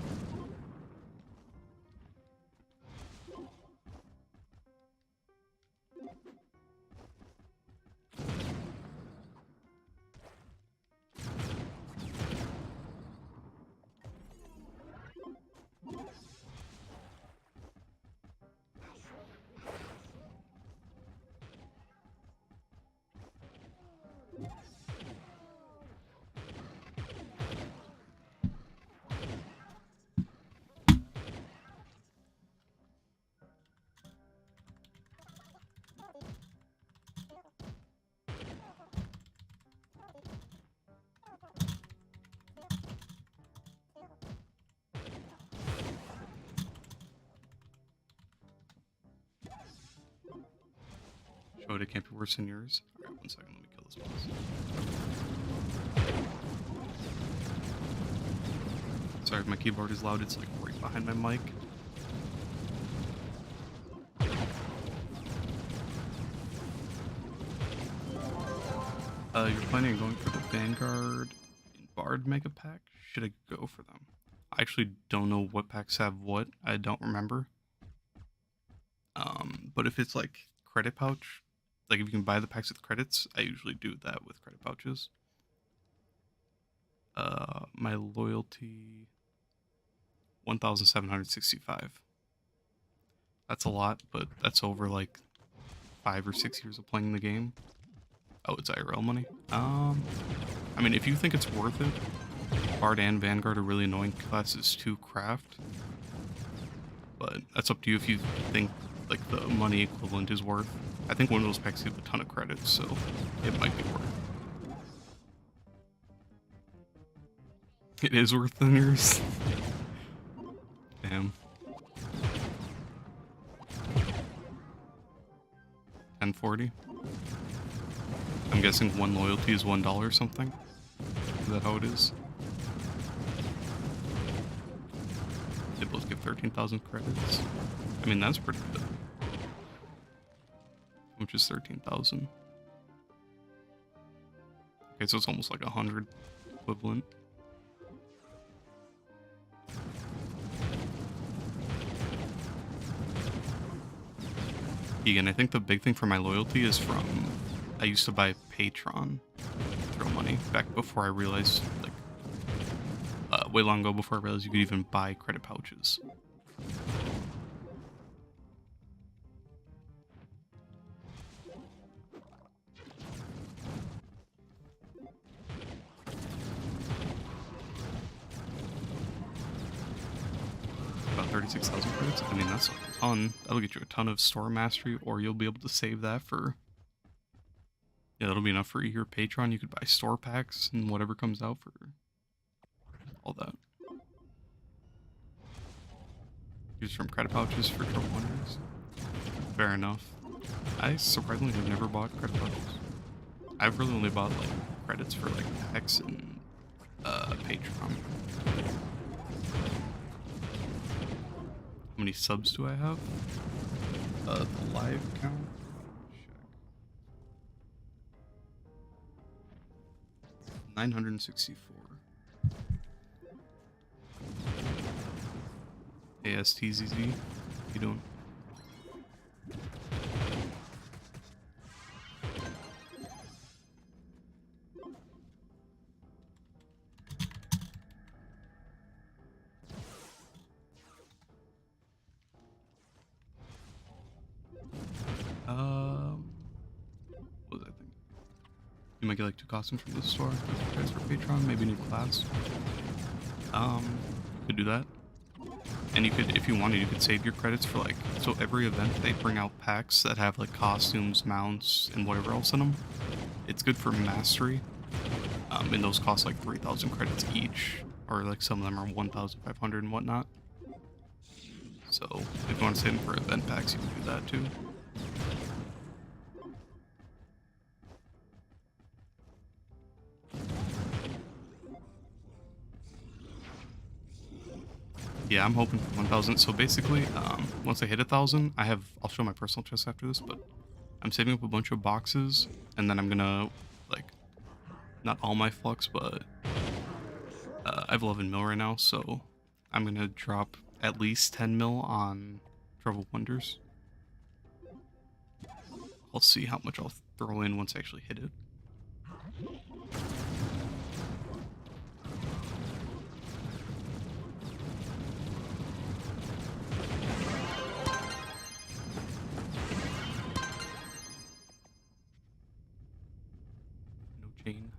Showed it can't be worse than yours. Alright, 1 second, let me kill this boss. Sorry if my keyboard is loud, it's like right behind my mic. You're planning on going for the Vanguard and Bard Mega Pack? Should I go for them? I actually don't know what packs have what. I don't remember. But if it's like credit pouch, like if you can buy the packs with credits, I usually do that with credit pouches. My loyalty, 1,765. That's a lot, but that's over like 5 or 6 years of playing the game. Oh, it's IRL money. I mean, if you think it's worth it, Bard and Vanguard are really annoying classes to craft. But that's up to you if you think like the money equivalent is worth. I think one of those packs give a ton of credits, so it might be worth. It is worth than yours. Damn. 1040. I'm guessing one loyalty is $1 or something. Is that how it is? They both give 13,000 credits. I mean, that's pretty good. which is 13,000. Okay, so it's almost like 100 equivalent. Again, I think the big thing for my loyalty is from, I used to buy Patreon, throw money, back before I realized, like, way long ago before I realized you could even buy credit pouches. About 36,000 credits. I mean, that's a ton. That'll get you a ton of store mastery, or you'll be able to save that for... Yeah, that'll be enough for your Patreon. You could buy store packs and whatever comes out for all that. Use from credit pouches for Trove Wonders. Fair enough. I surprisingly have never bought credit pouches. I've really only bought like credits for like packs and Patreon. How many subs do I have? The live count. Check. 964. ASTZZ, how you doing? What was I thinking? You might get like 2 costumes from the store. Guys for Patreon, maybe a new class. Could do that. And you could, if you wanted, you could save your credits for like, so every event they bring out packs that have like costumes, mounts, and whatever else in them. It's good for mastery. And those cost like 3,000 credits each, or like some of them are 1,500 and whatnot. So if you want to save them for event packs, you can do that too. Yeah, I'm hoping for 1,000. So basically, once I hit 1,000, I'll show my personal chest after this, but I'm saving up a bunch of boxes, and then I'm gonna, like, not all my flux, but I have 11 mil right now, so I'm gonna drop at least 10 mil on Trove Wonders. I'll see how much I'll throw in once I actually hit it. Chain.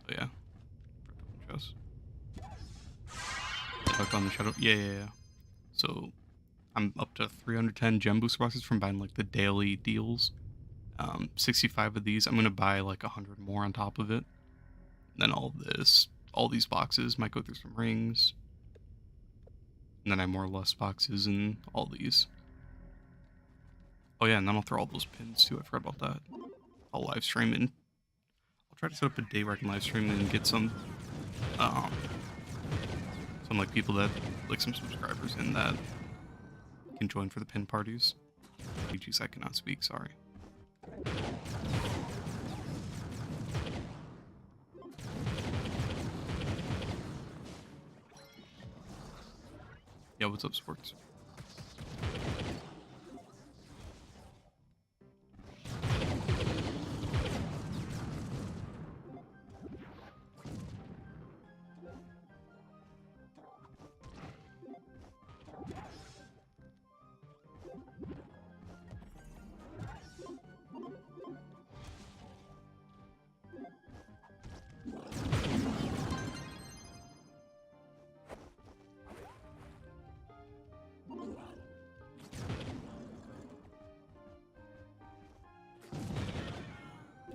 Oh yeah. Chest. Back on the shadow. Yeah. So I'm up to 310 gem booster boxes from buying like the daily deals. 65 of these. I'm gonna buy like 100 more on top of it. And then all these boxes might go through some rings. And then I have more or less boxes and all these. Oh yeah, and then I'll throw all those pins too. I forgot about that. I'll live stream and I'll try to set up a day where I can live stream and get some like people that, like some subscribers in that can join for the pin parties. Jeez, I cannot speak, sorry. Yeah, what's up, sports?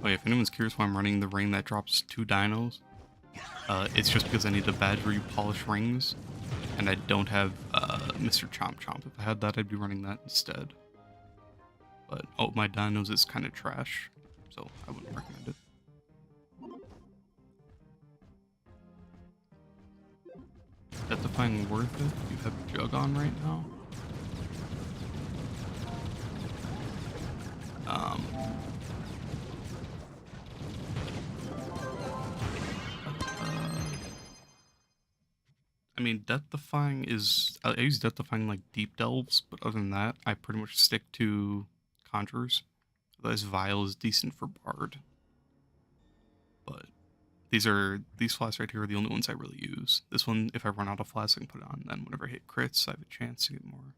Oh yeah, if anyone's curious why I'm running the ring that drops 2 dinos, it's just because I need the badge where you polish rings, and I don't have Mr. Chomp Chomp. If I had that, I'd be running that instead. But, oh, my dinos is kind of trash, so I wouldn't recommend it. Deathifying worth it? You have Jug on right now? Um, I mean, Death Defying is... I use Death Defying like deep delves, but other than that, I pretty much stick to Conjurers. Otherwise, Vile is decent for Bard. But these flasks right here are the only ones I really use. This one, if I run out of flasks, I can put it on. Then whenever I hit crits, I have a chance to get more.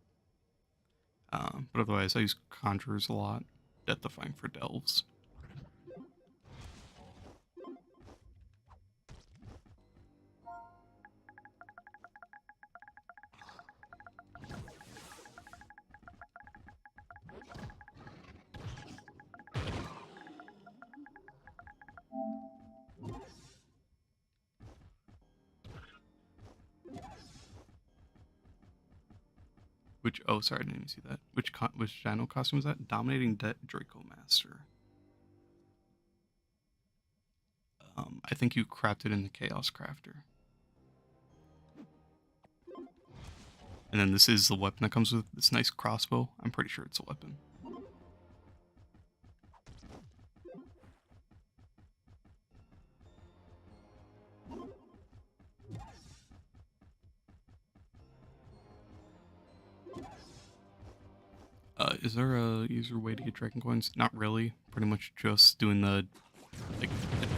But otherwise, I use Conjurers a lot. Death Defying for delves. Oh, sorry, I didn't even see that. Which Dino costume was that? Dominating Draco Master. I think you crafted in the Chaos Crafter. And then this is the weapon that comes with this nice crossbow. I'm pretty sure it's a weapon. Is there a easier way to get dragon coins? Not really. Pretty much just doing the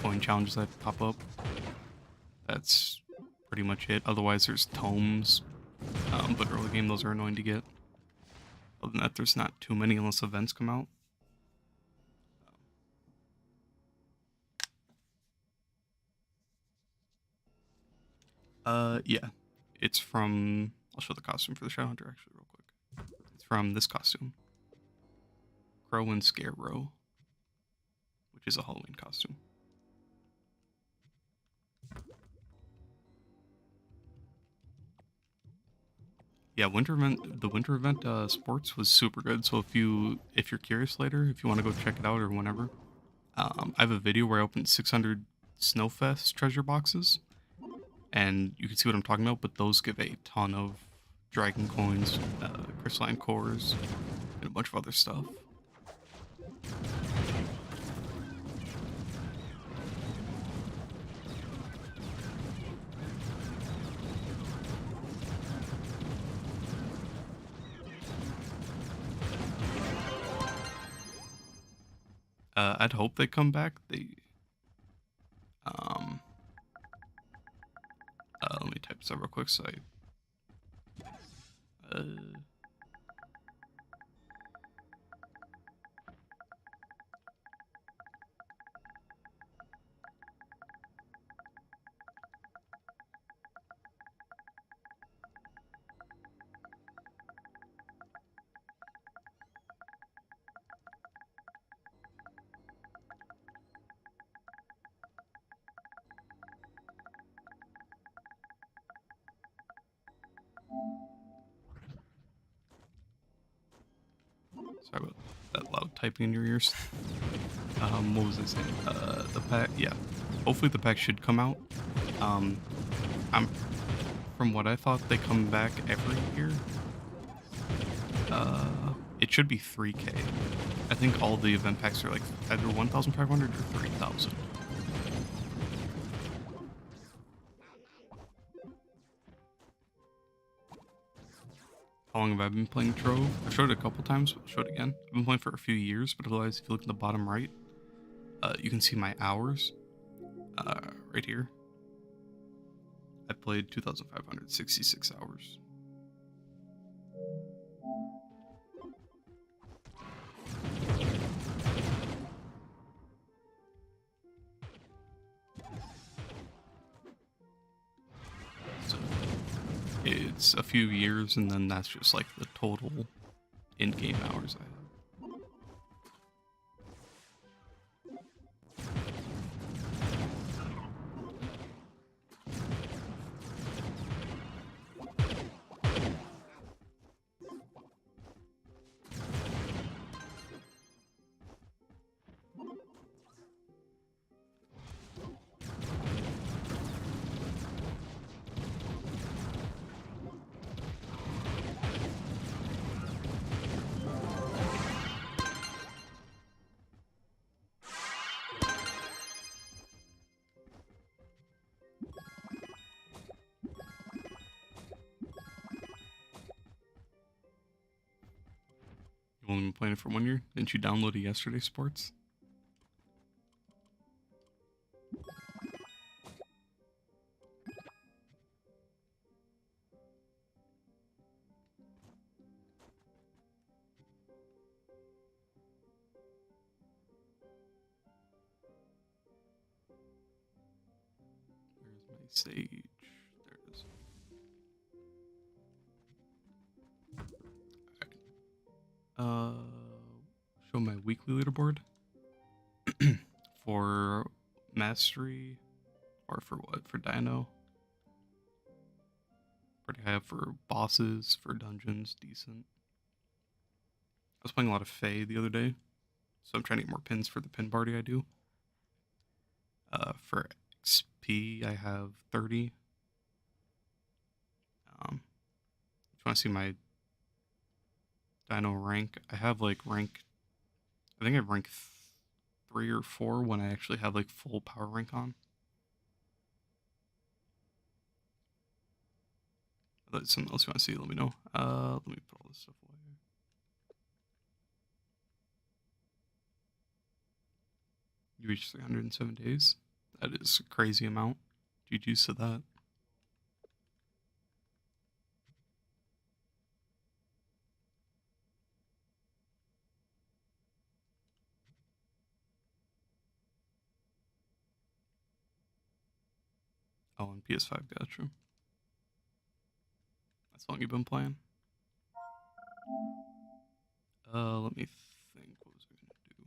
coin challenges that pop up. That's pretty much it. Otherwise, there's tomes. But early game, those are annoying to get. Other than that, there's not too many unless events come out. Yeah. It's from... I'll show the costume for the Shadow Hunter actually real quick. It's from this costume. Crow and Scarecrow, which is a Halloween costume. Yeah, the winter event sports was super good. So if you're curious later, if you want to go check it out or whenever, I have a video where I opened 600 Snowfest treasure boxes, and you can see what I'm talking about. But those give a ton of dragon coins, crystalline cores, and a bunch of other stuff. I'd hope they come back. Let me type this out real quick. So sorry about that loud typing in your ears. What was I saying? The pack, yeah. Hopefully the pack should come out. From what I thought, they come back every year. It should be 3K. I think all the event packs are like either 1,500 or 3,000. How long have I been playing Trove? I've showed it a couple times, but I'll show it again. I've been playing for a few years, but otherwise, if you look in the bottom right, you can see my hours right here. I played 2,566 hours. So it's a few years, and then that's just like the total in-game hours I have. only been playing it for 1 year. Didn't you download it yesterday, Sports? Where's my sage? There it is. Alright. Show my weekly leaderboard. For mastery, or for what? For Dino. Pretty high up for bosses, for dungeons, decent. I was playing a lot of Fae the other day, so I'm trying to get more pins for the pin party I do. For XP, I have 30. If you want to see my Dino rank, I have like rank, I think I have rank 3 or 4 when I actually have like full power rank on. If that's something else you want to see, let me know. Let me put all this stuff away. You reached 307 days. That is a crazy amount. GG's to that. Oh, on PS5, gotcha. That's how long you've been playing? Let me think. What was I gonna do?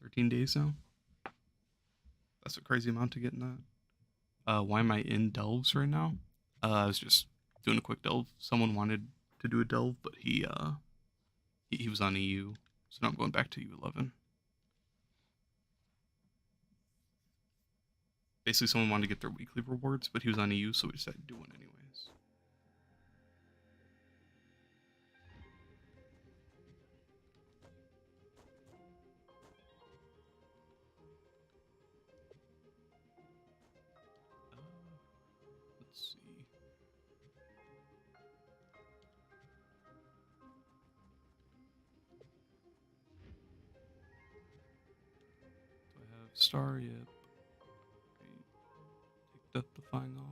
13 days now? That's a crazy amount to get in that. Why am I in delves right now? I was just doing a quick delve. Someone wanted to do a delve, but he was on EU, so now I'm going back to U11. Basically, someone wanted to get their weekly rewards, but he was on EU, so we decided to do one anyways. Let's see. Do I have star yet? Take death-defying off.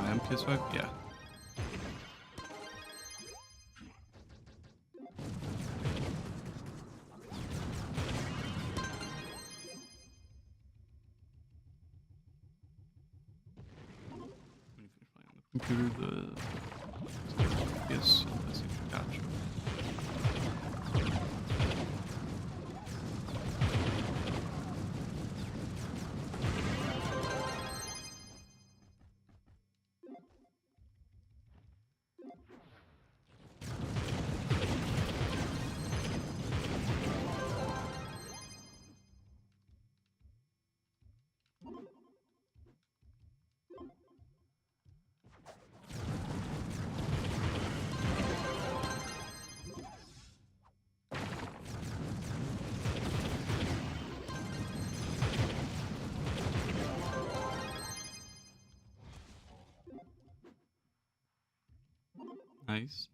I am PS5? Yeah. When you finish playing on the computer, yes, gotcha. Nice.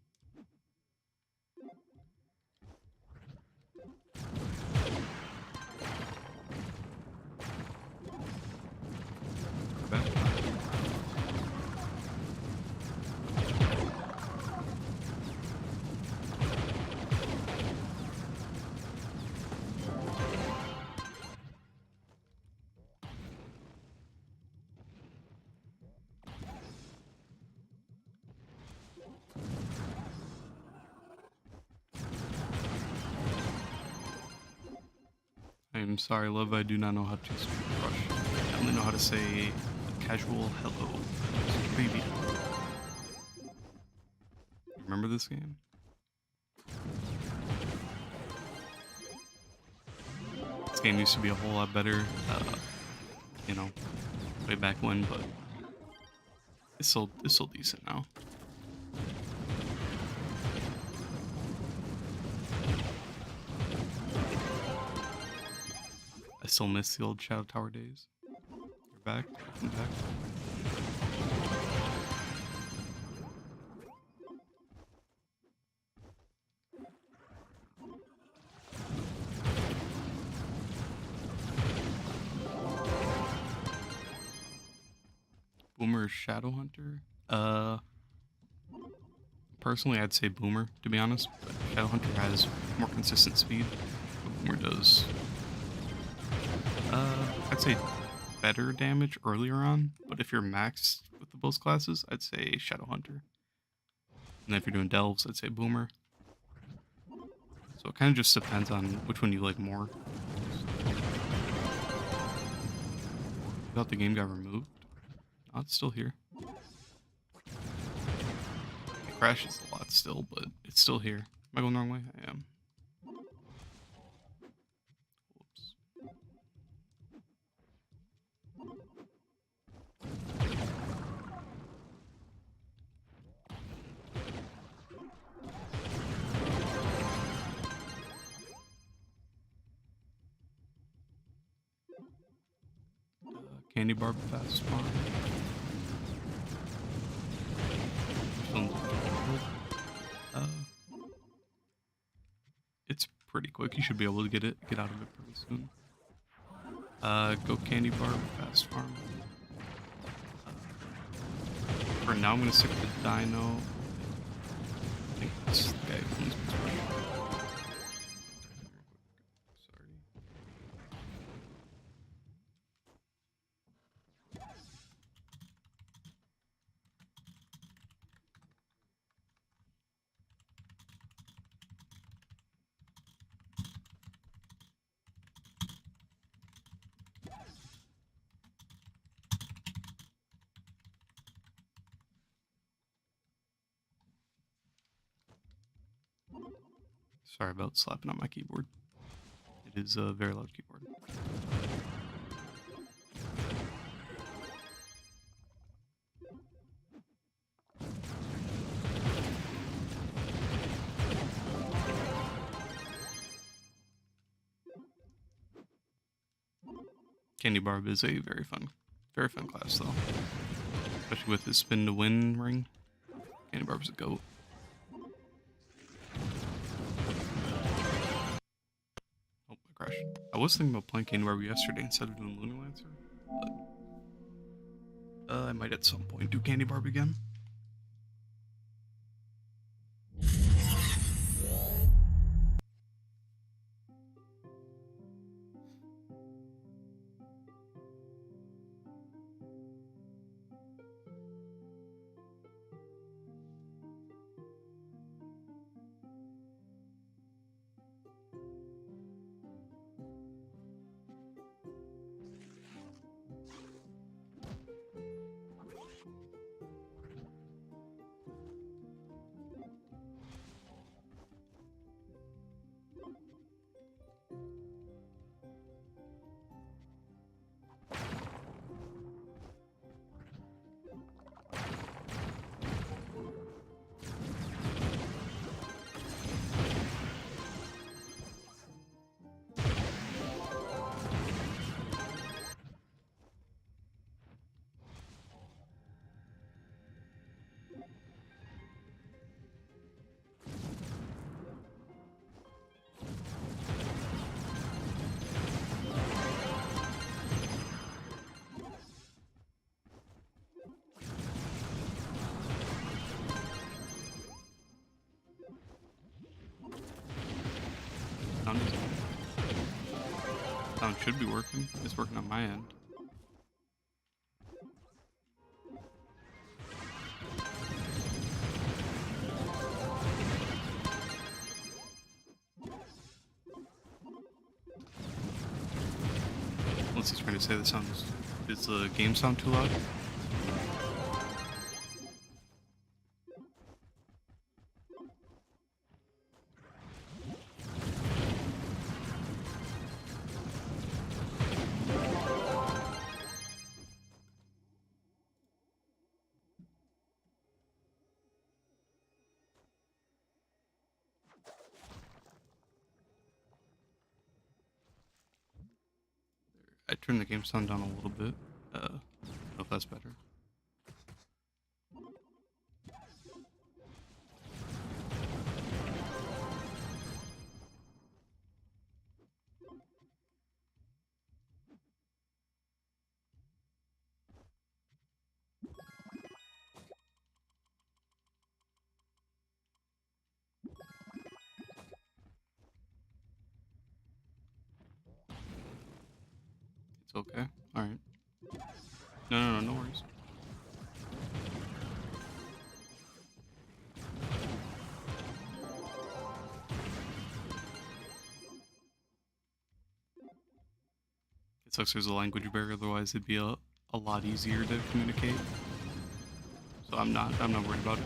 Back. I'm sorry, love, I do not know how to speak Russian. I only know how to say a casual hello. Baby. Remember this game? This game used to be a whole lot better, you know, way back when, but it's still decent now. I still miss the old Shadow Tower days. You're back? Welcome back. Boomer or Shadow Hunter? Personally, I'd say Boomer, to be honest. But Shadow Hunter has more consistent speed. But Boomer does, I'd say better damage earlier on. But if you're maxed with the both classes, I'd say Shadow Hunter. And then if you're doing Delves, I'd say Boomer. So it kind of just depends on which one you like more. I thought the game got removed. No, it's still here. It crashes a lot still, but it's still here. Am I going the wrong way? I am. Whoops. Candy bar fast farm. It's pretty quick. You should be able to get out of it pretty soon. Go candy bar fast farm. For now, I'm gonna stick with Dino. I think this guy owns me. Sorry. Sorry about slapping on my keyboard. It is a very loud keyboard. Candy Barb is a very fun class though. Especially with his spin to win ring. Candy Barb's a goat. Oh, I crashed. I was thinking about playing Candy Barb yesterday instead of doing Looney Lancer, but I might at some point do Candy Barb again. Sound should be working. It's working on my end. Unless he's trying to say the sound is the game sound too loud? turn the game sound down a little bit. I don't know if that's better. It's okay. Alright. No worries. It sucks there's a language barrier, otherwise it'd be a lot easier to communicate. So I'm not worried about it.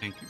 Thank you.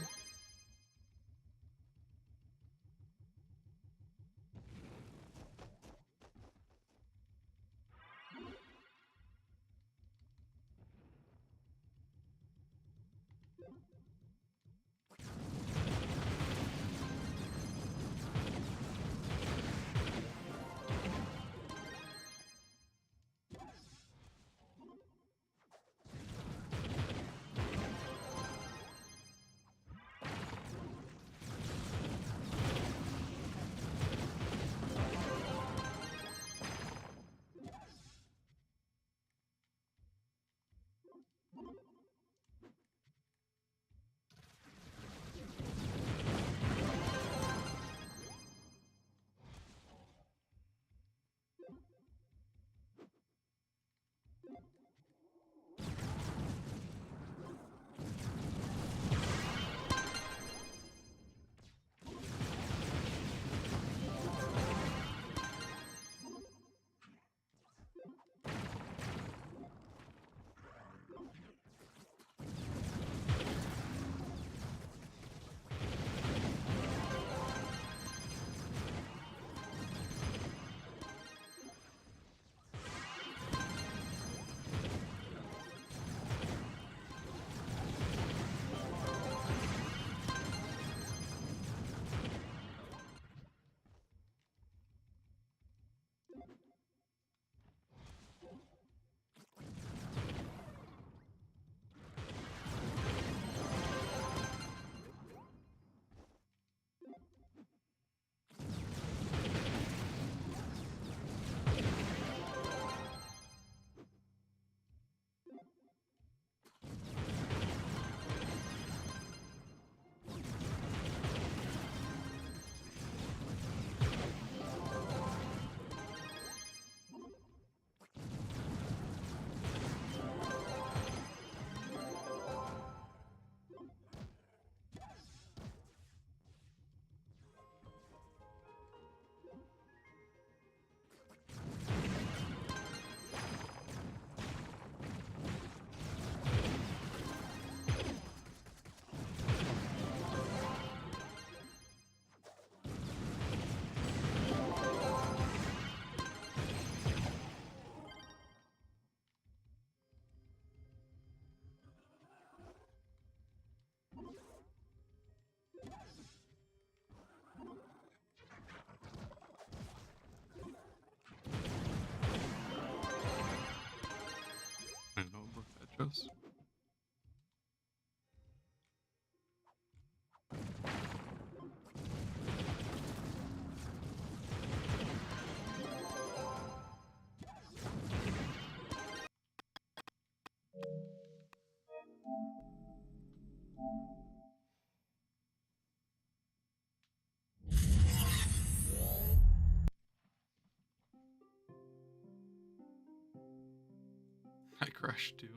I crashed too.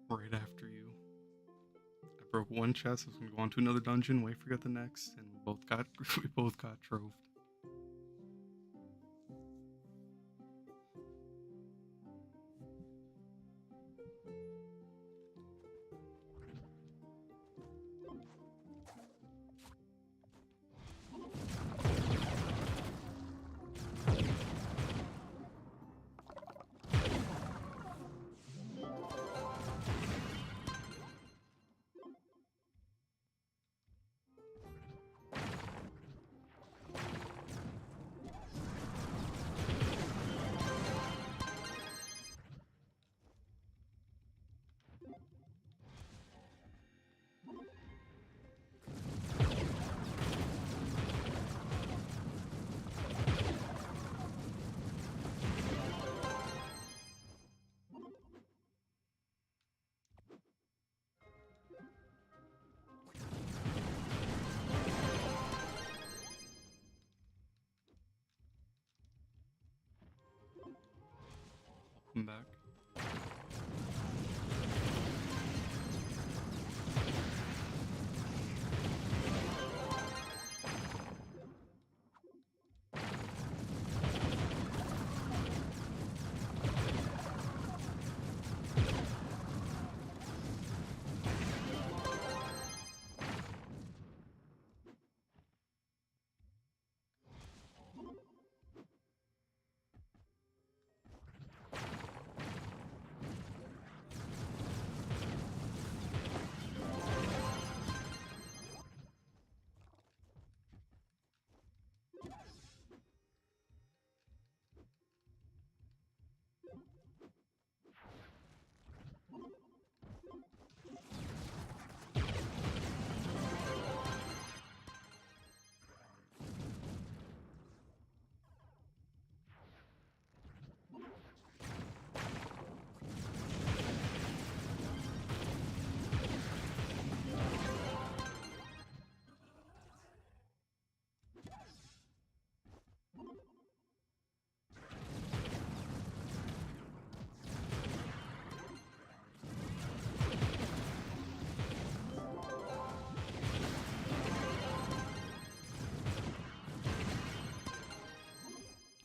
Right after you. I broke one chest, I was gonna go on to another dungeon, wait for you at the next, and we both got troved. Welcome back.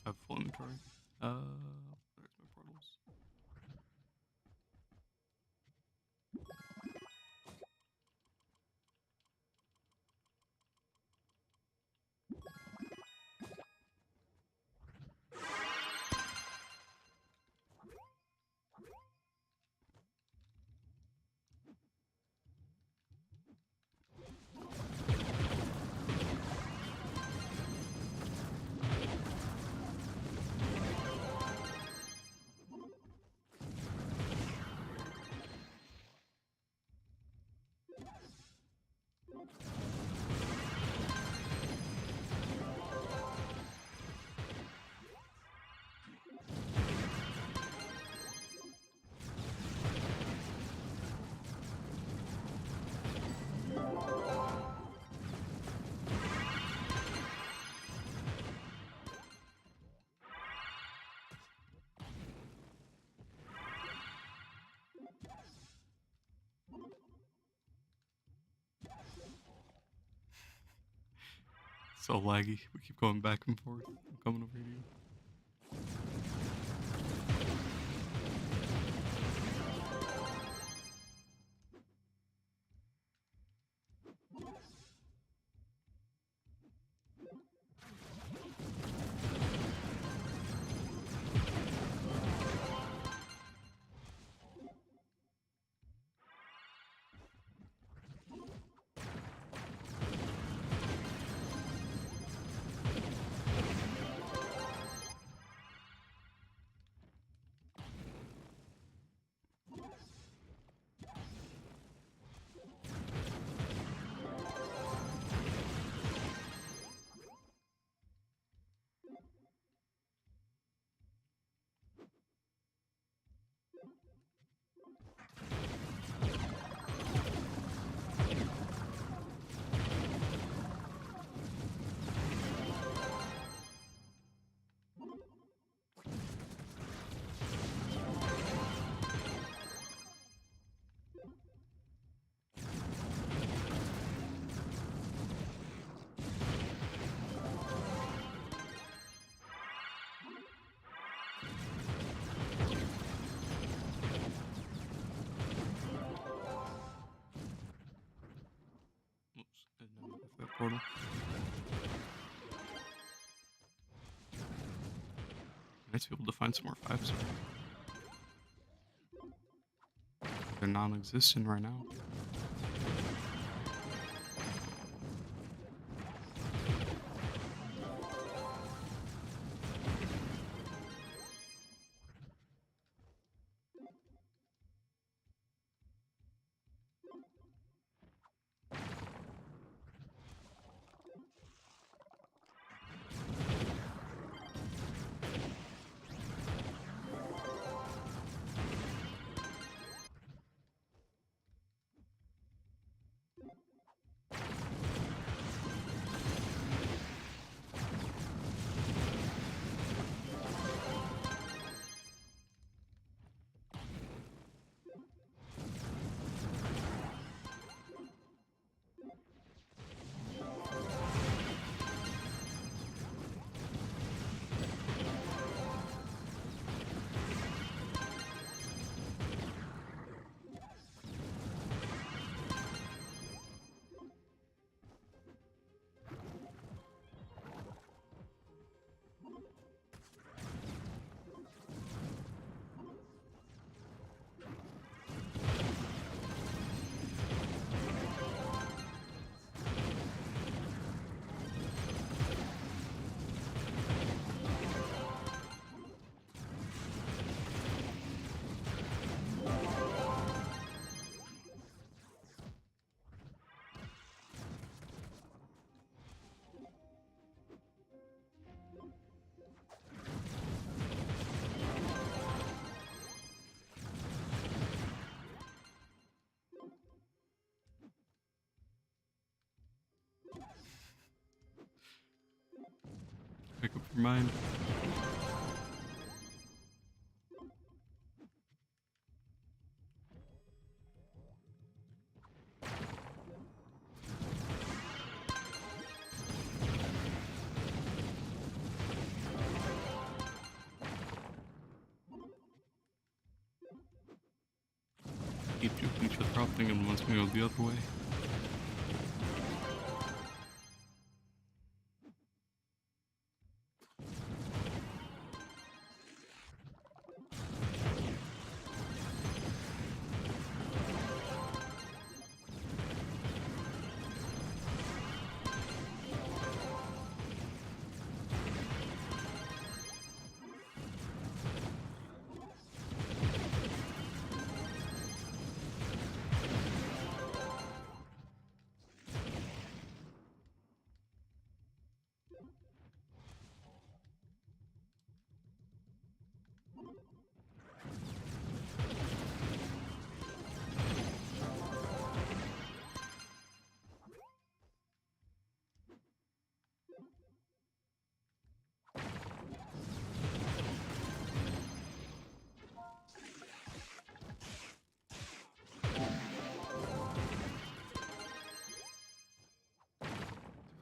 I have full inventory. There's my portals. So laggy. We keep going back and forth. I'm coming over here. portal. Nice to be able to find some more 5-stars. They're non-existent right now. Pick up your mind. Keep juking each other out, thinking one's gonna go the other way.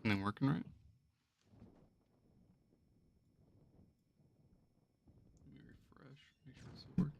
Everything working right? Let me refresh, make sure it's working.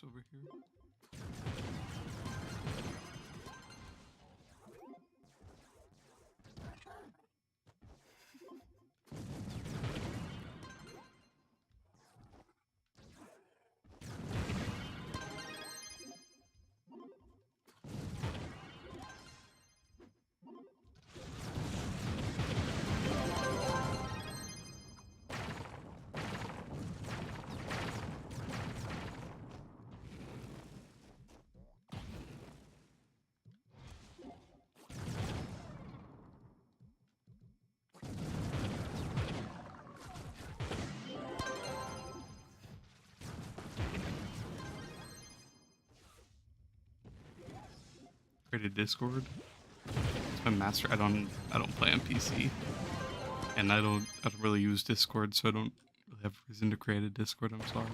reworks over here. Created Discord. It's my master. I don't play on PC, and I don't really use Discord, so I don't really have reason to create a Discord. I'm sorry.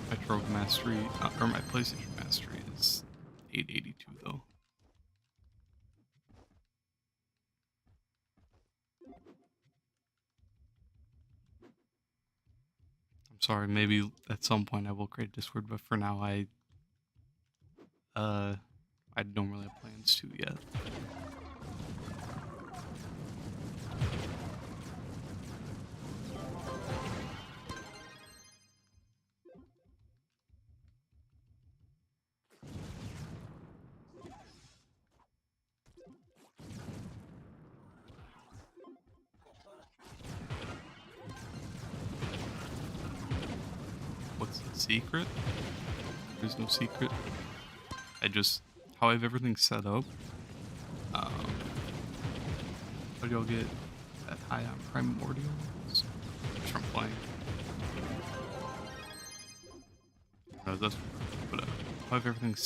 My Trove mastery or my PlayStation mastery is 882 though. I'm sorry. Maybe at some point I will create Discord, but for now I don't really have plans to yet. What's the secret? There's no secret. How I have everything set up. How do y'all get that high on Primordial? Just from playing. No, that's but how I have everything.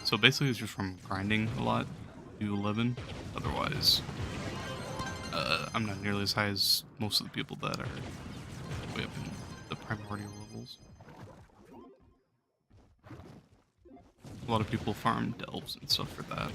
So basically, it's just from grinding a lot. Do 11. Otherwise, I'm not nearly as high as most of the people that are way up in the Primordial levels. A lot of people farm delves and stuff for that.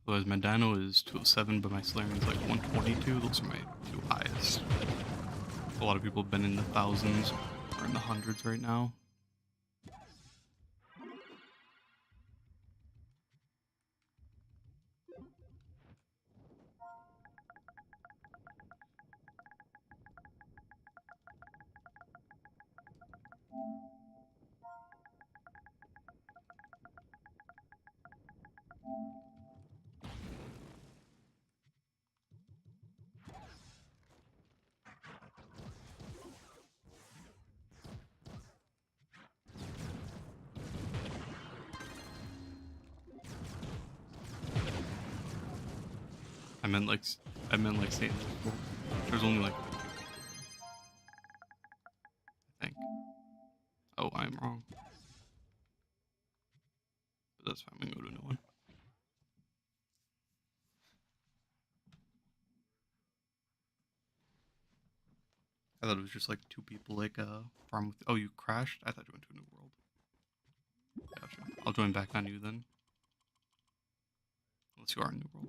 Otherwise, my Dino is 207, but my Solarium is like 122. Those are my two highest. A lot of people have been in the thousands or in the hundreds right now. I meant like Satan. There's only like, I think. Oh, I'm wrong. But that's fine. We can go to a new one. I thought it was just like two people like farm with. Oh, you crashed? I thought you went to a new world. Gotcha. I'll join back on you then. Unless you are in a new world.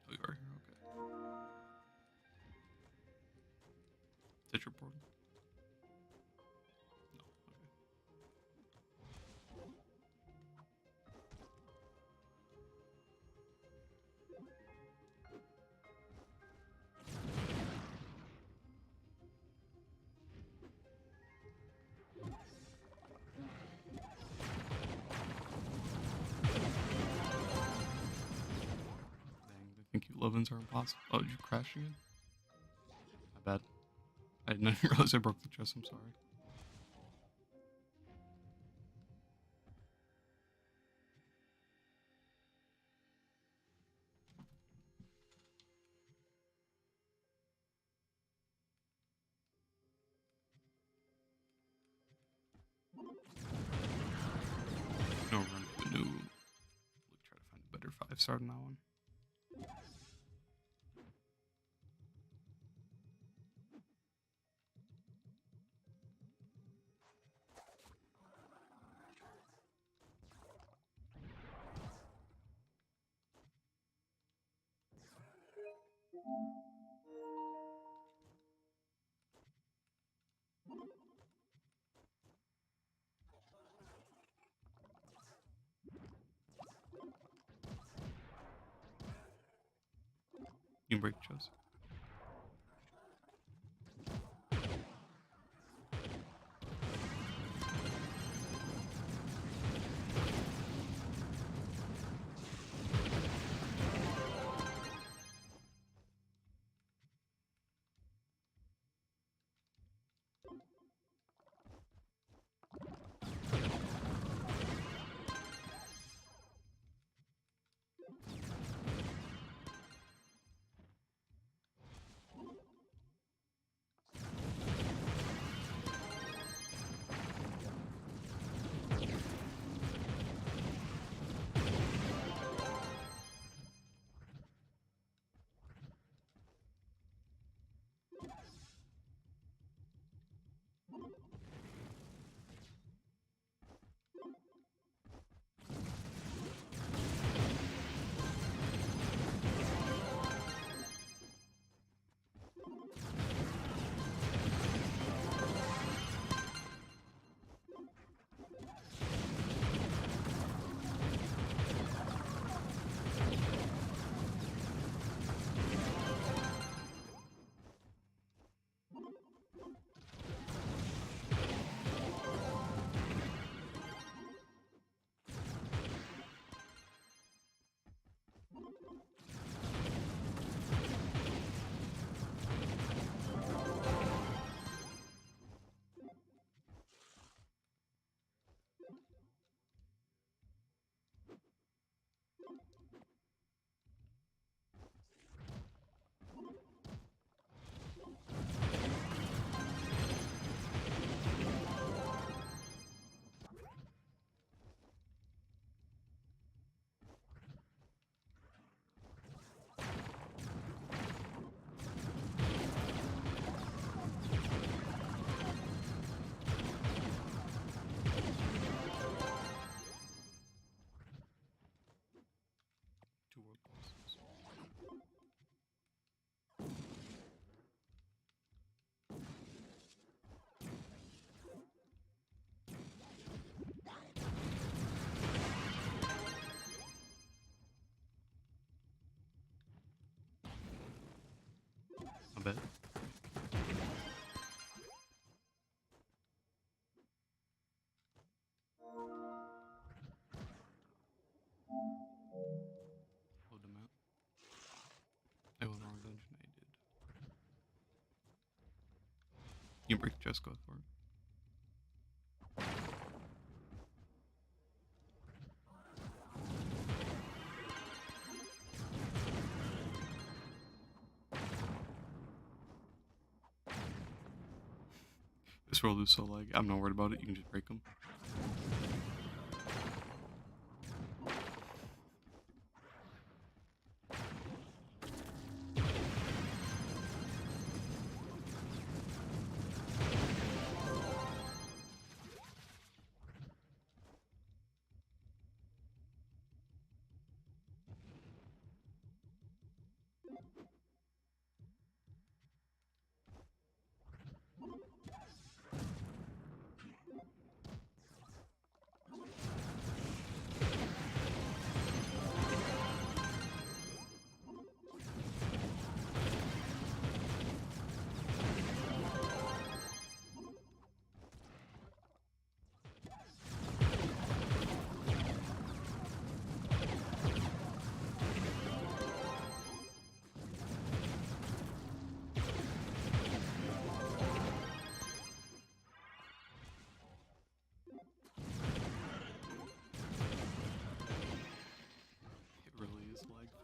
Oh, you are here. Okay. Is that your portal? No. Okay. think you love-ins are impossible. Oh, did you crash again? My bad. I didn't realize I broke the chest, I'm sorry. No, run for the new. We'll try to find a better 5-star than that one. You can break chest. I bet. Load them out. I went wrong dungeon. I did. You can break the chest, go for it. This world is so like, I'm not worried about it, you can just break them.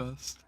best.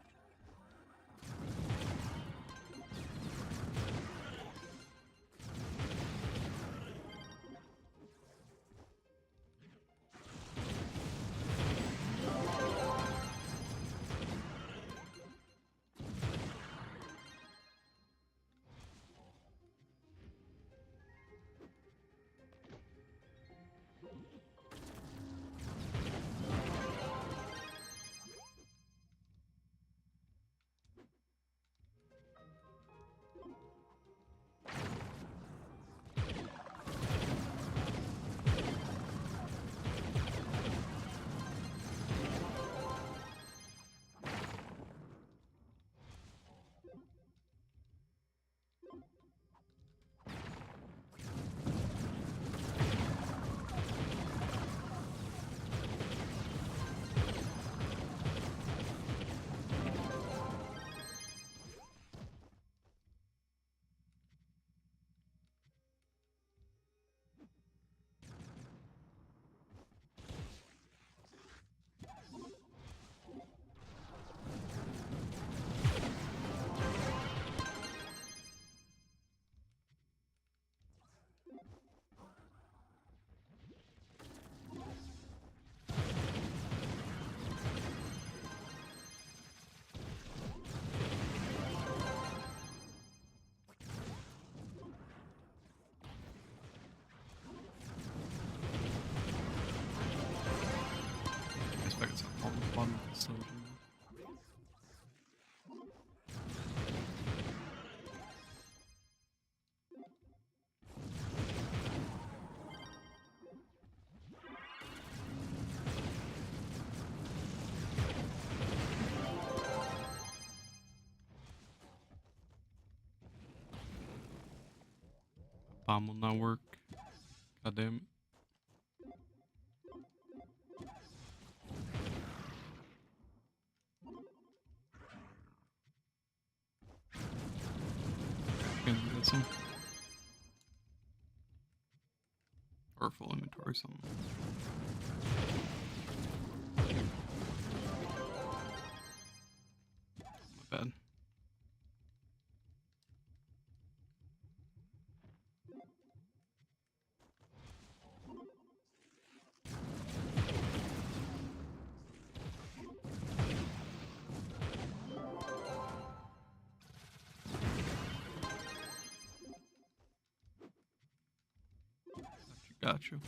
I expect it's all the bottom of the stage. Bomb will not work. God damn it. Gonna get some. Or full inventory, something. My bad. Got you.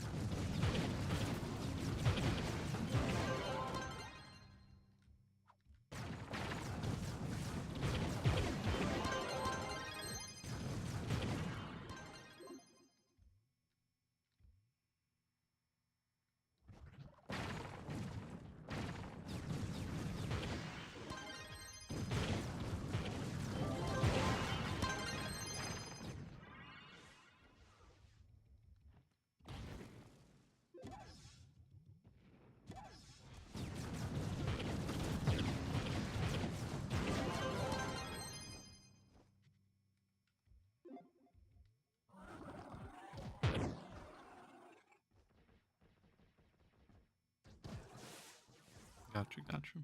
Got you.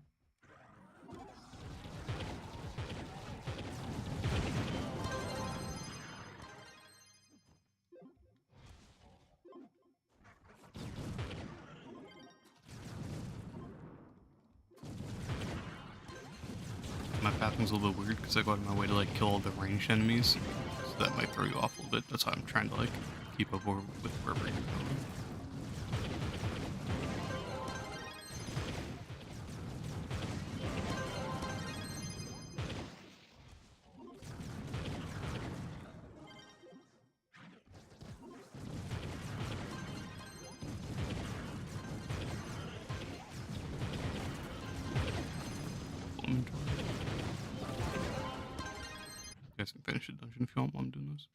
My pathing's a little bit weird because I go out of my way to like kill all the ranged enemies, so that might throw you off a little bit. That's why I'm trying to like keep up with wherever you're going. You guys can finish the dungeon if you want while I'm doing this.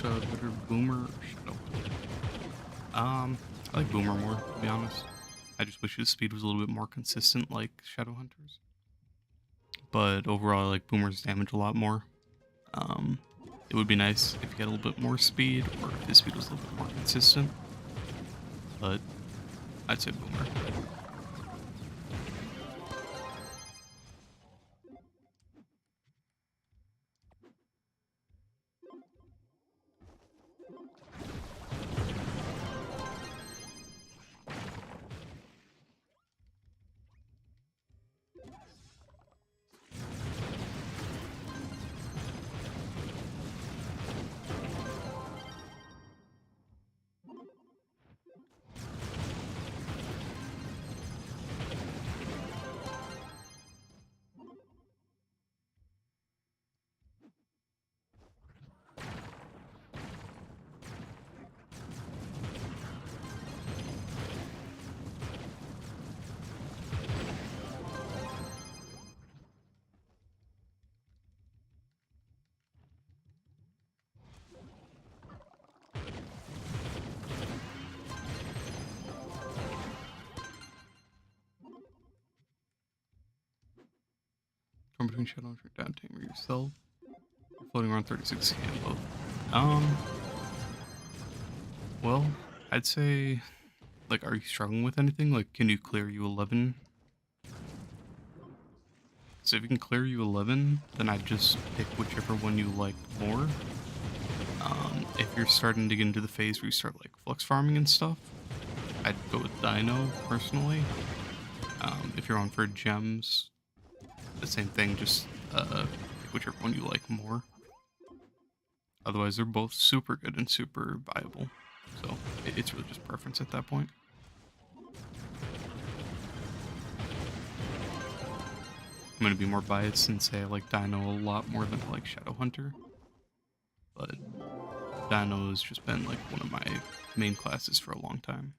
which better, Boomer or Shadow? I like Boomer more, to be honest. I just wish his speed was a little bit more consistent like Shadowhunter's. But overall, I like Boomer's damage a lot more. It would be nice if he had a little bit more speed, or if his speed was a little bit more consistent. But I'd say Boomer. From between Shadow and down tamer yourself. You're floating around 36 both. Well, I'd say, like, are you struggling with anything? Like, can you clear U11? So if you can clear U11, then I'd just pick whichever one you like more. If you're starting to get into the phase where you start, like, flux farming and stuff, I'd go with Dino, personally. If you're on for gems, the same thing, just pick whichever one you like more. Otherwise, they're both super good and super viable. So it's really just preference at that point. I'm going to be more biased and say I like Dino a lot more than I like Shadowhunter. But Dino has just been like one of my main classes for a long time.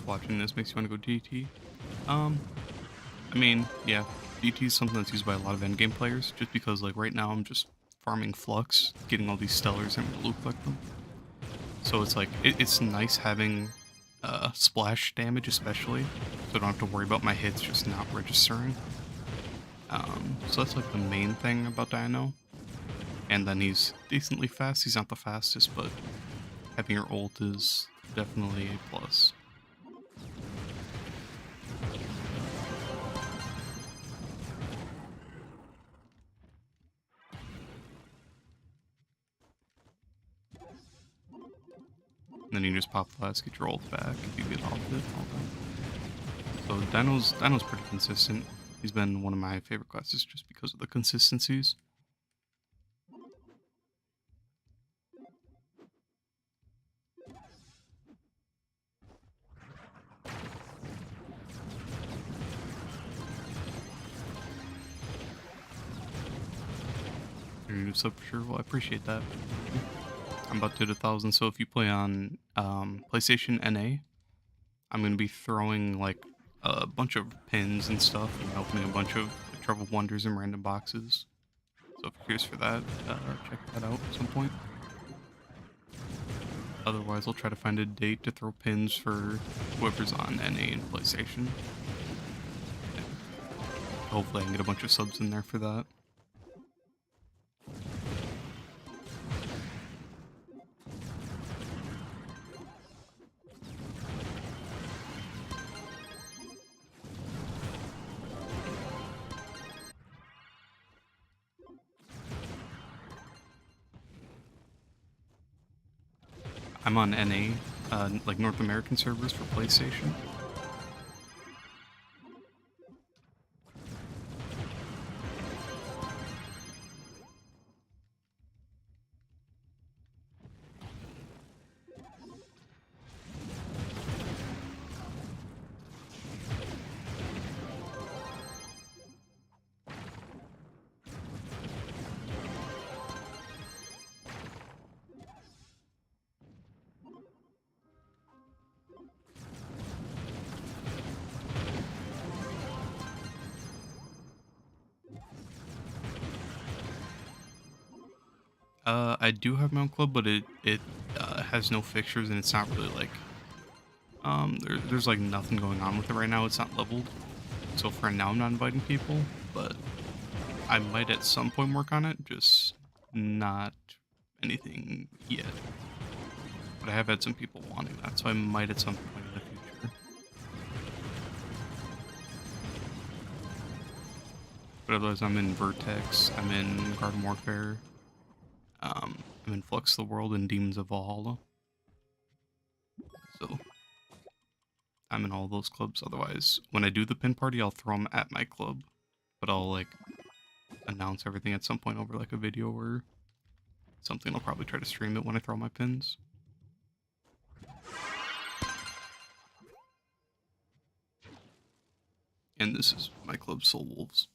Watching this makes you want to go DT. I mean, yeah, DT is something that's used by a lot of endgame players, just because, like, right now I'm just farming flux, getting all these stellars and blue collect them. So it's like, it's nice having splash damage, especially, so I don't have to worry about my hits just not registering. So that's like the main thing about Dino. And then he's decently fast. He's not the fastest, but having your ult is definitely a plus. And then you just pop flask, get your ult back if you get off it, all that. So Dino's pretty consistent. He's been one of my favorite classes just because of the consistencies. You're new sub for sure. Well, I appreciate that. I'm about to hit 1,000, so if you play on PlayStation NA, I'm going to be throwing like a bunch of pins and stuff and opening a bunch of like, Trove of Wonders and random boxes. So if you're curious for that, check that out at some point. Otherwise, I'll try to find a date to throw pins for whoever's on NA and PlayStation. Hopefully I can get a bunch of subs in there for that. I'm on NA, like North American servers for PlayStation. I do have my own club, but it has no fixtures and it's not really like there's like nothing going on with it right now. It's not leveled, so for now I'm not inviting people, but I might at some point work on it. Just not anything yet. But I have had some people wanting that, so I might at some point in the future. But otherwise, I'm in Vertex. I'm in Garden Warfare. I'm in Flux the World and Demons of Valhalla. So I'm in all those clubs. Otherwise, when I do the pin party, I'll throw them at my club. But I'll like announce everything at some point over like a video or something. I'll probably try to stream it when I throw my pins. And this is my club, Soul Wolves.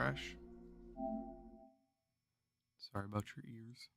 trash. Sorry about your ears.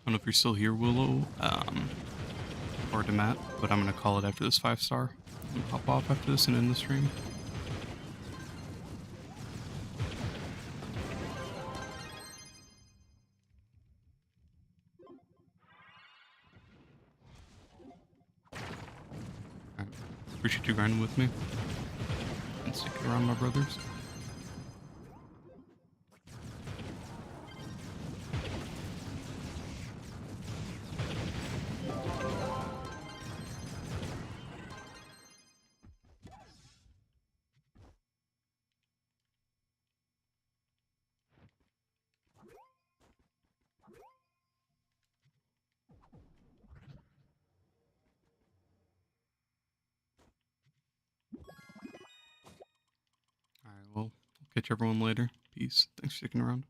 I don't know if you're still here, Willow, or Demat, but I'm gonna call it after this 5-star. I'm gonna hop off after this and end the stream. Alright, appreciate you grinding with me and sticking around, my brothers. Alright, well, I'll catch everyone later. Peace. Thanks for sticking around.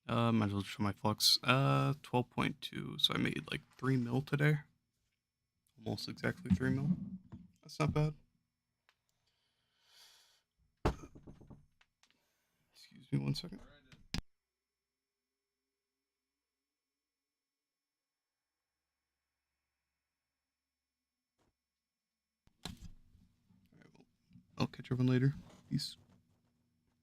Might as well show my flux. 12.2. So I made like 3 mil today. Almost exactly 3 mil. That's not bad. Excuse me 1 second. Alright, well, I'll catch everyone later. Peace.